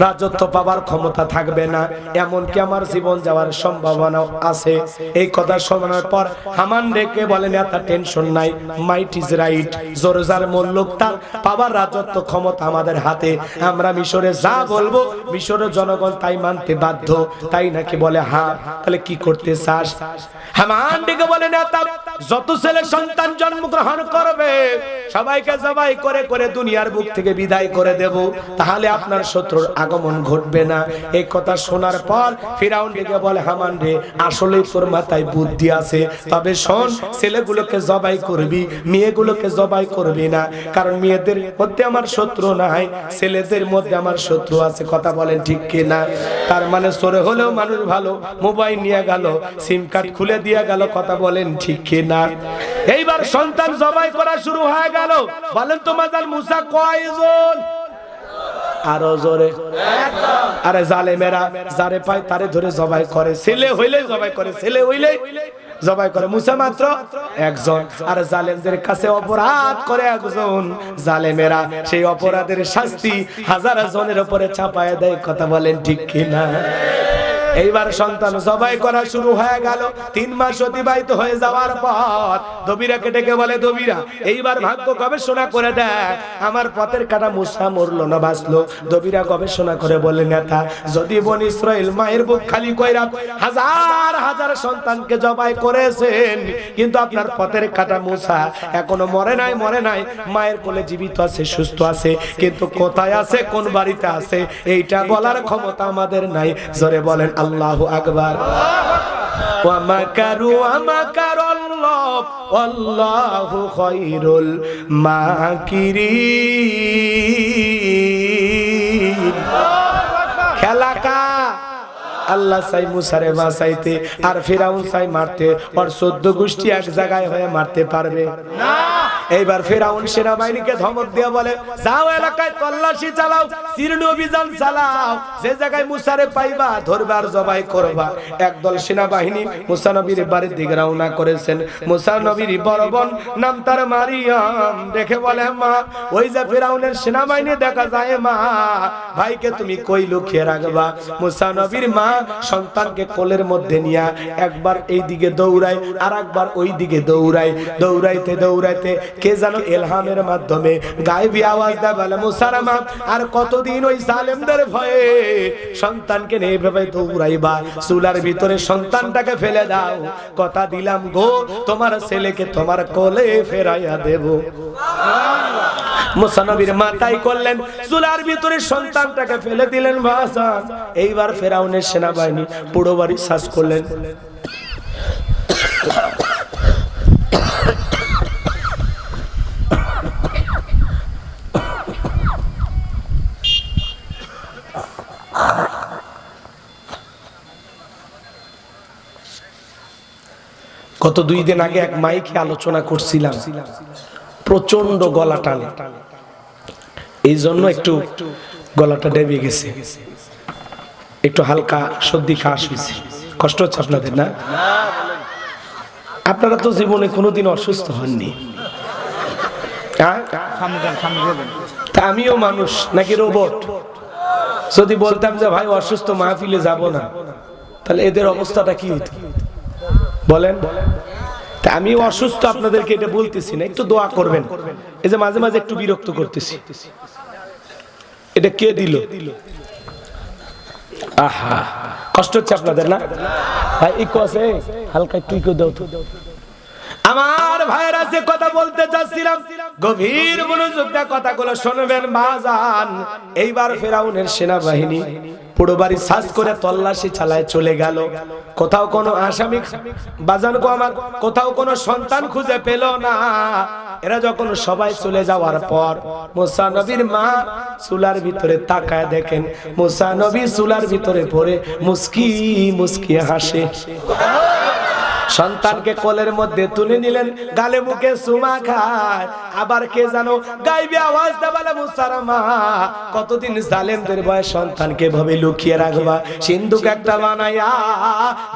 রাজত্ব পাবার ক্ষমতা থাকবে না, এমনকি আমার জীবন যাওয়ার সম্ভাবনা আছে। এই কথা শোনার পর হামান ডেকে বলেন, এত টেনশন নাই, মাইট ইজ রাইট, জোরজার মল্লুক তার পাবার রাজত্ব ক্ষমতা আমাদের হাতে। আমরা মিশরে যা বলবো মিশরের জনগণ তাই মানতে বাধ্য। তাই নাকি? বলে হ্যাঁ। তাহলে কি করতে চাস? হামান ডেকে বলেন, যত ছেলে সন্তান জন্মগ্রহণ করবে সবাইকে জবাই করে করে দুনিয়ার বুক থেকে বিদায় করে দেব, তাহলে আপনার শত্রুর আগমন ঘটবে না। এই কথা শোনার পর ফিরাউন ডেকে বলে, হামান রে, আসলেই তোর মাথায় বুদ্ধি আছে, তবে শোন, ছেলেগুলোকে জবাই করবি, মেয়েগুলোকে জবাই করবি না, কারণ মেয়েদের মধ্যে আমার শত্রু নাই, ছেলেদের মধ্যে আমার শত্রু আছে। কথা বলেন ঠিক কিনা? তার মানে সরে হলেও মানুষ ভালো, মোবাইল নিয়ে গেল, সিম কার্ড খুলে দিয়ে গেল। কথা বলেন ঠিক কিনা? এইবার সন্তান জবাই করা শুরু হয়ে গেল। বলেন তো মাজার মুসা কয়জন? আরো জোরে। আরে জালেমেরা যারে পায় তারে ধরে জবাই করে, ছেলে হইলে জবাই করে, ছেলে হইলে জবাই করে। মুসা মাত্র একজন, আর জালেমদের কাছে অপরাধ করে একজন। জালেমেরা সেই অপরাধের শাস্তি হাজার জনের উপরে চাপায় দেয়। কথা বলেন ঠিক কিনা? এইবার সন্তান জবাই করা শুরু হয়ে গেল। 3 মাস অতিবাহিত হয়ে যাওয়ার পর দবিরাকে ডেকে বলে, দবিরা এইবার ভাগ্য গবেষণা করে দেখ, আমার পথের কাটা মুসা মরলো না বাঁচলো। দবিরা গবেষণা করে বলে, নেতা যদি বনি ইসরাইল মায়ের বুক খালি কইরা হাজার হাজার সন্তানকে জবাই করেছেন, কিন্তু আপনার পথের কাটা মুসা এখনো মরে নাই, মায়ের কোলে জীবিত আছে, সুস্থ আছে, কিন্তু কোথায় আছে, কোন বাড়িতে আছে, এইটা বলার ক্ষমতা আমাদের নাই। জোরে বলেন আল্লাহু আকবার। ওয়া মাকারু ওয়া মাকারাল্লাহ ওয়াল্লাহু খায়রুল মাকিরিন। খেলাকা আল্লাহ চাই মুসারে বাঁচাইতে, আর ফিরাউন চাই মারতে, আর 14 গোষ্ঠী এক জায়গায় হয়ে মারতে পারবে না। এইবার ফিরাউন সেনাবাহিনীকে ধমক দিয়ে বলে, যাও এলাকায় তল্লাশি চালাও, চিরনি অভিযান চালাও, যে জায়গায় মুসারে পাইবা ধরবা আর জবাই করবা। একদল সেনাবাহিনী মুসা নবীর বাড়ির দিকে রওনা করেছেন। মুসা নবীর বড় বোন নাম তার মারিয়াম দেখে বলে, মা ওই যে ফিরাউনের সেনাবাহিনী দেখা যায়, মা ভাইকে তুমি কই লুকিয়ে রাখবা। মুসা নবীর মা সন্তানকে কোলের মধ্যে নিয়ে একবার এই দিকে দৌড়ায় আর একবার ওই দিকে দৌড়ায়। দৌড়াইতে দৌড়াইতে কে যেন ইলহামের মাধ্যমে গায়েবী আওয়াজ দেয়, বলে, মুসার মা আর কতদিন ওই জালেমদের ভয়ে সন্তানকে নিয়ে এভাবে দৌড়াইবা? চুলার ভিতরে সন্তানটাকে ফেলে দাও, কথা দিলাম গো তোমার ছেলেকে তোমার কোলে ফেরাইয়া দেব। মুসা নবীর মা তাই করলেন, চুলার ভিতরে সন্তানটাকে ফেলে দিলেন ভাসান। এইবার ফেরাউনের সেনাবাহিনী পুরো বাড়ি সার্চ করলেন। গত 2 দিন আগে এক মাইকে আলোচনা করছিলাম, প্রচন্ড গলা টানে, এই জন্য একটু গলাটা ডেবে গেছে, একটু হালকা সর্দি কাশ হয়েছে। কষ্ট হচ্ছে আপনাদের না? আপনারা তো জীবনে কোনোদিন অসুস্থ হননি, তা আমিও মানুষ নাকি রোবট? যদি বলতাম যে ভাই অসুস্থ মাহফিলে যাব না, তাহলে এদের অবস্থাটা কি হতো বলেন? তা আমি অসুস্থ আপনাদেরকে এটা বলতেছি না, একটু দোয়া করবেন। এই যে মাঝে মাঝে একটু বিরক্ত করতেছি, এটা কে দিল? আহা, কষ্ট হচ্ছে আপনাদের না ভাই? ইকো আছে, হালকা একটু ইকো দাও তো। আমার ভাইরা যে কথা বলতে চাচ্ছিলাম, গভীর মনোযোগ দিয়ে কথাগুলো শুনবেন বাজান। এইবার ফেরাউনের সেনাবাহিনী পুরো বাড়ি সার্চ করে তল্লাশি চালায় চলে গেল। কোথাও কোনো আসামি বাজান গো আমার, কোথাও কোনো সন্তান খুঁজে পেল না। এরা যখন সবাই চলে যাওয়ার পর মুসা নবীর মা চুলার ভিতরে তাকায় দেখেন মুসা নবী চুলার ভিতরে পড়ে মুস্কি মুস্কি হাসে। সন্তানকে কোলের মধ্যে তুলে নিলেন, গালে মুখে চুমা খায়। আবার কে জানো গাইবে আওয়াজ দে, বলে, মুসার মা কতদিন জালেমদের ভয়ে সন্তানকে ভাবে লুকিয়ে রাখবা? সিন্ধুক একটা বানাইয়া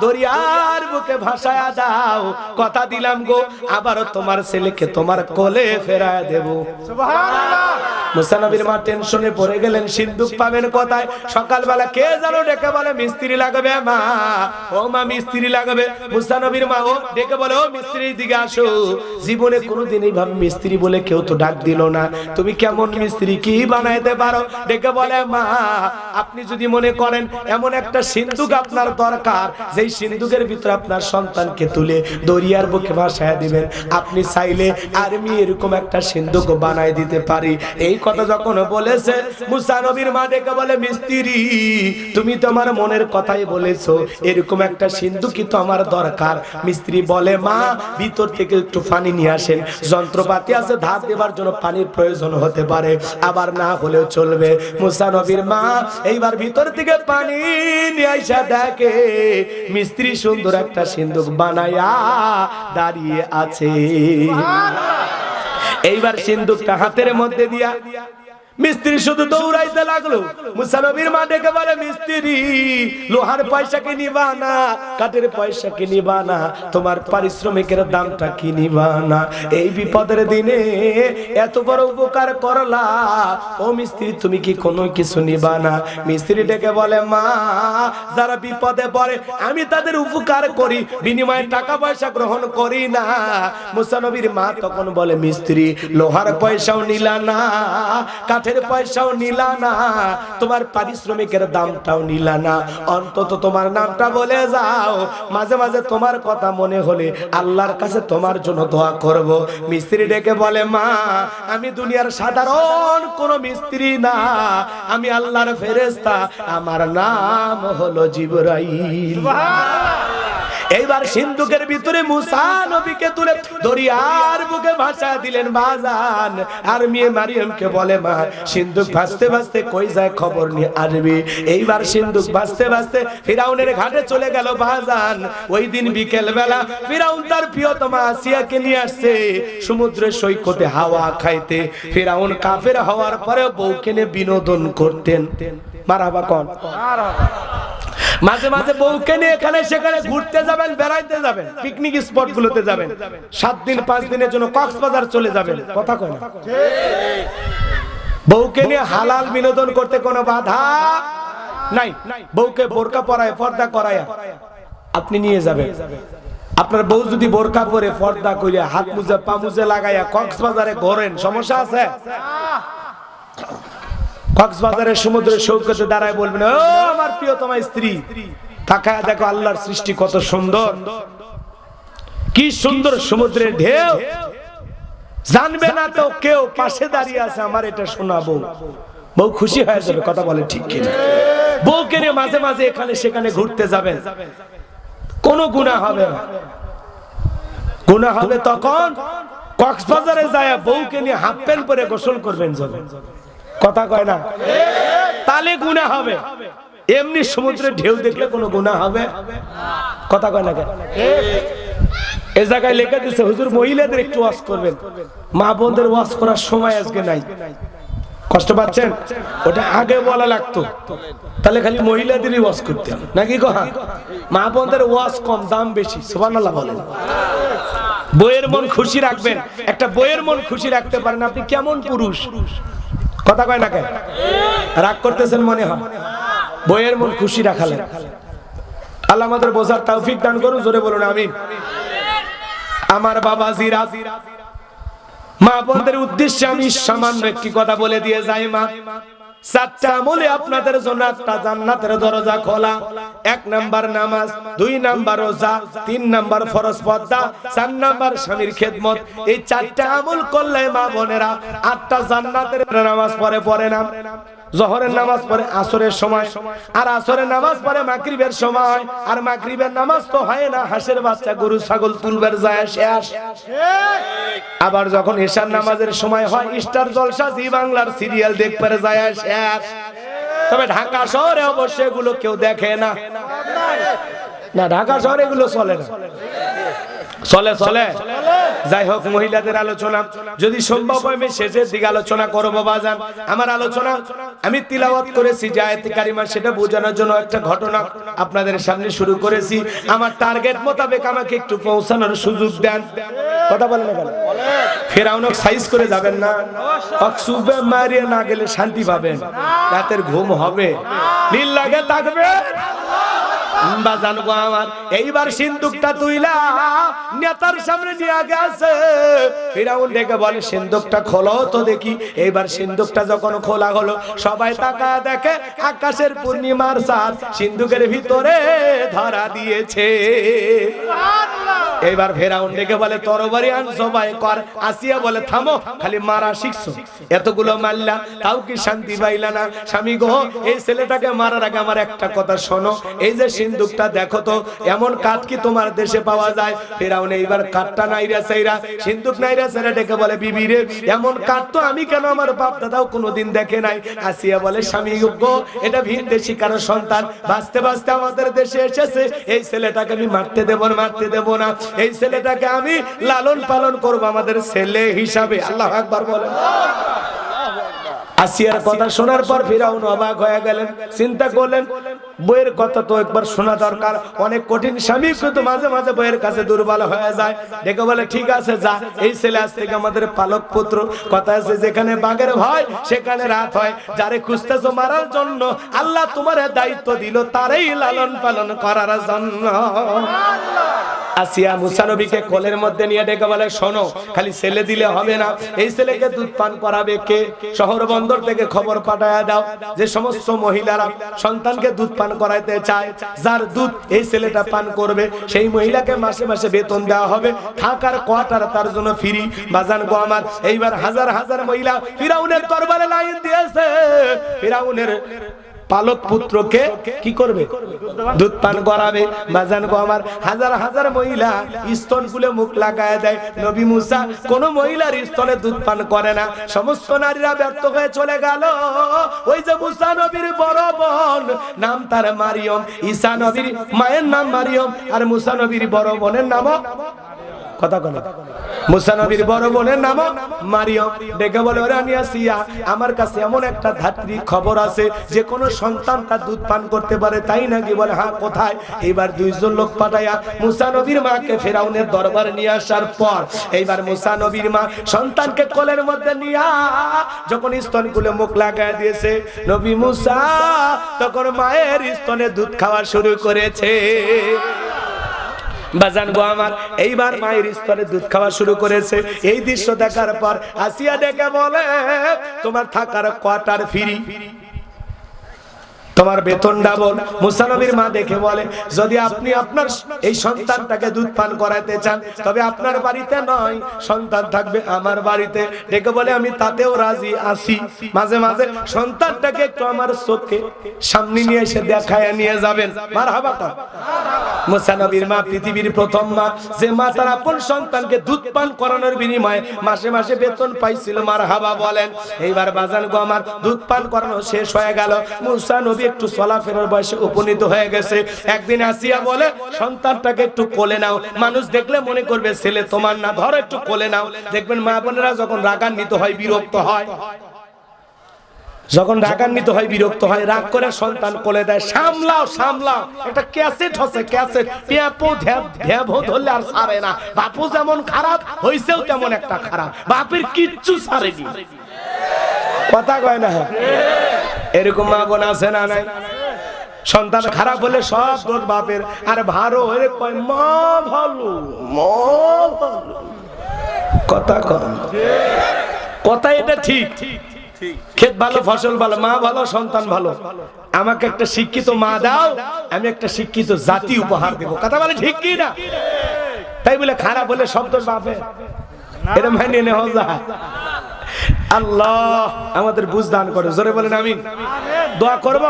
দরিয়ার বুকে ভাসায়া দাও, কথা দিলাম গো আবারও তোমার ছেলেকে তোমার কোলে ফেরায় দেব। সুবহানাল্লাহ। মুসা নবীর মা টেনশনে পড়ে গেলেন, সিন্ধুক পাবেন কোথায়? সকালবেলা কে জানো ডেকে বলে, মিস্ত্রি লাগবে মা। ও মা মিস্ত্রি লাগবে। মুসা নবীর মা ও ডেকে বলে, ও মিস্ত্রি দিকে আসো। জীবনে কোনোদিন এইভাবে মিস্ত্রি বলে কেউ তো ডাক দিল না, তুমি কেমন মিস্ত্রি, কি বানাইতে পারো? ডেকে বলে, মা আপনি যদি মনে করেন এমন একটা সিন্ধুক আপনার দরকার, যেই সিন্ধুকের ভিতরে আপনার সন্তানকে তুলে দরিয়ার বুকে ভাসায় দিবেন, আপনি চাইলে আমি এরকম একটা সিন্ধুক বানাই দিতে পারি। এই কথা যখন বলেছে মুসা নবীর মা ডেকে বলে, মিস্ত্রি তুমি তোমার মনের কথাই বলেছো, এরকম একটা সিন্ধুকই তো আমার দরকার। মিস্ত্রি বলে, মা ভিতর থেকে একটু পানি নিয়ে আসেন, যন্ত্রপাতি আছে ধার দেবার জন্য পানির প্রয়োজন হতে পারে, আবার না হলেও চলবে। মুসা নবীর মা এইবার ভিতর থেকে পানি নিয়ে আসা দেখে মিস্ত্রি সুন্দর একটা সিন্ধুক বানায়া দাঁড়িয়ে আছে। এইবার সিন্ধুকটা হাতের মধ্যে দিয়া মিস্ত্রি শুধু দৌড়াইতে লাগলো। মুসা নবীর মা ডেকে বলে, মিস্ত্রি লোহার পয়সা কি নিবা না, কাঠের পয়সা কি নিবা না, তোমার পারিশ্রমিকের দামটা কি নিবা না? এই বিপদের দিনে এত বড় উপকার করলা, ও মিস্ত্রি তুমি কি কোনো কিছু নিবা না? মিস্ত্রি ডেকে বলে, মা যারা বিপদে পড়ে আমি তাদের উপকার করি, বিনিময়ে টাকা পয়সা গ্রহণ করি না। মুসা নবীর মা তখন বলে, মিস্ত্রি লোহার পয়সাও নিলা না, কাঠের পয়সাও নিলা না, তোমার পারিশ্রমিকের দামটাও নিলা না, অন্তত তোমার নামটা বলে যাও, মাঝে মাঝে তোমার কথা মনে হলে আল্লাহর কাছে তোমার জন্য দোয়া করব। মিস্ত্রি ডেকে বলে, মা আমি দুনিয়ার সাধারণ কোন মিস্ত্রি না, আমি আল্লাহর ফেরেশতা, আমার নাম হলো জিবরাইল। এইবার সিন্ধুকের ভিতরে মুসা নবীকে তুলে দরিয়ার বুকে ভাসা দিলেন বাজান। আর মেয়ে মারিয়ামকে বলে, মা সিন্ধুক ভাসতে ভাসতে কই যায় খবর নিয়ে আসবি। এইবার সিন্ধুক ভাসতে ভাসতে ফিরাউনের ঘাটে চলে গেল বাজান। ওই দিন বিকেল বেলা ফিরাউন তার প্রিয়তমা আসিয়াকে নিয়ে আসছে সমুদ্রের সৈকতে হাওয়া খাইতে। ফিরাউন কাফের হওয়ার পরে বউকে নিয়ে বিনোদন করতেন। মারহাবা কোন? মাঝে মাঝে বউকে নিয়ে এখানে সেখানে ঘুরতে যাবেন, বেড়াইতে যাবেন, পিকনিক স্পট গুলোতে যাবেন, 7 দিন 5 দিনের জন্য কক্সবাজার চলে যাবেন। কথা কয় না? বউকে নিয়ে হালাল বিনোদন করতে কোনো বাধা নাই। বউকে বোরকা পরায়, পর্দা করায় আপনি নিয়ে যাবেন। আপনার বউ যদি বোরকা পরে পর্দা করে হাত মুজে পা মুজে লাগাইয়া কক্সবাজারে ঘোরেন, সমস্যা আছে? কক্সবাজারের সমুদ্রের সৈকতে দাঁড়ায় বলবেন, ও আমার প্রিয়তমা স্ত্রী, তাকায় দেখো আল্লাহর সৃষ্টি কত সুন্দর, কি সুন্দর সমুদ্রের ঢেউ, জানবে না তো কেউ পাশে দাঁড়িয়ে আছে, আমার এটা শোনাবো। বউ খুশি হয়ে যাবে। কথা বলে ঠিক কিনা? বউকে নিয়ে মাঝে মাঝে এখানে সেখানে ঘুরতে যাবেন, কোনো গুনাহ হবে না। গুনাহ হবে তখন কক্সবাজারে যায় বউকে নিয়ে হাফ প্যান্ট পরে গোসল করবেন যাবেন। কথা কয় না? তাহলে গুনাহ হবে। এমনি সমুদ্রের ঢেউ দেখলে কোনো গুনাহ হবে? কথা কয় না কেন? এই জায়গায় লেখা দিচ্ছে, হুজুর মহিলাদের একটু ওয়াজ করবেন, মা বোনদের ওয়াজ করার সময় আজকে নাই। কষ্ট পাচ্ছেন? ওটা আগে বলা লাগতো, তাহলে খালি মহিলাদেরই ওয়াজ করতেন নাকি? কথা মা বোনদের ওয়াজ কম, দাম বেশি। সুবহানাল্লাহ বলেন। বইয়ের মন খুশি রাখবেন। একটা বইয়ের মন খুশি রাখতে পারেন আপনি কেমন পুরুষ? কথা কয় না কেন? রাগ করতেছেন মনে হয়। বইয়ের মন খুশি রাখালেন। আল্লাহ আমাদের বোঝার তৌফিক দান করুন। জোরে বলুন আমিন। আমার বাবা জিরা, মা বোনদের উদ্দেশ্যে আমি সামান্য একটি কথা বলে দিয়ে যাই। মা 7টা আমলে আপনাদের জন্য একটা জান্নাতের দরজা খোলা। 1 নাম্বার নামাজ, 2 নাম্বার রোজা, 3 নাম্বার ফরজ পর্দা, 4 নাম্বার স্বামীর খেদমত। এই 4টা আমল করলে মা বোনেরা 8টা জান্নাতের নামাজ পড়ে না। জোহরের নামাজ পড়ে আসরের সময়, আর আসরের নামাজ পড়ে মাগরিবের সময়, আর মাগরিবের নামাজ তো হয় না, হাঁসের বাচ্চা গরু ছাগল তুলবার যায় শেষ। আবার যখন এশার নামাজের সময় হয়, স্টার জলসা জি বাংলার সিরিয়াল দেখবার যায় শেষ। তবে ঢাকা শহরে অবশ্য এগুলো কেউ দেখে না। না, ঢাকা শহরে এগুলো চলে না। চলে যাই হোক, মহিলাদের আলোচনা যদি সম্ভব হয় আমি শেষের দিকে আলোচনা করবো বাজান। আমার আলোচনা আমি তিলাওয়াত করেছি যে আয়াতে কারিমা, সেটা বোঝানোর জন্য একটা ঘটনা আপনাদের সামনে শুরু করেছি। আমার টার্গেট মোতাবেক আমাকে একটু পৌঁছানোর সুযোগ দেন। কথা বলেন না কেন? ফেরাউনক সাইজ করে যাবেন না, অক্সুবে মারিয়ে না গেলে শান্তি পাবেন, রাতের ঘুম হবে, নীল লাগে থাকবে। আমার এইবার সিন্ধুকটা তুইলা নেতার সামনে নিয়ে গেছে। ফিরাউন ডেকে বলে, সিন্ধুকটা খোলো তো দেখি। এইবার সিন্ধুকটা যখন খোলা হলো, সবাই তাকায় দেখে আকাশের পূর্ণিমার চাঁদ সিন্ধুকের ভিতরে ধরা দিয়েছে। এইবার ফেরাউন ডেকে বলে, তরবারি আন, সবাই কর। আসিয়া বলে, থামো, খালি মারা শিখছো, এতগুলো মারলা তাও কি শান্তি পাইলা না? স্বামী গো, এই ছেলেটাকে মারার আগে আমার একটা কথা শোনো, এই যে সিন্ধুকটা দেখো তো, এমন কাঠ কি তোমার দেশে পাওয়া যায়? ফেরাউন এইবার কাঠটা নাইরা চাইরা, সিন্ধুক নাইরা চাইরা ডেকে বলে, বিবি রে, এমন কাঠ তো আমি কেন আমার বাপ দাদাও কোনোদিন দেখে নাই। আসিয়া বলে, স্বামী গো, এটা ভিন দেশি কারো সন্তান, বাঁচতে বাঁচতে আমাদের দেশে এসেছে। এই ছেলেটাকে আমি মারতে দেব না, এই ছেলেটাকে আমি লালন পালন করব আমাদের ছেলে হিসাবে। আল্লাহু আকবার বলেন। আসিয়ার কথা শোনার পর ফিরাউন অবাক হয়ে গেলেন, চিন্তা করলেন বইয়ের কথা তো একবার শোনা দরকার। অনেক কঠিন স্বামী কিন্তু মাঝে মাঝে বইয়ের কাছে দুর্বল হয়ে যায়। দেখে বলে ঠিক আছে যা, এই ছেলে আজ থেকে আমাদের পালক পুত্র। কথা আছে যেখানে বাঘের ভয় সেখানে রাত হয়। যারে খুঁজতেছো মারার জন্য আল্লাহ তোমার দায়িত্ব দিল তারই লালন পালন করার জন্য। আসিয়া মুসা নবীকে কোলের মধ্যে নিয়ে ডেকে বলে শোনো, খালি ছেলে দিলে হবে না, এই ছেলেকে দুধ পান করাবে কে? শহর বন্দর থেকে খবর পাঠায়া দাও যে সমস্ত মহিলারা সন্তানকে দুধ পান করাইতে চায়, যার দুধ এই ছেলেটা পান করবে সেই মহিলাকে মাসে মাসে বেতন দেওয়া হবে, থাকার কোয়ার্টার তার জন্য ফ্রি। বাজান গো আমার, এইবার হাজার হাজার মহিলা ফিরাউনের দরবারে লাইন দিয়েছে। ফিরাউনের পালক পুত্রকে কি করবে? দুধ পান করাবে। বাজান গো আমার, হাজার হাজার মহিলা স্তন খুলে মুখ লাগায় দেয়। নবী মুসা কোন মহিলার স্তনে দুধ পান করে না। সমস্ত নারীরা ব্যর্থ হয়ে চলে গেল। ওই যে মুসা নবীর বড় বোন, নাম তার মারিয়ম। ঈসা নবীর মায়ের নাম মারিয়ম, আর মুসা নবীর বড় বোনের নাম কথা বলে মুসা নবীর বড় বোনের নাম মারিয়ম। ডেকে বলে ওরে আমি আসিয়া, আমার কাছে এমন একটা ধাত্রী খবর আছে যে কোন সন্তান তার দুধ পান করতে পারে, তাই নাকি? বলে হ্যাঁ, কোথায়? এইবার দুইজন লোক পাঠাইয়া মুসা নবীর মাকে ফেরাউনের দরবারে নিয়ে আসার পর এইবার মুসা নবীর মা সন্তানকে কোলের মধ্যে নিয়া যখন স্তন খুলে মুখ লাগায় দিয়েছে, নবী মুসা তখন মায়ের স্তনে দুধ খাওয়া শুরু করেছে। বাজান গো আমার, এইবার মায়ের স্তনে দুধ খাওয়া শুরু করেছে। এই দৃশ্য দেখার পর আসিয়া ডেকে বলে তোমার থাকার কোয়ার্টার ফ্রি, তোমার বেতন ডাবল। মুসা নবীর মা দেখে বলে যদি আপনি আপনার এই সন্তানটাকে দুধ পান করাতে চান তবে আপনার বাড়িতে নয়, সন্তান থাকবে আমার বাড়িতে। ডেকে বলে আমি তাতেও রাজি আছি, মাঝে মাঝে সন্তানটাকে একটু আমার চোখে সামনে নিয়ে এসে দেখায় নিয়ে যাবেন। মারহাবা। মুসা নবীর মা পৃথিবীর প্রথম মা, যে মা তার আপন সন্তানকে দুধ পান করানোর বিনিময়ে মাসে মাসে বেতন পাইছিল। মারহাবা বলেন। এইবার বাজান গো আমার, দুধ পান করানো শেষ হয়ে গেল। মুসা নবী একটু চলাফেরার বয়সে উপনীত হয়ে গেছে। একদিন আসিয়া বলে সন্তানটাকে একটু কোলে নাও, মানুষ দেখলে মনে করবে ছেলে তোমার না, ধরো একটু কোলে নাও। দেখবেন মা বোনেরা যখন রাগান্বিত হয়, বিরক্ত হয়, যখন রাগান্বিত হয় বিরক্ত হয়, রাগ করে সন্তান কোলে দেয়। সামলাও সামলাও, একটা ক্যাসেট হচ্ছে ক্যাসেট, পেপো ধ্যাবো ধরলে আর ছাড়ে না। বাপু যেমন খারাপ হইছেও তেমন একটা খারাপ, বাপের কিচ্ছু ছাড়েনি। কথা কয় না? এরকম মা বোন আছে না নাই? সন্তান খারাপ হলে সব দোষ বাপের, আর ভালো হলে কয় মা ভালো, মা ভালো। কথা কম, কথা এটা ঠিক। ক্ষেত ভালো, ফসল ভালো, মা ভালো, সন্তান ভালো। আমাকে একটা শিক্ষিত মা দাও, আমি একটা শিক্ষিত জাতি উপহার দেব। কথা বলে ঠিক কি না? তাই বলে খারাপ হলে সব দোষ বাপের, এটা মানিয়ে নেওয়া যায়। আল্লাহ আমাদের বুঝ দান করে। জোরে বলেন আমিন। দোয়া করব,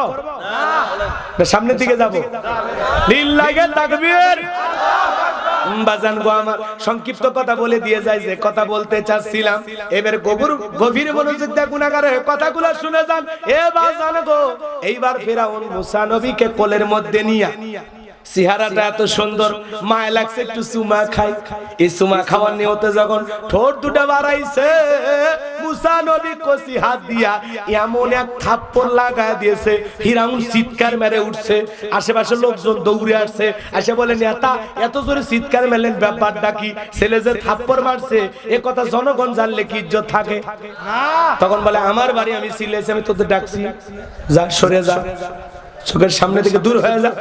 সামনের দিকে যাব। লিল্লাহি তাকবীর। বাজান গো আমার, সংক্ষিপ্ত কথা বলে দিয়ে যায় যে কথা বলতে চাচ্ছিলাম। এবার গভীর মনোযোগ দিয়ে গুনাহগারের কথাগুলো শুনে যান। এ বাজান গো, এইবার ফিরাউন মুসা নবীকে কোলের মধ্যে নিয়া, চেহারাটা এত সুন্দর, মায় লাগছে একটু চুমা খাই। এই চুমা খাওয়ার নিয়তে যখন ঠোঁট দুটো বাড়াইছে, মুসা নবী কষি হাত দিয়া এমন এক থাপ্পড় লাগায় দিয়েছে, ফিরাউন চিৎকার মেরে উঠছে। আশেপাশের লোকজন দৌড়ে আসছে, এসে বলে নেতা এত জোরে চিৎকার মেলেন, ব্যাপারটা কি? ছেলে যে থাপ্পড় মারছে এ কথা জনগণ জানলে কি ইজ্জত থাকে? তখন বলে আমার বাড়ি, আমি চিল্লাইছি, আমি তোদের ডাকছি, যা সরে যা, চোখের সামনে থেকে দূর হয়ে যা।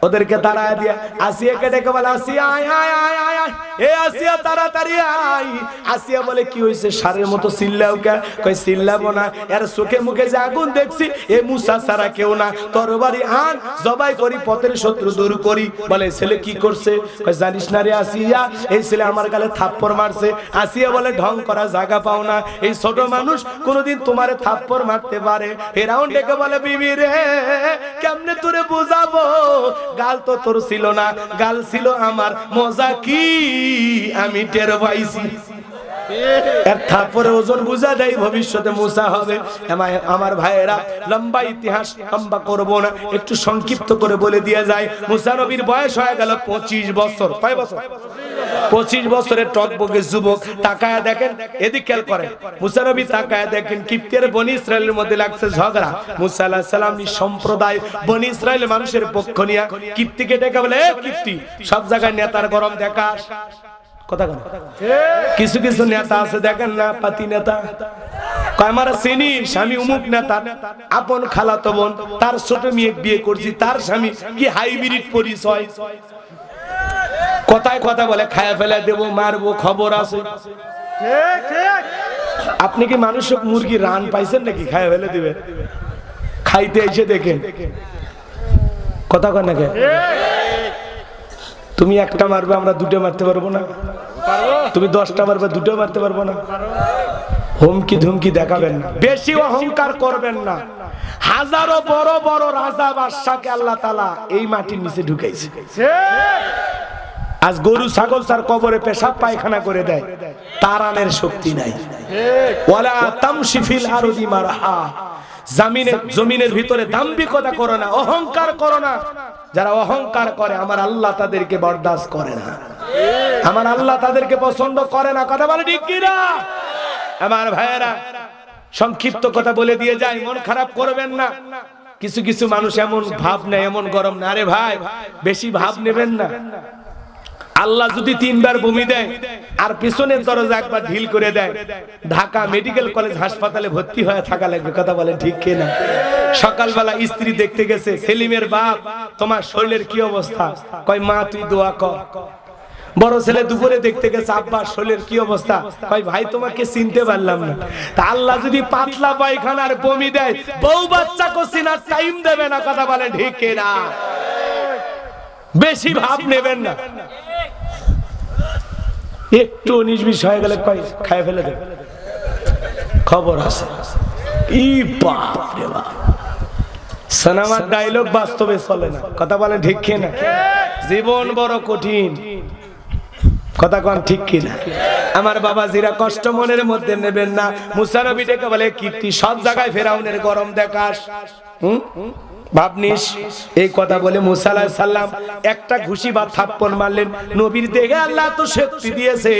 ওদেরকে তাড়ায় দিয়ে আসিয়াকে ডেকে বলে আসিয়া আয় আয় আয় আয় আয়, এ আসিয়া তাড়াতাড়ি আয়। আসিয়া বলে কি হইছে? সারের মতো চিল্লাও কে? কই চিল্লাবো না, এর চোখে মুখে যে আগুন দেখছি, এ মুসা ছাড়া কেউ না, তরবারি আন, জবাই করি, পথের শত্রু দূর করি। বলে ছেলে কি করছে? কই জানিস না রে আসিয়া, এই ছেলে আমার গালে থাপ্পড় মারছে। আসিয়া বলে ঢং করা জায়গা পাও না, এই ছোট মানুষ কোনোদিন তোমারে থাপ্পড় মারতে পারে? ফিরাউন ডেকে বলে বিবি রে, কেমনে তোরে বুঝাবো? গাল তো তোর ছিল না, গাল ছিল আমার। মজা কি আমি টের পাইছি। এর তারপরে ওজন বুঝা দেয় ভবিষ্যতে মুসা হবে। আমার ভাইয়েরা, লম্বা ইতিহাস লম্বা করব না, একটু সংক্ষিপ্ত করে বলে দিয়ে যায়। মুসা নবীর বয়স হয়ে গেল 25 বছর। কয় বছর? 25 বছরের টকবকে যুবক। তাকায়া দেখেন, এদিক খেয়াল করেন, মুসা নবী তাকায়া দেখেন কিপ্তের বনি ইসরায়েলের মধ্যে লাগছে ঝগড়া। মুসা আলাইহিস সালাম সম্প্রদায় বনি ইসরায়েলের মানুষের পক্ষ নিয়ে কিপ্তিকে ডেকে বলে, এ কিপ্তি, সব জায়গায় নেতার গরম দেখাস। কথা বল। কিছু কিছু নেতা আছে দেখেন না, পাতি নেতা, কয় আমার চিনি স্বামী অমুক নেতা, আপন খালাতো বোন, তার ছোট মেয়ে বিয়ে করছি, তার স্বামী কি হাইব্রিড পরিচয়। কথায় কথা বলে, খায়া ফেলা দেবো, মারবো, খবর আছে। আপনি কি মানুষ মুরগি রান পাইছেন নাকি খায়া ফেলে দিবে? খাইতে এসে দেখেন, কথা কয় না কে? তুমি একটা মারবে, আমরা দুটো মারতে পারবো না? তুমি 10টা মারবে, দুটো মারতে পারবো না? হুমকি ধুমকি দেখাবেন না, বেশি অহংকার করবেন না। হাজারো বড় বড় রাজা বাদশাকে আল্লাহ তাআলা এই মাটির নিচে ঢুকাইছে। আজ গরু ছাগল তার কবরে পেশাব পায়খানা করে দেয়, তার আনের শক্তি নাই। ওয়ালা তামশি ফিল আরদি মারহা, জমিনের ভিতরে দাম্ভিকতা করো না, অহংকার করো না। যারা অহংকার করে আমার আল্লাহ তাদেরকে বরদাস্ত করে না, আমার আল্লাহ তাদেরকে পছন্দ করে না। কথা বলে ঠিক কি না? আমার ভাইয়েরা, সংক্ষিপ্ত কথা বলে দিয়ে যাই, মন খারাপ করবেন না। কিছু কিছু মানুষ এমন ভাব নেয়, এমন গরম না। আরে ভাই, বেশি ভাব নেবেন না। আল্লাহ যদি 3 বার বমি দেয় আর পিছনের দরজা একবার ঢিল করে দেয়, ঢাকা মেডিকেল কলেজ হাসপাতালে ভর্তি হয়ে থাকা লাগবে। কথা বলেন ঠিক কি না? সকালবেলা স্ত্রী দেখতে গেছে, সেলিমের বাপ, তোমার শরীরের কি অবস্থা? কয় মা তুই দোয়া কর। বড় ছেলে দুপুরে দেখতে গেছে, আব্বা শরীরের কি অবস্থা? কয় ভাই তোমাকে চিনতে পারলাম না। তা আল্লাহ যদি পাতলা পায়খানার বমি দেয়, বউ বাচ্চাকে চিনার টাইম দেবে না। কথা বলেন ঠিক কি না? বেশি ভাব নেবেন না। একটু 19-20 হয়ে গেলে খায় ফেলে দেবে, খবর আছে। ই বাপ রে বাপ, সিনেমার ডায়লগ বাস্তবে চলে না। কথা বলেন ঠিক কি না? জীবন বড় কঠিন। কথা কোন ঠিক কি না? আমার বাবাজিরা, কষ্ট মনের মধ্যে নেবেন না। মুসা নবী ডেকে বলে, কীর্তি, সব জায়গায় ফেরাউনের গরম দেখাস, ভাবনিস। এই কথা বলে মুসা আলাইহিস সালাম একটা ঘুষি বা থাপ্পড় মারলেন। নবীর দেহে আল্লাহ তো শক্তি দিয়েছে,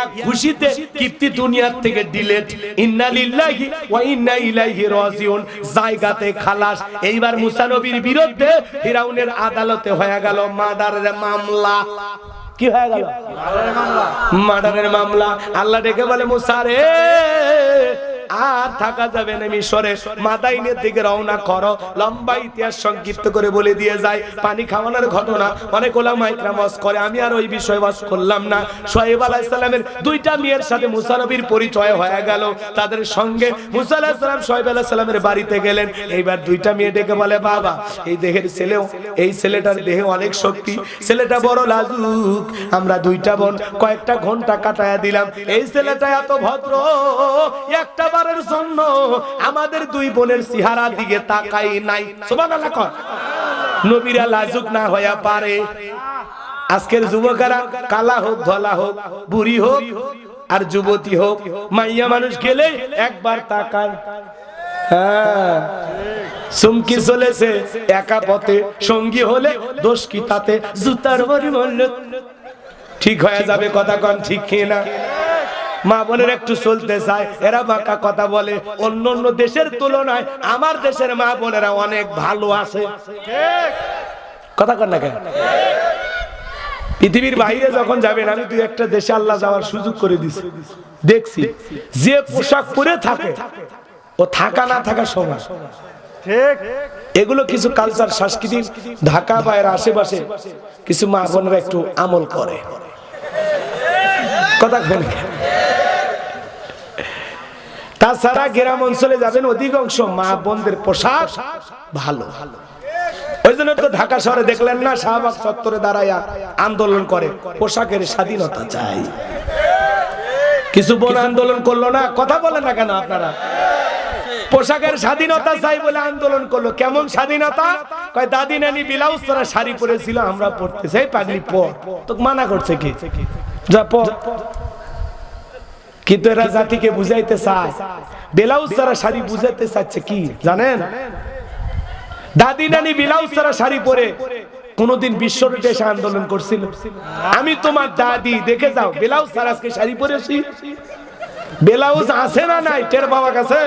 এক ঘুষিতে কীর্তি দুনিয়ার থেকে ডিলেট। ইন্না লিল্লাহি ওয়া ইন্না ইলাইহি রাজিউন, জায়গাতে খালাস। এইবার মুসা নবীর বিরুদ্ধে ফিরাউনের আদালতে হয়ে গেল মার্ডারের মামলা। কি হয়ে গেল? মার্ডারের মামলা। আল্লাহ ডেকে বলে, মুসা রে, আর থাকা যাবে না মিশরে, মাদাইনের দিকে রওনা করো। লম্বা ইতিহাস সংক্ষিপ্ত করে বলে দিয়ে যায়। পানি খাওয়ানোর ঘটনা অনেক ওলামা ইকরাম ওয়াজ করে, আমি আর ওই বিষয় ওয়াজ করলাম না। শুআয়ব আলাইহিস সালামের 2টা মেয়ের সাথে মুসা নবীর পরিচয় হয়ে গেল। তাদের সঙ্গে মুসা আলাইহিস সালাম শুআয়ব আলাইহিস সালামের বাড়িতে গেলেন। এইবার 2টা মেয়ে ডেকে বলে, বাবা, এই দেহের ছেলেও, এই ছেলেটার দেহে অনেক শক্তি, ছেলেটা বড় লাজুক, আমরা 2টা বোন কয়েকটা ঘন্টা কাটায়া দিলাম। এই ছেলেটা এত ভদ্র, একটা বারের জন্য আমাদের 2 বোনের চেহারা দিকে তাকাই নাই। সুবহানাল্লাহ। নবীরা লাজুক না হইয়া পারে। আজকের যুবকেরা কালা হোক, ধলা হোক, বুড়ি হোক আর যুবতী হোক, মাইয়া মানুষ গেলে একবার তাকায়। হ্যাঁ, সুমকি চলেছে একা পথে, সঙ্গী হলে দোষ কি তাতে? জুতার বাড়ি মারলে ঠিক হয়ে যাবে। কথা কন ঠিক কি না? মা বোনের একটু চলতে চায়, এরা বাঁকা কথা বলে। অন্য অন্য দেশের তুলনায় আমার দেশের মা বোনেরা অনেক ভালো আছে। কথা কন না কেন? পৃথিবীর বাইরে যখন যাবেন, আমি 2-1টা দেশে আল্লাহ যাওয়ার সুযোগ করে দিছি, দেখছি যে পোশাক পরে থাকে ও থাকা না থাকা সমান। এগুলো কিছু কালচার, সংস্কৃতি ঢাকা বা এর আশেপাশে কিছু মা বোনেরা একটু আমল করে। কথা বলে। তাছাড়া গ্রাম অঞ্চলে যাবেন, অধিকাংশ মা বোনদের পোশাক ভালো। ওই জন্য তো ঢাকা শহরে দেখলেন না, শাহবাগ চত্বরে দাঁড়ায়া আন্দোলন করে, পোশাকের স্বাধীনতা চাই। কিছু বোন আন্দোলন করলো না। কথা বলেন না কেন আপনারা? পোশাকের স্বাধীনতা চাই বলে আন্দোলন করলো। কেমন স্বাধীনতা? কয় দাদি নানি ব্লাউজ পরা শাড়ি পরেছিল, আমরা পড়তে চাই। পাগলি পর, তো মানা করছে কি? যা পর। কিন্তু এরা জাতিকে বুঝাইতে চায়, ব্লাউজ ছাড়া শাড়ি বুঝাইতে চাচ্ছে কি জানেন? দাদি নানি ব্লাউজ ছাড়া শাড়ি পরে কোনদিন বিশ্বরোডে এসে আন্দোলন করছিল? আমি তোমার দাদি, দেখে যাও ব্লাউজ ছাড়া আজকে শাড়ি পরেছি। ব্লাউজ আছে না নাই টের পাওয়া গেছে?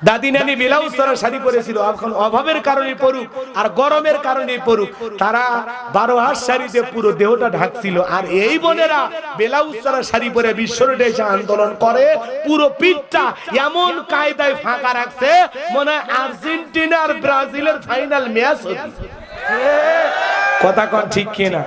দাদি নানি ব্লাউজ ছাড়া শাড়ি পরেছিল, এখন অভাবের কারণে পরুক আর গরমের কারণে পরুক, তারা 12 হাত শাড়ি দিয়ে পুরো দেহটা ঢাকছিল। আর এই বোনেরা ব্লাউজ ছাড়া শাড়ি পরে বিশ্বরোডে এসে আন্দোলন করে, পুরো পিঠটা এমন কায়দায় ফাঁকা রাখছে মনে হয় আর্জেন্টিনা আর ব্রাজিলের ফাইনাল ম্যাচ হচ্ছে। কথা কোন ঠিক কিনা?